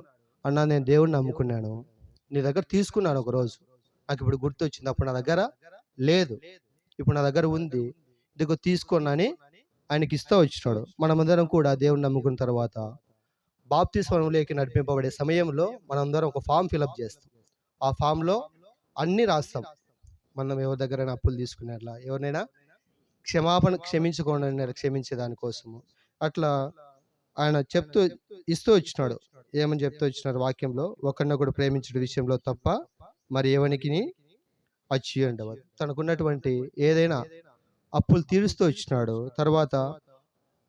అన్నా నేను దేవుడిని నమ్ముకున్నాను, నీ దగ్గర తీసుకున్నాను ఒకరోజు, నాకు ఇప్పుడు గుర్తొచ్చింది, అప్పుడు నా దగ్గర లేదు, ఇప్పుడు నా దగ్గర ఉంది, ఇదిగో తీసుకోనని ఆయనకి ఇస్తూ వచ్చినాడు. మనమందరం కూడా దేవుడిని నమ్ముకున్న తర్వాత బాప్తిస్మంలోకి నడిపింపబడే సమయంలో మనందరం ఒక ఫామ్ ఫిలప్ చేస్తాం. ఆ ఫామ్లో అన్నీ రాస్తాం. మనం ఎవరి దగ్గరైనా అప్పులు తీసుకునేట్లా, ఎవరినైనా క్షమించుకోండి క్షమించే దానికోసము అట్లా ఆయన ఇస్తూ వచ్చినాడు. ఏమని చెప్తూ వచ్చినారు వాక్యంలో, ఒకరినొకడు ప్రేమించే విషయంలో తప్ప మరి ఎవనికి అచ్చియుండవద్దు. తనకున్నటువంటి ఏదైనా అప్పులు తీరుస్తూ వచ్చినాడు. తర్వాత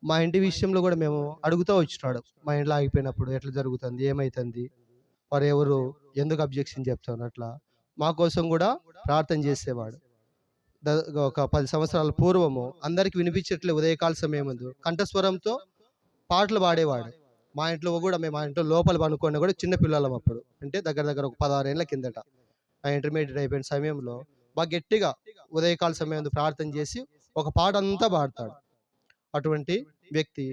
మా ఇంటి విషయంలో కూడా మేము అడుగుతూ వచ్చినాడు. మా ఇంట్లో ఆగిపోయినప్పుడు ఎట్లా జరుగుతుంది, ఏమవుతుంది, వారు ఎవరు ఎందుకు అబ్జెక్షన్ చెప్తాను, అట్లా మా కోసం కూడా ప్రార్థన చేసేవాడు. ఒక 10 సంవత్సరాల పూర్వము అందరికి వినిపించట్లే ఉదయకాల సమయం ముందు కంఠస్వరంతో పాటలు పాడేవాడు. మా ఇంట్లో కూడా మేము మా ఇంట్లో లోపల పనుకున్నా కూడా చిన్న పిల్లలం అప్పుడు, అంటే దగ్గర దగ్గర ఒక 16 ఏళ్ళ కిందట. ఆ ఇంటర్మీడియట్ అయిపోయిన సమయంలో బాగా గట్టిగా ఉదయకాల సమయం ప్రార్థన చేసి ఒక పాట అంతా పాడతాడు. అటువంటి వ్యక్తి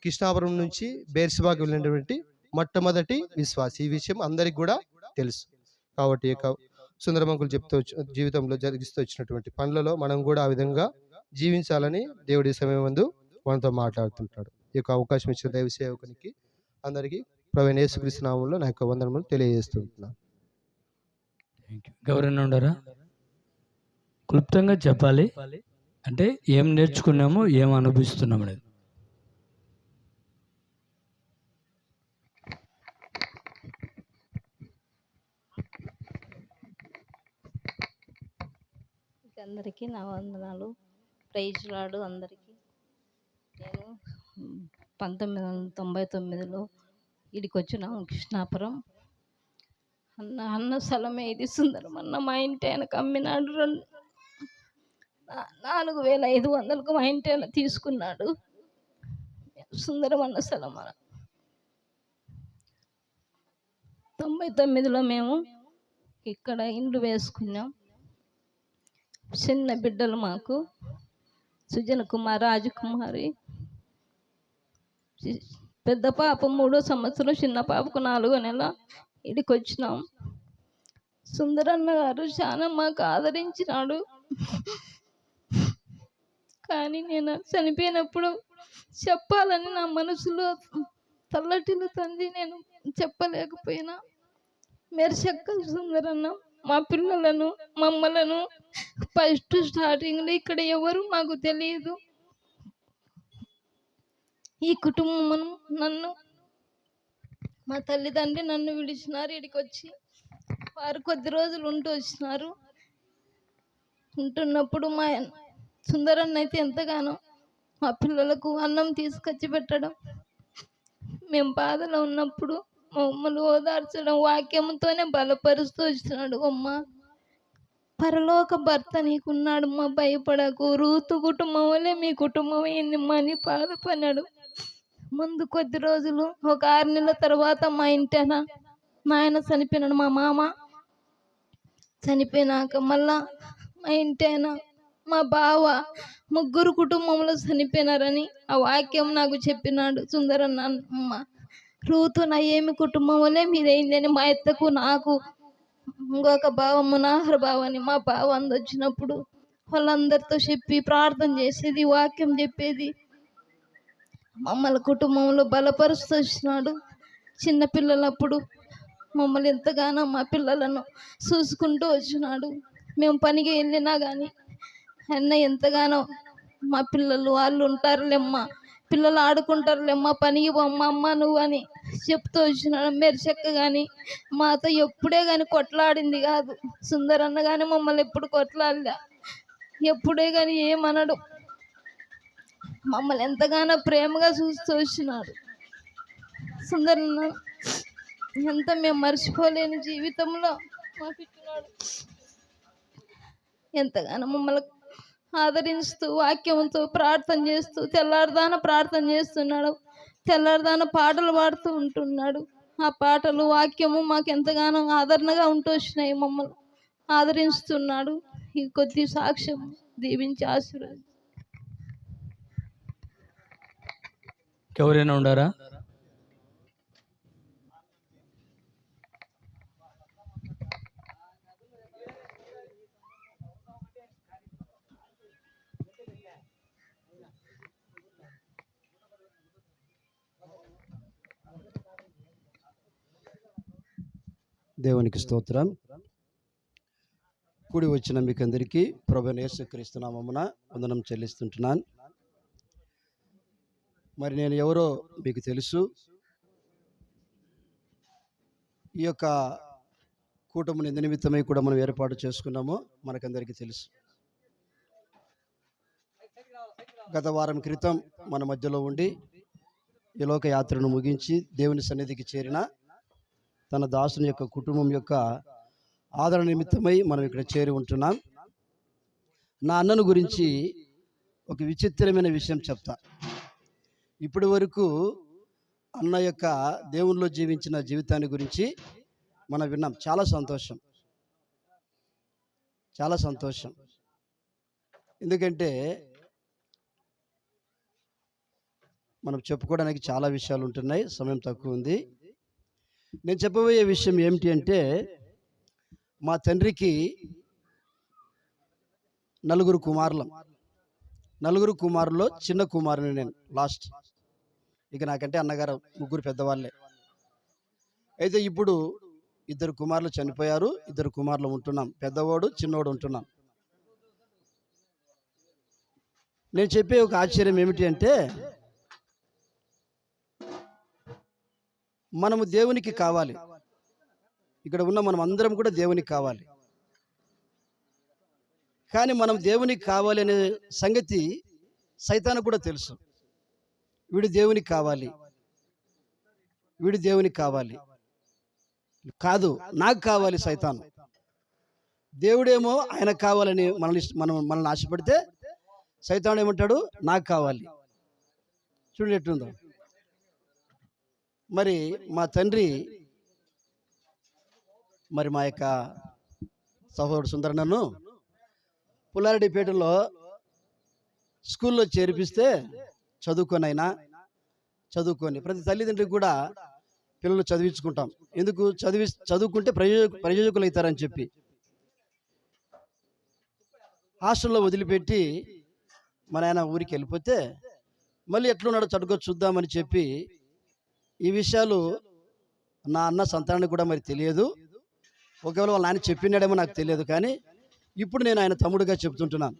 కృష్ణాపురం నుంచి బేర్షెబాకు వెళ్ళినటువంటి మొట్టమొదటి విశ్వాసి. ఈ విషయం అందరికి కూడా తెలుసు. కాబట్టి సుందరమంకులు జీవితంలో జరిగిస్తూ వచ్చినటువంటి పనులలో మనం కూడా ఆ విధంగా జీవించాలని దేవుడి సమయం ముందు మనతో మాట్లాడుతుంటాడు. ఈ యొక్క అవకాశం ఇచ్చిన దైవ సేవకునికి అందరికీ ప్రభువైన యేసుక్రీస్తు నామములో నా యొక్క వందనములు తెలియజేస్తుంటున్నాను. ఎవరైనా ఉండరా? క్లుప్తంగా చెప్పాలి అంటే ఏం నేర్చుకున్నాము, ఏం అనుభవిస్తున్నాము అనేది. అందరికీ నా వందనాలు. ప్రైజ్ లార్డ్ అందరికీ. నేను 1999లో ఇక్కడికి వచ్చినాము కృష్ణాపురం. అన్న స్థలమే ఇది. సుందరం అన్న మా ఇంటి ఆయనకు అమ్మినాడు. 4,500కు మా ఇంటి ఆయన తీసుకున్నాడు. సుందరం అన్న స్థలం 99లో మేము ఇక్కడ ఇండ్లు వేసుకున్నాం. చిన్న బిడ్డలు మాకు సుజన కుమార్, రాజకుమారి. పెద్ద పాప 3వ సంవత్సరం, చిన్న పాపకు 4వ నెల. ఇక్కడికి వచ్చినాం. సుందరన్న గారు చాలా మాకు ఆదరించినాడు. కానీ నేను చనిపోయినప్పుడు చెప్పాలని నా మనసులో తల్లటిల్లుతుంది. నేను చెప్పలేకపోయినా. మెర్సెక్క సుందరన్న మా పిల్లలను మమ్మలను ఫస్ట్ స్టార్టింగ్లో ఇక్కడ ఎవరు మాకు తెలియదు. ఈ కుటుంబం నన్ను, మా తల్లిదండ్రి నన్ను విడిచినారు. ఇక్కడికి వచ్చి వారు కొద్ది రోజులు ఉంటూ వచ్చినారు. ఉంటున్నప్పుడు మా సుందరన్న అయితే ఎంతగానో మా పిల్లలకు అన్నం తీసుకొచ్చి పెట్టడం, మేము బాధలో ఉన్నప్పుడు మమ్మల్ని ఓదార్చడం, వాక్యంతోనే బలపరుస్తూ వచ్చినాడు. అమ్మ, పరలోక భర్త నీకున్నాడు, మా భయపడకు, రూతు కుటుంబం వల్లే మీ కుటుంబం అయిందమ్మా అని బాధపడినాడు. ముందు కొద్ది రోజులు, ఒక 6 నెలల తర్వాత మా ఇంటైనా నాయన చనిపోయినాడు. మా మామ చనిపోయినాక మళ్ళా మా ఇంటైనా మా బావ, ముగ్గురు కుటుంబంలో చనిపోయినారని ఆ వాక్యం నాకు చెప్పినాడు సుందరన్న. అమ్మ, రూతు నా ఏమి కుటుంబం వల్లే మీదైందని మా ఎత్తకు, నాకు ఇంకొక బావ మునాహర్ బావ అని మా బావ అందొచ్చినప్పుడు వాళ్ళందరితో చెప్పి ప్రార్థన చేసేది, వాక్యం చెప్పేది, మమ్మల్ని కుటుంబంలో బలపరుస్తూ వచ్చినాడు. చిన్నపిల్లలప్పుడు మమ్మల్ని ఎంతగానో మా పిల్లలను చూసుకుంటూ వచ్చినాడు. మేము పనికి వెళ్ళినా కానీ అన్న ఎంతగానో మా పిల్లలు వాళ్ళు ఉంటారులేమ్మా, పిల్లలు ఆడుకుంటారులేమ్మా, పనికి పోమ్మ అమ్మ నువ్వు అని చెప్తూ వచ్చినాడు. మెరిచెక్క కానీ మాతో ఎప్పుడే కానీ కొట్లాడింది కాదు. సుందరన్న కానీ మమ్మల్ని ఎప్పుడు కొట్లాడలే, ఎప్పుడే కానీ ఏమనడు. మమ్మల్ని ఎంతగానో ప్రేమగా చూస్తూ వచ్చినాడు సుందరన్న. ఎంత మేము మర్చిపోలేని జీవితంలో మాకు ఇచ్చినాడు. ఎంతగానో మమ్మల్ని ఆదరిస్తూ వాక్యంతో ప్రార్థన చేస్తూ తెల్లారుదాన ప్రార్థన చేస్తున్నాడు. తెల్లారుదాన పాటలు పాడుతూ ఉంటున్నాడు. ఆ పాటలు వాక్యము మాకు ఎంతగానో ఆదరణగా ఉంటూ వచ్చినాయి. మమ్మల్ని ఆదరిస్తున్నాడు. ఈ కొద్ది సాక్ష్యం దీవించి ఆశీర్వదించు. ఎవరైనా ఉండారా? దేవునికి స్తోత్రం. కూడి వచ్చిన మీకు అందరికీ ప్రభువైన యేసుక్రీస్తు నామమున వందనం చెల్లిస్తుంటున్నాను. మరి నేను ఎవరో మీకు తెలుసు. ఈ యొక్క కూటమిని ఎందు నిమిత్తమై కూడా మనం ఏర్పాటు చేసుకున్నామో మనకందరికీ తెలుసు. గత వారం క్రితం మన మధ్యలో ఉండి ఈ లోక యాత్రను ముగించి దేవుని సన్నిధికి చేరిన తన దాసుని యొక్క కుటుంబం యొక్క ఆదరణ నిమిత్తమై మనం ఇక్కడ చేరి ఉంటున్నాం. నా అన్నను గురించి ఒక విచిత్రమైన విషయం చెప్తా. ఇప్పటి వరకు అన్న యొక్క దేవునిలో జీవించిన జీవితాన్ని గురించి మనం విన్నాం. చాలా సంతోషం, చాలా సంతోషం. ఎందుకంటే మనం చెప్పుకోవడానికి చాలా విషయాలు ఉంటున్నాయి, సమయం తక్కువ ఉంది. నేను చెప్పబోయే విషయం ఏమిటి అంటే, మా తండ్రికి నలుగురు కుమారుల్లో చిన్న కుమారుని నేను, లాస్ట్. ఇక నాకంటే అన్నగారు ముగ్గురు పెద్దవాళ్ళే. అయితే ఇప్పుడు 2 కుమారులు చనిపోయారు, 2 కుమారులు ఉంటున్నాం. పెద్దవాడు చిన్నవాడు ఉంటున్నాం. నేను చెప్పే ఒక ఆశ్చర్యం ఏమిటి అంటే, మనము దేవునికి కావాలి. ఇక్కడ ఉన్న మనం అందరం కూడా దేవునికి కావాలి. కానీ మనం దేవునికి కావాలి అనే సంగతి సైతానికి కూడా తెలుసు. వీడు దేవునికి కావాలి, వీడు దేవునికి కావాలి. కాదు, నాకు కావాలి సైతాన్. దేవుడేమో ఆయనకు కావాలని మనల్ని ఆశపడితే సైతాన్ ఏమంటాడు, నాకు కావాలి. చూడండి ఎట్లుందో. మరి మా తండ్రి, మరి మా యొక్క సహోదరుడు సుందర్ నన్ను పుల్లారెడ్డిపేటలో స్కూల్లో చేర్పిస్తే చదువుకొని ప్రతి తల్లిదండ్రికి కూడా పిల్లలు చదివించుకుంటాం. ఎందుకు చదువుకుంటే ప్రయోజకులు అవుతారని చెప్పి హాస్టల్లో వదిలిపెట్టి మా నాయన ఊరికి వెళ్ళిపోతే మళ్ళీ ఎట్లున్నాడో చూద్దామని చెప్పి, ఈ విషయాలు నా అన్న సంతానానికి కూడా మరి తెలియదు. ఒకవేళ వాళ్ళ నాన్న చెప్పినాడేమో నాకు తెలియదు. కానీ ఇప్పుడు నేను ఆయన తమ్ముడుగా చెప్తుంటున్నాను.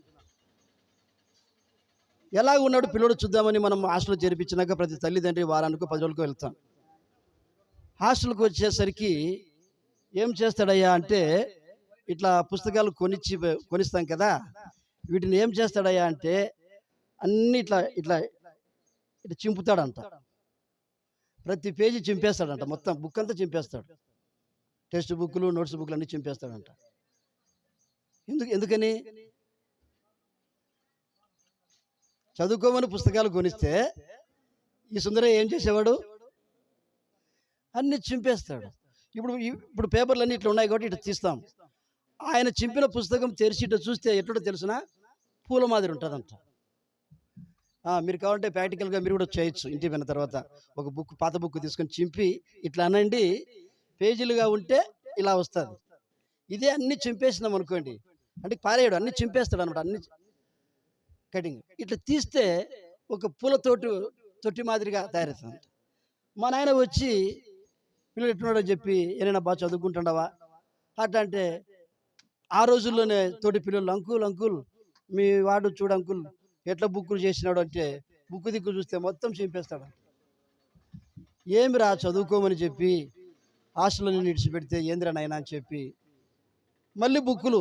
ఎలాగ ఉన్నాడు పిల్లడు చూద్దామని మనం హాస్టల్లో చేర్పించినాక ప్రతి తల్లిదండ్రి వారానికి 10 రోజులకు వెళ్తాం. హాస్టల్కి వచ్చేసరికి ఏం చేస్తాడయ్యా అంటే, ఇట్లా పుస్తకాలు కొనిస్తాం కదా, వీటిని ఏం చేస్తాడయ్యా అంటే అన్నీ ఇట్లా ఇట్లా ఇట్లా చింపుతాడంట. ప్రతి పేజీ చింపేస్తాడంట, మొత్తం బుక్ అంతా చింపేస్తాడు. టెక్స్ట్ బుక్లు, నోట్స్ బుక్లు అన్నీ చింపేస్తాడంట. ఎందుకని? చదువుకోమని పుస్తకాలు కొనిస్తే ఈ సుందరయ్య ఏం చేసేవాడు, అన్ని చింపేస్తాడు. ఇప్పుడు పేపర్లు అన్నీ ఇట్లా ఉన్నాయి కాబట్టి ఇట్లా తీస్తాం. ఆయన చింపిన పుస్తకం తెరిచి ఇట్లా చూస్తే ఎట్లా తెలుసునా, పూల మాదిరి ఉంటుందంట. మీరు కావాలంటే ప్రాక్టికల్గా మీరు కూడా చేయొచ్చు. ఇంటికి పోయిన తర్వాత ఒక పాత బుక్ తీసుకొని చింపి ఇట్లా అనండి, పేజీలుగా ఉంటే ఇలా వస్తుంది. ఇదే అన్ని చింపేసినాం అనుకోండి, అంటే పారేయడు, అన్ని చింపేస్తాడు అనమాట. అన్ని కటింగ్ ఇట్లా తీస్తే ఒక పూల తొట్టి మాదిరిగా తయారవుతుంది. మా నాయన వచ్చి పిల్లలు ఎట్టున్నాడో చెప్పి, ఏమైనా బాగా చదువుకుంటుండవా అట్లా అంటే, ఆ రోజుల్లోనే తోటి పిల్లలు, అంకుల్ మీ వాడు చూడు అంకుల్ ఎట్లా బుక్కులు చేసినాడు అంటే, బుక్కు దిక్కు చూస్తే మొత్తం చింపేస్తాడు. ఏమి రా చదువుకోమని చెప్పి హాస్టల్లో నేను ఇడిచిపెడితే ఏందిరా నాయనా అని చెప్పి మళ్ళీ బుక్కులు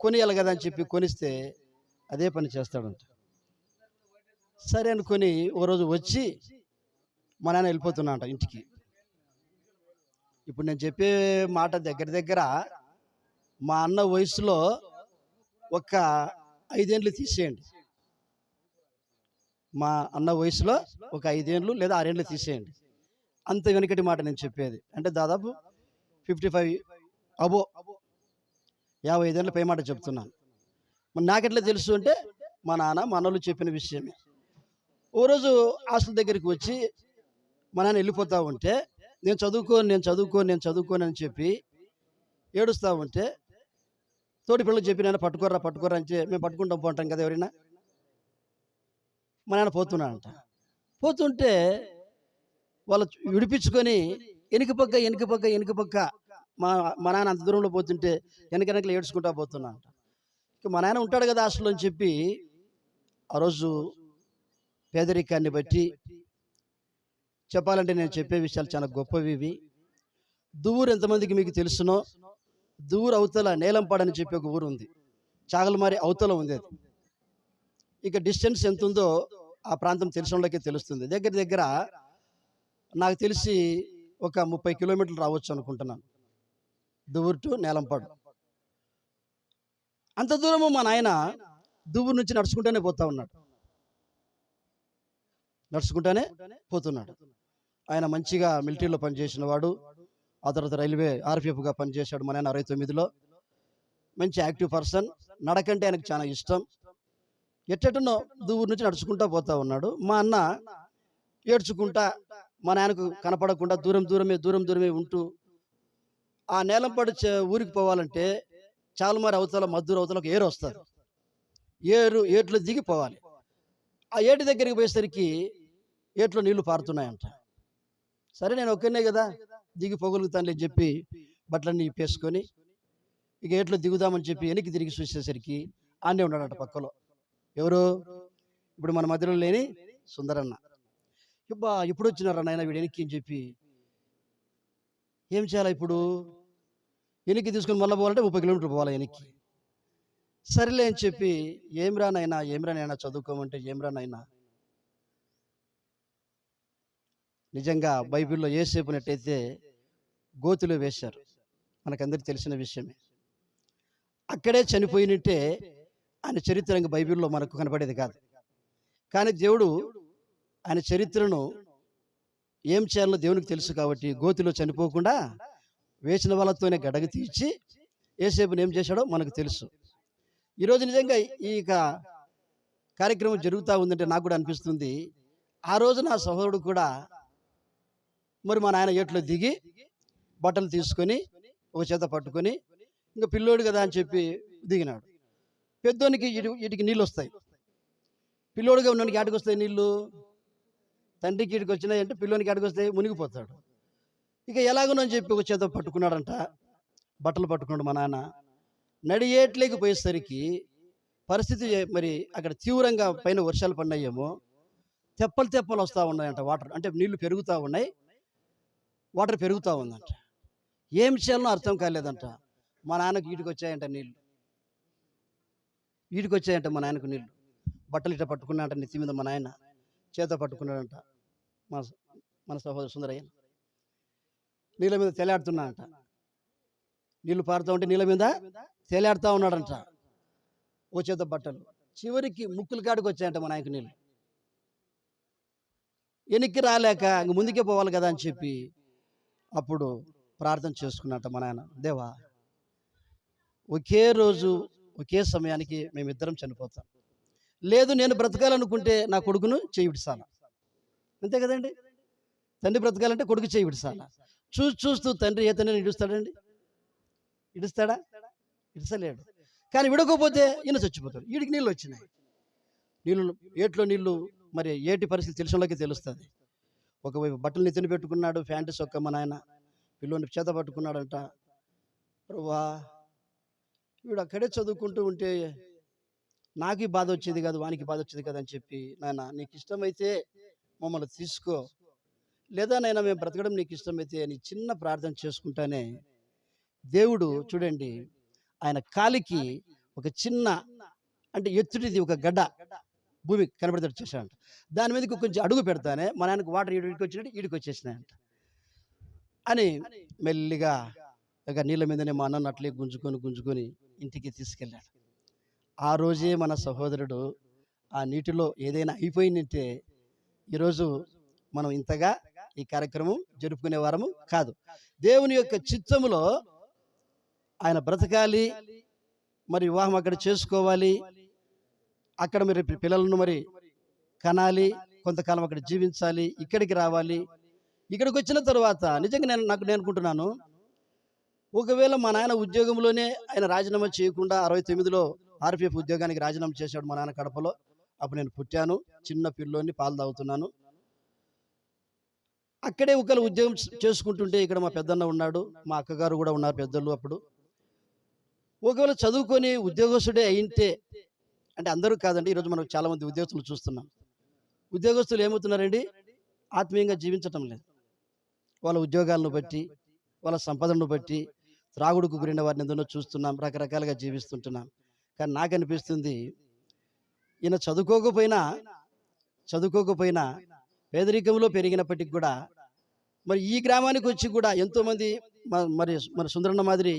కొనియాలి కదా అని చెప్పి కొనిస్తే అదే పని చేస్తాడంట. సరే అనుకొని ఓ రోజు వచ్చి మా నాన్న వెళ్ళిపోతున్నా అంట ఇంటికి. ఇప్పుడు నేను చెప్పే మాట దగ్గర మా అన్న వయసులో ఒక 5 ఏళ్ళు తీసేయండి. మా అన్న వయసులో ఒక 5 ఏళ్ళు లేదా 6 ఏళ్ళు తీసేయండి. అంత వెనకటి మాట నేను చెప్పేది. అంటే దాదాపు 55 అబో 55 ఏళ్ళ పై మాట చెప్తున్నాను. మరి నాకెట్లా తెలుసు అంటే మా నాన్న మా అన్నలు చెప్పిన విషయమే. ఓ రోజు హాస్టల్ దగ్గరికి వచ్చి మా నాన్న వెళ్ళిపోతూ ఉంటే నేను చదువుకోను అని చెప్పి ఏడుస్తూ ఉంటే తోటి పిల్లలు చెప్పి నాన్న పట్టుకోర్రా అంటే మేము పట్టుకుంటాం పోంటాం కదా ఎవరైనా. మా నాన్న పోతున్నాడంట. పోతుంటే వాళ్ళు విడిపించుకొని వెనుక పక్క మా మా నాన్న అంత దూరంలో పోతుంటే వెనకలు ఏడ్చుకుంటా పోతున్నా అంట. ఇక మా నాన్న ఉంటాడు కదా హాస్టల్లో అని చెప్పి ఆ రోజు పేదరికాన్ని బట్టి చెప్పాలంటే నేను చెప్పే విషయాలు చాలా గొప్పవి ఇవి. దువ్వూరు ఎంతమందికి మీకు తెలుసునో, దువ్వూరు అవతల నేలంపాడని చెప్పి ఒక ఊరు ఉంది. చాగలమారి అవతల ఉంది అది. ఇక డిస్టెన్స్ ఎంత ఉందో ఆ ప్రాంతం తెలిసిన వాళ్ళకే తెలుస్తుంది. దగ్గర నాకు తెలిసి ఒక 30 కిలోమీటర్లు రావచ్చు అనుకుంటున్నాను, దువ్వూరు టు నేలంపాడు. అంత దూరము మా నాయన దువ్వూరు నుంచి నడుచుకుంటూనే పోతున్నాడు. ఆయన మంచిగా మిలిటరీలో పనిచేసిన వాడు. ఆ తర్వాత రైల్వే ఆర్పిఎఫ్గా పనిచేశాడు మా నాయన 69లో. మంచి యాక్టివ్ పర్సన్. నడకంటే ఆయనకు చాలా ఇష్టం. ఎట్టనో దువ్వూరు నుంచి నడుచుకుంటా పోతా ఉన్నాడు. మా అన్న ఏడ్చుకుంటా మా నాన్నకు కనపడకుండా దూరమే ఉంటూ ఆ నేలంపాడు ఊరికి పోవాలంటే చాలమారి అవతల మద్దూరు అవతల ఒక ఏరు వస్తారు. ఏట్లో దిగి పోవాలి. ఆ ఏటి దగ్గరికి పోయేసరికి ఏట్లో నీళ్లు పారుతున్నాయంట. సరే నేను ఒక్కనే కదా దిగి పోగలుగుతానులే చెప్పి బట్టలన్నీ ఇప్పేసుకొని ఇక ఏట్లో దిగుదామని చెప్పి వెనక్కి తిరిగి చూసేసరికి ఆనే ఉన్నాడట పక్కలో. ఎవరు? ఇప్పుడు మన మధ్యలో లేని సుందరన్న. ఎప్పుడు వచ్చినారా నాయన వీడు వెనక్కి అని చెప్పి ఏం చేయాలి ఇప్పుడు? వెనక్కి తీసుకొని మళ్ళీ పోవాలంటే 30 కిలోమీటర్లు పోవాలి వెనక్కి. సరేలే అని చెప్పి ఏమిరా నాయనా చదువుకోమంటే ఏమిరా నాయనా. నిజంగా బైబిల్లో యేసేపునట్టయితే గోతిలో వేశారు, మనకందరికి తెలిసిన విషయమే. అక్కడే చనిపోయినట్టే ఆయన చరిత్ర ఇంకా బైబిల్లో మనకు కనపడేది కాదు. కానీ దేవుడు ఆయన చరిత్రను ఏం చేయాలో దేవునికి తెలుసు కాబట్టి గోతిలో చనిపోకుండా వేసిన వాళ్ళతోనే గడగ తీర్చి యేసేపుని ఏం చేశాడో మనకు తెలుసు. ఈరోజు నిజంగా ఈ కార్యక్రమం జరుగుతూ ఉందంటే నాకు కూడా అనిపిస్తుంది, ఆ రోజు నా సహోదరుడు కూడా మరి మా నాయన ఏట్లో దిగి బట్టలు తీసుకొని ఒక చేత పట్టుకొని ఇంకా పిల్లోడు కదా అని చెప్పి దిగినాడు. పెద్దోనికి వీటికి నీళ్ళు వస్తాయి, పిల్లోడుగా ఉన్నోనికి ఆటికి వస్తాయి నీళ్ళు. తండ్రికి ఇటుకు వచ్చినాయి అంటే పిల్లోనికి ఆటికి వస్తాయి, మునిగిపోతాడు. ఇక ఎలాగోనో అని చెప్పి ఒక చేత పట్టుకున్నాడంట, బట్టలు పట్టుకున్నాడు మా నాన్న. నడియేట్లేకి పోయేసరికి పరిస్థితి మరి అక్కడ తీవ్రంగా పైన వర్షాలు పడినాయేమో, తెప్పలు వస్తూ ఉన్నాయంట. వాటర్ అంటే నీళ్లు పెరుగుతూ ఉన్నాయి, వాటర్ పెరుగుతూ ఉందంట. ఏం చేయాలనో అర్థం కాలేదంట. మా నాన్నకు వీటికి వచ్చాయంట మా నాయనకు నీళ్ళు. బట్టలు ఇట్లా పట్టుకున్నాడంట నెత్తి మీద, మా నాయన చేత పట్టుకున్నాడంట. మన సహోదరు సుందరయ్య నీళ్ళ మీద తేలాడుతున్నాడంట. నీళ్లు పారుతూ ఉంటే నీళ్ళ మీద తేలాడుతూ ఉన్నాడంట. ఓ చేత బట్టలు. చివరికి ముక్కుల కాడికి వచ్చాయంట మా నాయకు నీళ్ళు. వెనక్కి రాలేక ఇంక ముందుకే పోవాలి కదా అని చెప్పి అప్పుడు ప్రార్థన చేసుకున్నట్ట మా నాయన, దేవా ఒకే రోజు ఒకే సమయానికి మేమిద్దరం చనిపోతాం, లేదు నేను బ్రతకాలనుకుంటే నా కొడుకును చేయి విడిసాల. అంతే కదండి, తండ్రి బ్రతకాలంటే కొడుకు చేయి విడిసాల. చూస్తూ తండ్రి ఏ తండ్రిని ఇడుస్తాడండి? ఇడుస్తాడా? ఇడసలేడు. కానీ విడకపోతే ఈయన చచ్చిపోతాడు. వీడికి నీళ్ళు వచ్చినాయి. ఏట్లో నీళ్ళు మరి ఏటి పరిస్థితి తెలిసిన వాళ్ళకి తెలుస్తుంది. ఒకవైపు బట్టలు నెత్తిన పెట్టుకున్నాడు, ప్యాంటు సొక్క మా నాయన, పిల్లోని చేత పట్టుకున్నాడంట. ప్రభువా వీడు అక్కడే చదువుకుంటూ ఉంటే నాకు బాధ వచ్చేది కాదు, వానికి బాధ వచ్చేది కదా అని చెప్పి, నాయన నీకు ఇష్టమైతే మమ్మల్ని తీసుకో, లేదా నైనా మేము బ్రతకడం నీకు ఇష్టమైతే అని చిన్న ప్రార్థన చేసుకుంటానే దేవుడు చూడండి ఆయన కాలికి ఒక చిన్న అంటే ఎత్తుటిది ఒక గడ్డ భూమి కనబడతాడు చేశాడంట. దాని మీదకి కొంచెం అడుగు పెడతానే మా నాయనకు వాటర్ ఈడికి వచ్చినట్టు ఈడికి వచ్చేసినాయంట అని మెల్లిగా ఇక నీళ్ళ మీదనే మా అన్నను అట్లే గుంజుకొని ఇంటికి తీసుకెళ్ళాడు. ఆ రోజే మన సహోదరుడు ఆ నీటిలో ఏదైనా అయిపోయిందంటే ఈరోజు మనం ఇంతగా ఈ కార్యక్రమం జరుపుకునే వారము కాదు. దేవుని యొక్క చిత్తములో ఆయన బ్రతకాలి, మరి వివాహం అక్కడ చేసుకోవాలి, అక్కడ మరి పిల్లలను మరి కనాలి, కొంతకాలం అక్కడ జీవించాలి, ఇక్కడికి రావాలి. ఇక్కడికి వచ్చిన తర్వాత నిజంగా నేను అనుకుంటున్నాను, ఒకవేళ మా నాయన ఉద్యోగంలోనే ఆయన రాజీనామా చేయకుండా 69లో ఆర్పిఎఫ్ ఉద్యోగానికి రాజీనామా చేశాడు మా నాన్న కడపలో. అప్పుడు నేను పుట్టాను, చిన్న పిల్లోని, పాలు తాగుతున్నాను. అక్కడే ఒకవేళ ఉద్యోగం చేసుకుంటుంటే ఇక్కడ మా పెద్దన్న ఉన్నాడు, మా అక్కగారు కూడా ఉన్నారు పెద్దలు. అప్పుడు ఒకవేళ చదువుకొని ఉద్యోగస్తుడే అయింటే, అంటే అందరూ కాదండి, ఈరోజు మనం చాలామంది ఉద్యోగస్తులు చూస్తున్నాం. ఉద్యోగస్తులు ఏమవుతున్నారండి? ఆత్మీయంగా జీవించటం లేదు. వాళ్ళ ఉద్యోగాలను బట్టి, వాళ్ళ సంపదను బట్టి త్రాగుడుకు గురిన వారిని ఎందులో చూస్తున్నాం, రకరకాలుగా జీవిస్తుంటున్నాం. కానీ నాకు అనిపిస్తుంది, ఈయన చదువుకోకపోయినా పేదరికంలో పెరిగినప్పటికి కూడా మరి ఈ గ్రామానికి వచ్చి కూడా ఎంతోమంది మరి సుందరన్న మాదిరి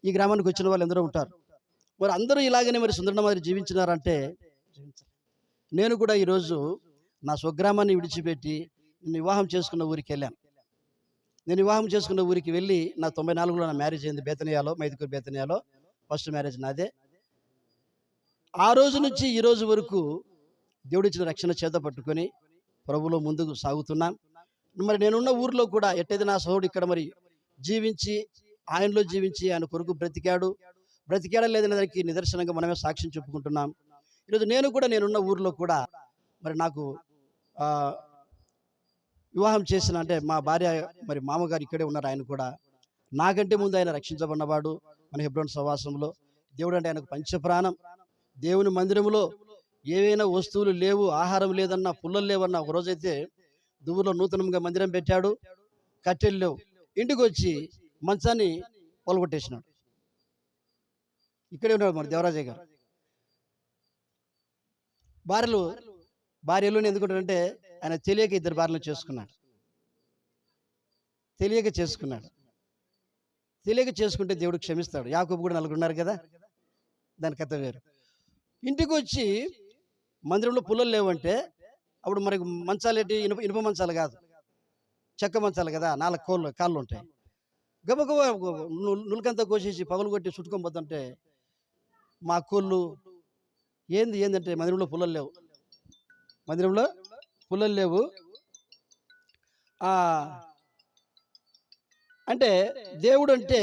ఈ గ్రామానికి వచ్చిన వాళ్ళు ఎందరో ఉంటారు. మరి అందరూ ఇలాగనే మరి సుందరన్న మాదిరి జీవించినారంటే, నేను కూడా ఈరోజు నా స్వగ్రామాన్ని విడిచిపెట్టి నేను వివాహం చేసుకున్న ఊరికి వెళ్ళాను. నేను వివాహం చేసుకున్న ఊరికి వెళ్ళి నా 94లో నా మ్యారేజ్ అయింది బేతనియాలో, మైదుకూరు బేతనియాలో. ఫస్ట్ మ్యారేజ్ నాదే. ఆ రోజు నుంచి ఈ రోజు వరకు దేవుడిచ్చిన రక్షణ చేత పట్టుకొని ప్రభువులో ముందుకు సాగుతున్నాం. మరి నేనున్న ఊర్లో కూడా ఎట్టయితే నా సహోడు ఇక్కడ మరి జీవించి, ఆయనలో జీవించి ఆయన కొరకు బ్రతికాడా లేదనే దానికి నిదర్శనంగా మనమే సాక్ష్యం చెప్పుకుంటున్నాం. ఈరోజు నేనున్న ఊర్లో కూడా మరి నాకు వివాహం చేసిన, అంటే మా భార్య మరి మామగారు ఇక్కడే ఉన్నారు. ఆయన కూడా నాకంటే ముందు ఆయన రక్షించబడినవాడు. మన హెబ్రోన్ సహవాసంలో దేవుడు అంటే ఆయనకు పంచప్రాణం. దేవుని మందిరంలో ఏవైనా వస్తువులు లేవు, ఆహారం లేదన్నా, పుల్లలు లేవన్నా, ఒక రోజైతే దువ్వులో నూతనంగా మందిరం పెట్టాడు, కట్టెలు లేవు. ఇంటికి వచ్చి మంచాన్ని పొలగొట్టేసినాడు. ఇక్కడే ఉన్నాడు మరి దేవరాజయ్య గారు. భార్యలు ఎందుకుంటారంటే ఆయన తెలియక 2 భార్యలు చేసుకున్నాడు. తెలియక చేసుకుంటే దేవుడు క్షమిస్తాడు. యాకోబు కూడా 4 ఉన్నారు కదా, దాని కథ వేరు. ఇంటికి వచ్చి మందిరంలో పుల్లలు లేవంటే అప్పుడు మరి మంచాలు ఏంటి? ఇనుప మంచాలు కాదు, చెక్క మంచాలు కదా, 4 కాళ్ళు ఉంటాయి. గబగబా నులకంతా కోసేసి పగలు కొట్టి చుట్టుకొని పోతుంటే మా కోళ్ళు ఏందంటే మందిరంలో పుల్లలు లేవు. అంటే దేవుడు అంటే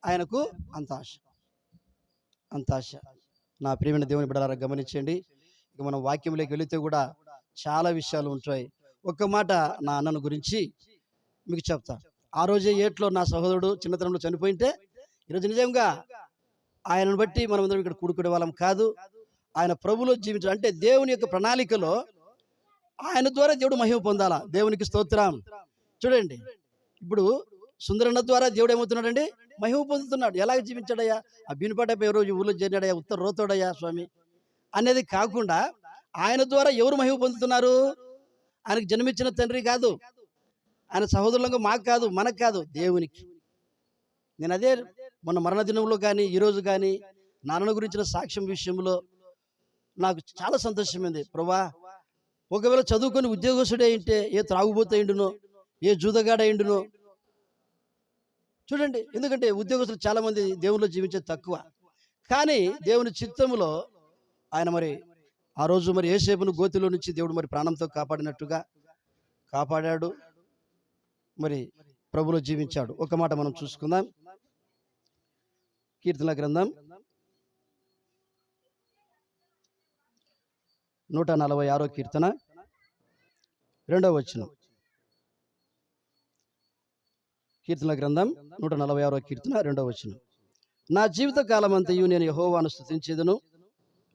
ఆయనకు అంత ఆశ. నా ప్రియమైన దేవుని బిడ్డలారా గమనించండి. ఇక మనం వాక్యంలోకి వెళితే కూడా చాలా విషయాలు ఉంటాయి. ఒక్క మాట నా అన్నను గురించి మీకు చెప్తా. ఆ రోజే ఏట్లో నా సహోదరుడు చిన్నతనంలో చనిపోయింటే ఈరోజు నిజంగా ఆయనను బట్టి మనం అందరం ఇక్కడ కూడుకునే వాళ్ళం కాదు. ఆయన ప్రభులో జీవించాలి అంటే దేవుని యొక్క ప్రణాళికలో ఆయన ద్వారా దేవుడు మహిమ పొందాలా. దేవునికి స్తోత్రం. చూడండి, ఇప్పుడు సుందరన్న ద్వారా దేవుడు ఏమవుతున్నాడండి? మహిమ పొందుతున్నాడు. ఎలాగ జీవించాడయ్యా? ఆ బినుపాట రోజు ఊళ్ళో చేరినాడయ్యా, ఉత్తర రోతోడయ్యా స్వామి అనేది కాకుండా ఆయన ద్వారా ఎవరు మహిమ పొందుతున్నారు? ఆయనకు జన్మించిన తండ్రి కాదు, ఆయన సహోదరులంగా మాకు కాదు, మనకు కాదు, దేవునికి. నేను అదే మొన్న మరణ దినంలో కానీ ఈరోజు కానీ నాన్న గురించిన సాక్ష్యం విషయంలో నాకు చాలా సంతోషమైంది. ప్రభా, ఒకవేళ చదువుకొని ఉద్యోగస్తుడే అయింటే ఏ త్రాగుబోతు అయిండునో, ఏ జూదగాడ అయిండునో. చూడండి, ఎందుకంటే ఉద్యోగస్తులు చాలామంది దేవుళ్ళు జీవించేది తక్కువ. కానీ దేవుని చిత్తములో ఆయన మరి ఆ రోజు మరి యోసేపును గోతిలో నుంచి దేవుడు మరి ప్రాణంతో కాపాడినట్టుగా కాపాడాడు. మరి ప్రభులో జీవించాడు. ఒక మాట మనం చూసుకుందాం. కీర్తన గ్రంథం 146వ కీర్తన 2వ వచనం. కీర్తన గ్రంథం 146వ కీర్తన 2వ వచనం. నా జీవిత కాలమంతయు నేను యెహోవాను స్తుతించేదను,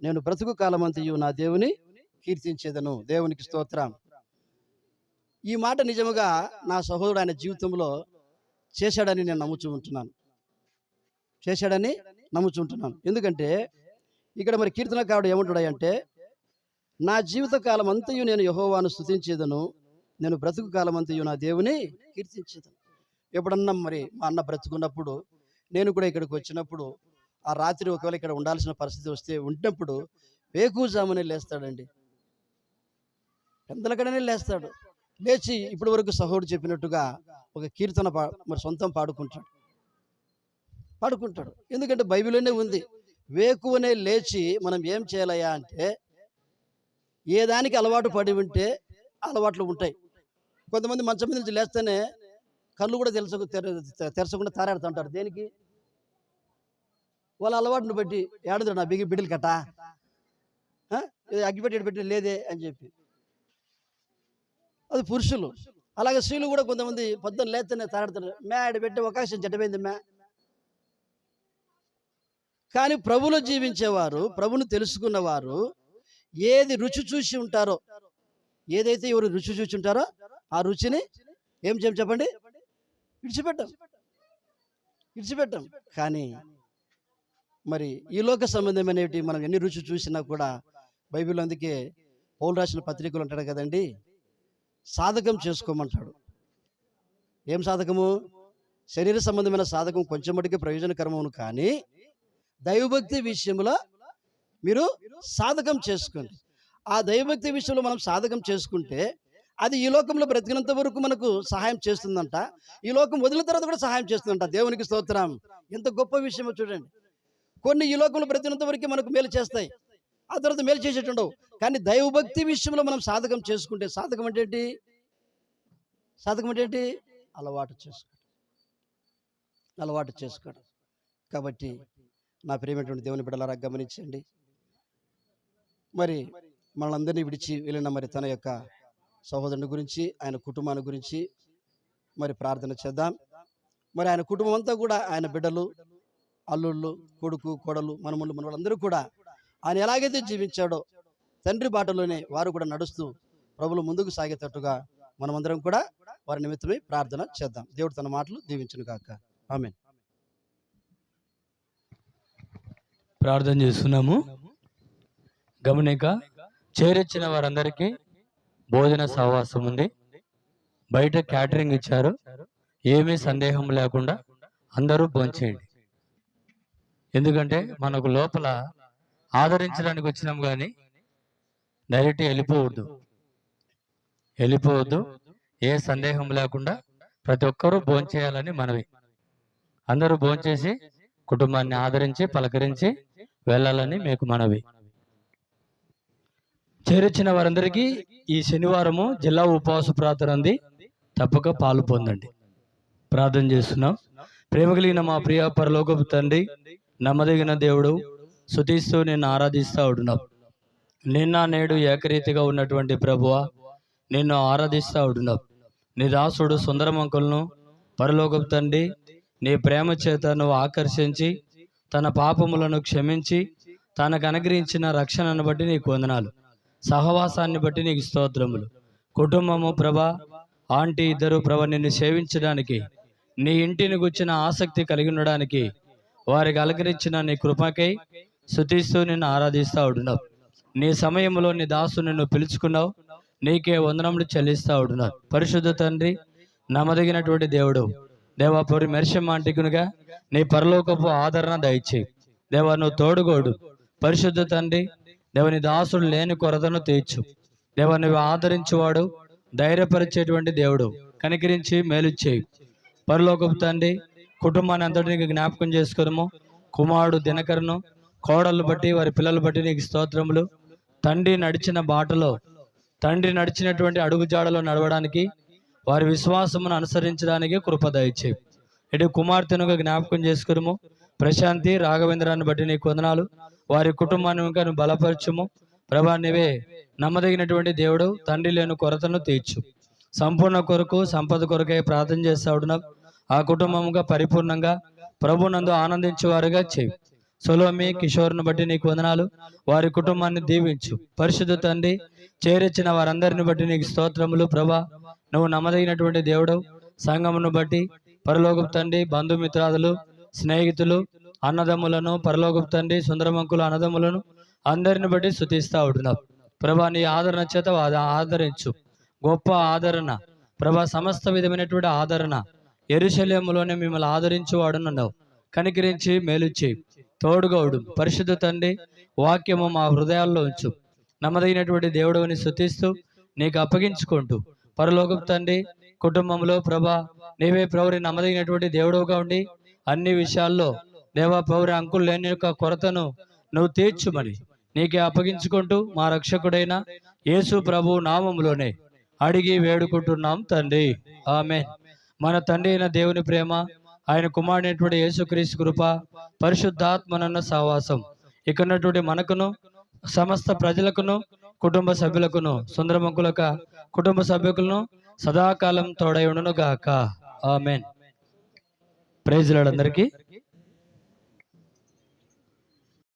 నేను బ్రతుకు కాలమంతయు నా దేవుని కీర్తించేదను. దేవునికి స్తోత్రం. ఈ మాట నిజముగా నా సహోదరుడు ఆయన జీవితంలో చేశాడని నేను నమ్ముచుంటున్నాను. ఎందుకంటే ఇక్కడ మరి కీర్తనకారుడు ఏమంటాడంటే, నా జీవిత కాలం అంతయు నేను యెహోవాను స్తుతించేదను, నేను బ్రతుకు కాలం అంతయు నా దేవుని కీర్తించేదను. ఎప్పుడన్నా మరి మా అన్న బ్రతుకున్నప్పుడు నేను కూడా ఇక్కడికి వచ్చినప్పుడు ఆ రాత్రి ఒకవేళ ఇక్కడ ఉండాల్సిన పరిస్థితి వస్తే ఉన్నప్పుడు వేకువజామునే లేస్తాడండి. పెందలకడనే లేస్తాడు. లేచి ఇప్పటి వరకు సహోడు చెప్పినట్టుగా ఒక కీర్తన మరి సొంతం పాడుకుంటాడు. ఎందుకంటే బైబిల్లోనే ఉంది. వేకువనే లేచి మనం ఏం చేయాలయ్యా అంటే, ఏ దానికి అలవాటు పడి ఉంటే అలవాట్లు ఉంటాయి. కొంతమంది మంచం మీద నుంచి లేస్తేనే కళ్ళు కూడా తెరచకుండా తారాడుతుంటారు. దేనికి? వాళ్ళ అలవాటును బట్టి. ఏడుతాడు నా బిడ్డలు కట్ట అగ్గిపెట్టి పెట్టి లేదే అని చెప్పి. అది పురుషులు. అలాగే స్త్రీలు కూడా కొంతమంది పొద్దున్న లేస్తేనే తారాడుతారు. మేడ పెట్టి అవకాశం చెడ్డమైంది మ్యా. కానీ ప్రభులో జీవించేవారు, ప్రభుని తెలుసుకున్నవారు ఏది రుచి చూసి ఉంటారో, ఏదైతే ఎవరు రుచి చూసి ఉంటారో ఆ రుచిని ఏం చెప్పండి, విడిచిపెట్టాం. కానీ మరి ఈ లోక సంబంధమైనవి మనం ఎన్ని రుచి చూసినా కూడా బైబిల్, అందుకే పౌలు రాసిన పత్రికలు అంటాడు కదండి, సాధకం చేసుకోమంటాడు. ఏం సాధకము? శరీర సంబంధమైన సాధకం కొంచెం మటుకే ప్రయోజనకరమును, కానీ దైవభక్తి విషయంలో మీరు సాధకం చేసుకోండి. ఆ దైవభక్తి విషయంలో మనం సాధకం చేసుకుంటే అది ఈ లోకంలో బ్రతికినంత వరకు మనకు సహాయం చేస్తుందంట. ఈ లోకం వదిలిన తర్వాత కూడా సహాయం చేస్తుందంట. దేవునికి స్తోత్రం. ఎంత గొప్ప విషయమో చూడండి. కొన్ని ఈ లోకంలో బ్రతికినంత వరకు మనకు మేలు చేస్తాయి, ఆ తర్వాత మేలు చేసేటుండవు. కానీ దైవభక్తి విషయంలో మనం సాధకం చేసుకుంటే, సాధకం అంటే ఏంటి? అలవాటు చేసుకోవడం. కాబట్టి నా ప్రియమైనటువంటి దేవుని బిడ్డలారా గమనించండి. మరి మనందరినీ విడిచి వెళ్ళిన మరి తన యొక్క సహోదరుని గురించి, ఆయన కుటుంబాన్ని గురించి మరి ప్రార్థన చేద్దాం. మరి ఆయన కుటుంబం అంతా కూడా, ఆయన బిడ్డలు, అల్లుళ్ళు, కొడుకు, కోడలు, మనముళ్ళు, మనవాళ్ళందరూ కూడా ఆయన ఎలాగైతే జీవించాడో తండ్రి బాటలోనే వారు కూడా నడుస్తూ ప్రభువులు ముందుకు సాగేటట్టుగా మనమందరం కూడా వారి నిమిత్తమై ప్రార్థన చేద్దాం. దేవుడు తన మాటలు దీవించును గాక. ఆమేన్. ప్రార్థన చేస్తున్నాము. గమనిక, చేరొచ్చిన వారందరికీ భోజన సహవాసం ఉంది. బయట క్యాటరింగ్ ఇచ్చారు. ఏమీ సందేహం లేకుండా అందరూ భోంచేయండి. ఎందుకంటే మనకు లోపల ఆదరించడానికి వచ్చినాం, కానీ డైరెక్ట్ వెళ్ళిపోవద్దు. ఏ సందేహం లేకుండా ప్రతి ఒక్కరూ భోంచేయాలని మనవి. అందరూ భోంచేసి కుటుంబాన్ని ఆదరించి పలకరించి వెళ్ళాలని మీకు మనవి. చేరొచ్చిన వారందరికీ ఈ శనివారము జిల్లా ఉపవాస ప్రార్థన ఉంది. తప్పక పాలు పొందండి. ప్రార్థన చేస్తున్నాం. ప్రేమ కలిగిన మా ప్రియ పరలోకపు తండ్రి, నమ్మదగిన దేవుడు, స్తుతిస్తూ నిన్ను ఆరాధిస్తూ ఉంటున్నావు. నిన్న నేడు ఏకరీతిగా ఉన్నటువంటి ప్రభువా, నిన్ను ఆరాధిస్తూ ఉంటున్నావు. నీ దాసుడు సుందరమంకులను పరలోకపు తండ్రి నీ ప్రేమ చేత నువ్వు ఆకర్షించి తన పాపములను క్షమించి తనకు అనుగ్రహించిన రక్షణను బట్టి నీకు వందనాలు. సహవాసాన్ని బట్టి నీకు స్తోత్రములు. కుటుంబము ప్రభా, ఆంటీ ఇద్దరు ప్రభ నిన్ను సేవించడానికి, నీ ఇంటిని గుచ్చిన ఆసక్తి కలిగి ఉండడానికి వారికి అలంకరించిన నీ కృపకై స్తుతిస్తూ నిన్ను ఆరాధిస్తూ ఉంటున్నావు. నీ సమయంలో నీ దాసు నిన్ను పిలుచుకున్నావు. నీకే వందనములు చెల్లిస్తూ ఉంటున్నారు. పరిశుద్ధ తండ్రి, నమ్మదగినటువంటి దేవుడు, దేవా పొరి మెర్షమాంటికునిగా నీ పరలోకపు ఆదరణ దయచేయి. దేవా నువ్వు తోడుగోడు. పరిశుద్ధ తండ్రి, దేవని దాసుడు లేని కొరతను తీర్చు. దేవా నువ్వు ఆదరించేవాడు, ధైర్యపరిచేటువంటి దేవుడు, కనికరించి మేలు చేయి. పరలోకపు తండ్రి, కుటుంబాన్ని అంతటి జ్ఞాపకం చేసుకున్నాము. కుమారుడు దినకరను, కోడళ్ళు బట్టి వారి పిల్లలు బట్టి నీకు స్తోత్రములు. తండ్రి నడిచిన బాటలో, తండ్రి నడిచినటువంటి అడుగుజాడలో నడవడానికి, వారి విశ్వాసమును అనుసరించడానికి కృప దయచేయి. ఇటు కుమార్తెనుగా జ్ఞాపకం చేసుకున్నాము. ప్రశాంతి, రాఘవేంద్రాన్ని బట్టి నీకు వందనాలు. వారి కుటుంబాన్ని ఇంకా నువ్వు బలపరచుము. ప్రభా, నీవే నమ్మదగినటువంటి దేవుడు, తండ్రి లేని కొరతను తీర్చు. సంపూర్ణ కొరకు, సంపద కొరకై ప్రార్థన చేస్తా ఉంటున్నావు. ఆ కుటుంబంగా పరిపూర్ణంగా ప్రభునందు ఆనందించేవారుగా చేయి. సొలోమి, కిషోర్ను బట్టి నీకు వందనాలు. వారి కుటుంబాన్ని దీవించు. పరిశుద్ధ తండ్రి, చేరొచ్చిన వారందరిని బట్టి నీకు స్తోత్రములు. ప్రభా, నువ్వు నమ్మదగినటువంటి దేవుడు. సంఘమును బట్టి పరలోకపు తండ్రి, బంధుమిత్రాదులు, స్నేహితులు, అన్నదమ్ములను, పరలోకపు తండ్రి సుందరమంకులు అన్నదమ్ములను అందరిని బట్టి స్తుతిస్తూ ఉంటున్నావు. ప్రభా, నీ ఆదరణ చేత ఆదరించు. గొప్ప ఆదరణ ప్రభా, సమస్త విధమైనటువంటి ఆదరణ. యెరూషలేములోనే మిమ్మల్ని ఆదరించేవాడున్నావు. కనికరించి మేలు చేయి, తోడుగా ఉండు. పరిశుద్ధ తండ్రి, వాక్యము మా హృదయాల్లో ఉంచు. నమ్మదగినటువంటి దేవుడిని స్తుతిస్తూ నీకు అప్పగించుకుంటూ, పరలోకపు తండ్రి, కుటుంబంలో ప్రభా నీవే ప్రౌరి నమ్మదగినటువంటి దేవుడుగా ఉండి అన్ని విషయాల్లో దేవా ప్రౌరి అంకులు లేని యొక్క కొరతను నువ్వు తీర్చుమని నీకే అప్పగించుకుంటూ మా రక్షకుడైన యేసు ప్రభు నామములోనే అడిగి వేడుకుంటున్నాం తండ్రి, ఆమేన్. మన తండ్రి అయిన దేవుని ప్రేమ, ఆయన కుమారుడైనటువంటి యేసుక్రీస్తు కృప, పరిశుద్ధాత్మనన్న సహవాసం ఇక్కడున్నటువంటి మనకును సమస్త ప్రజలకును కుటుంబ సభ్యులకును సుందరమంకులక కుటుంబ సభ్యులను సదాకాలం తోడై ఉండును గాక, ఆమేన్. ప్రైజ్ లార్డ్ అందరికీ.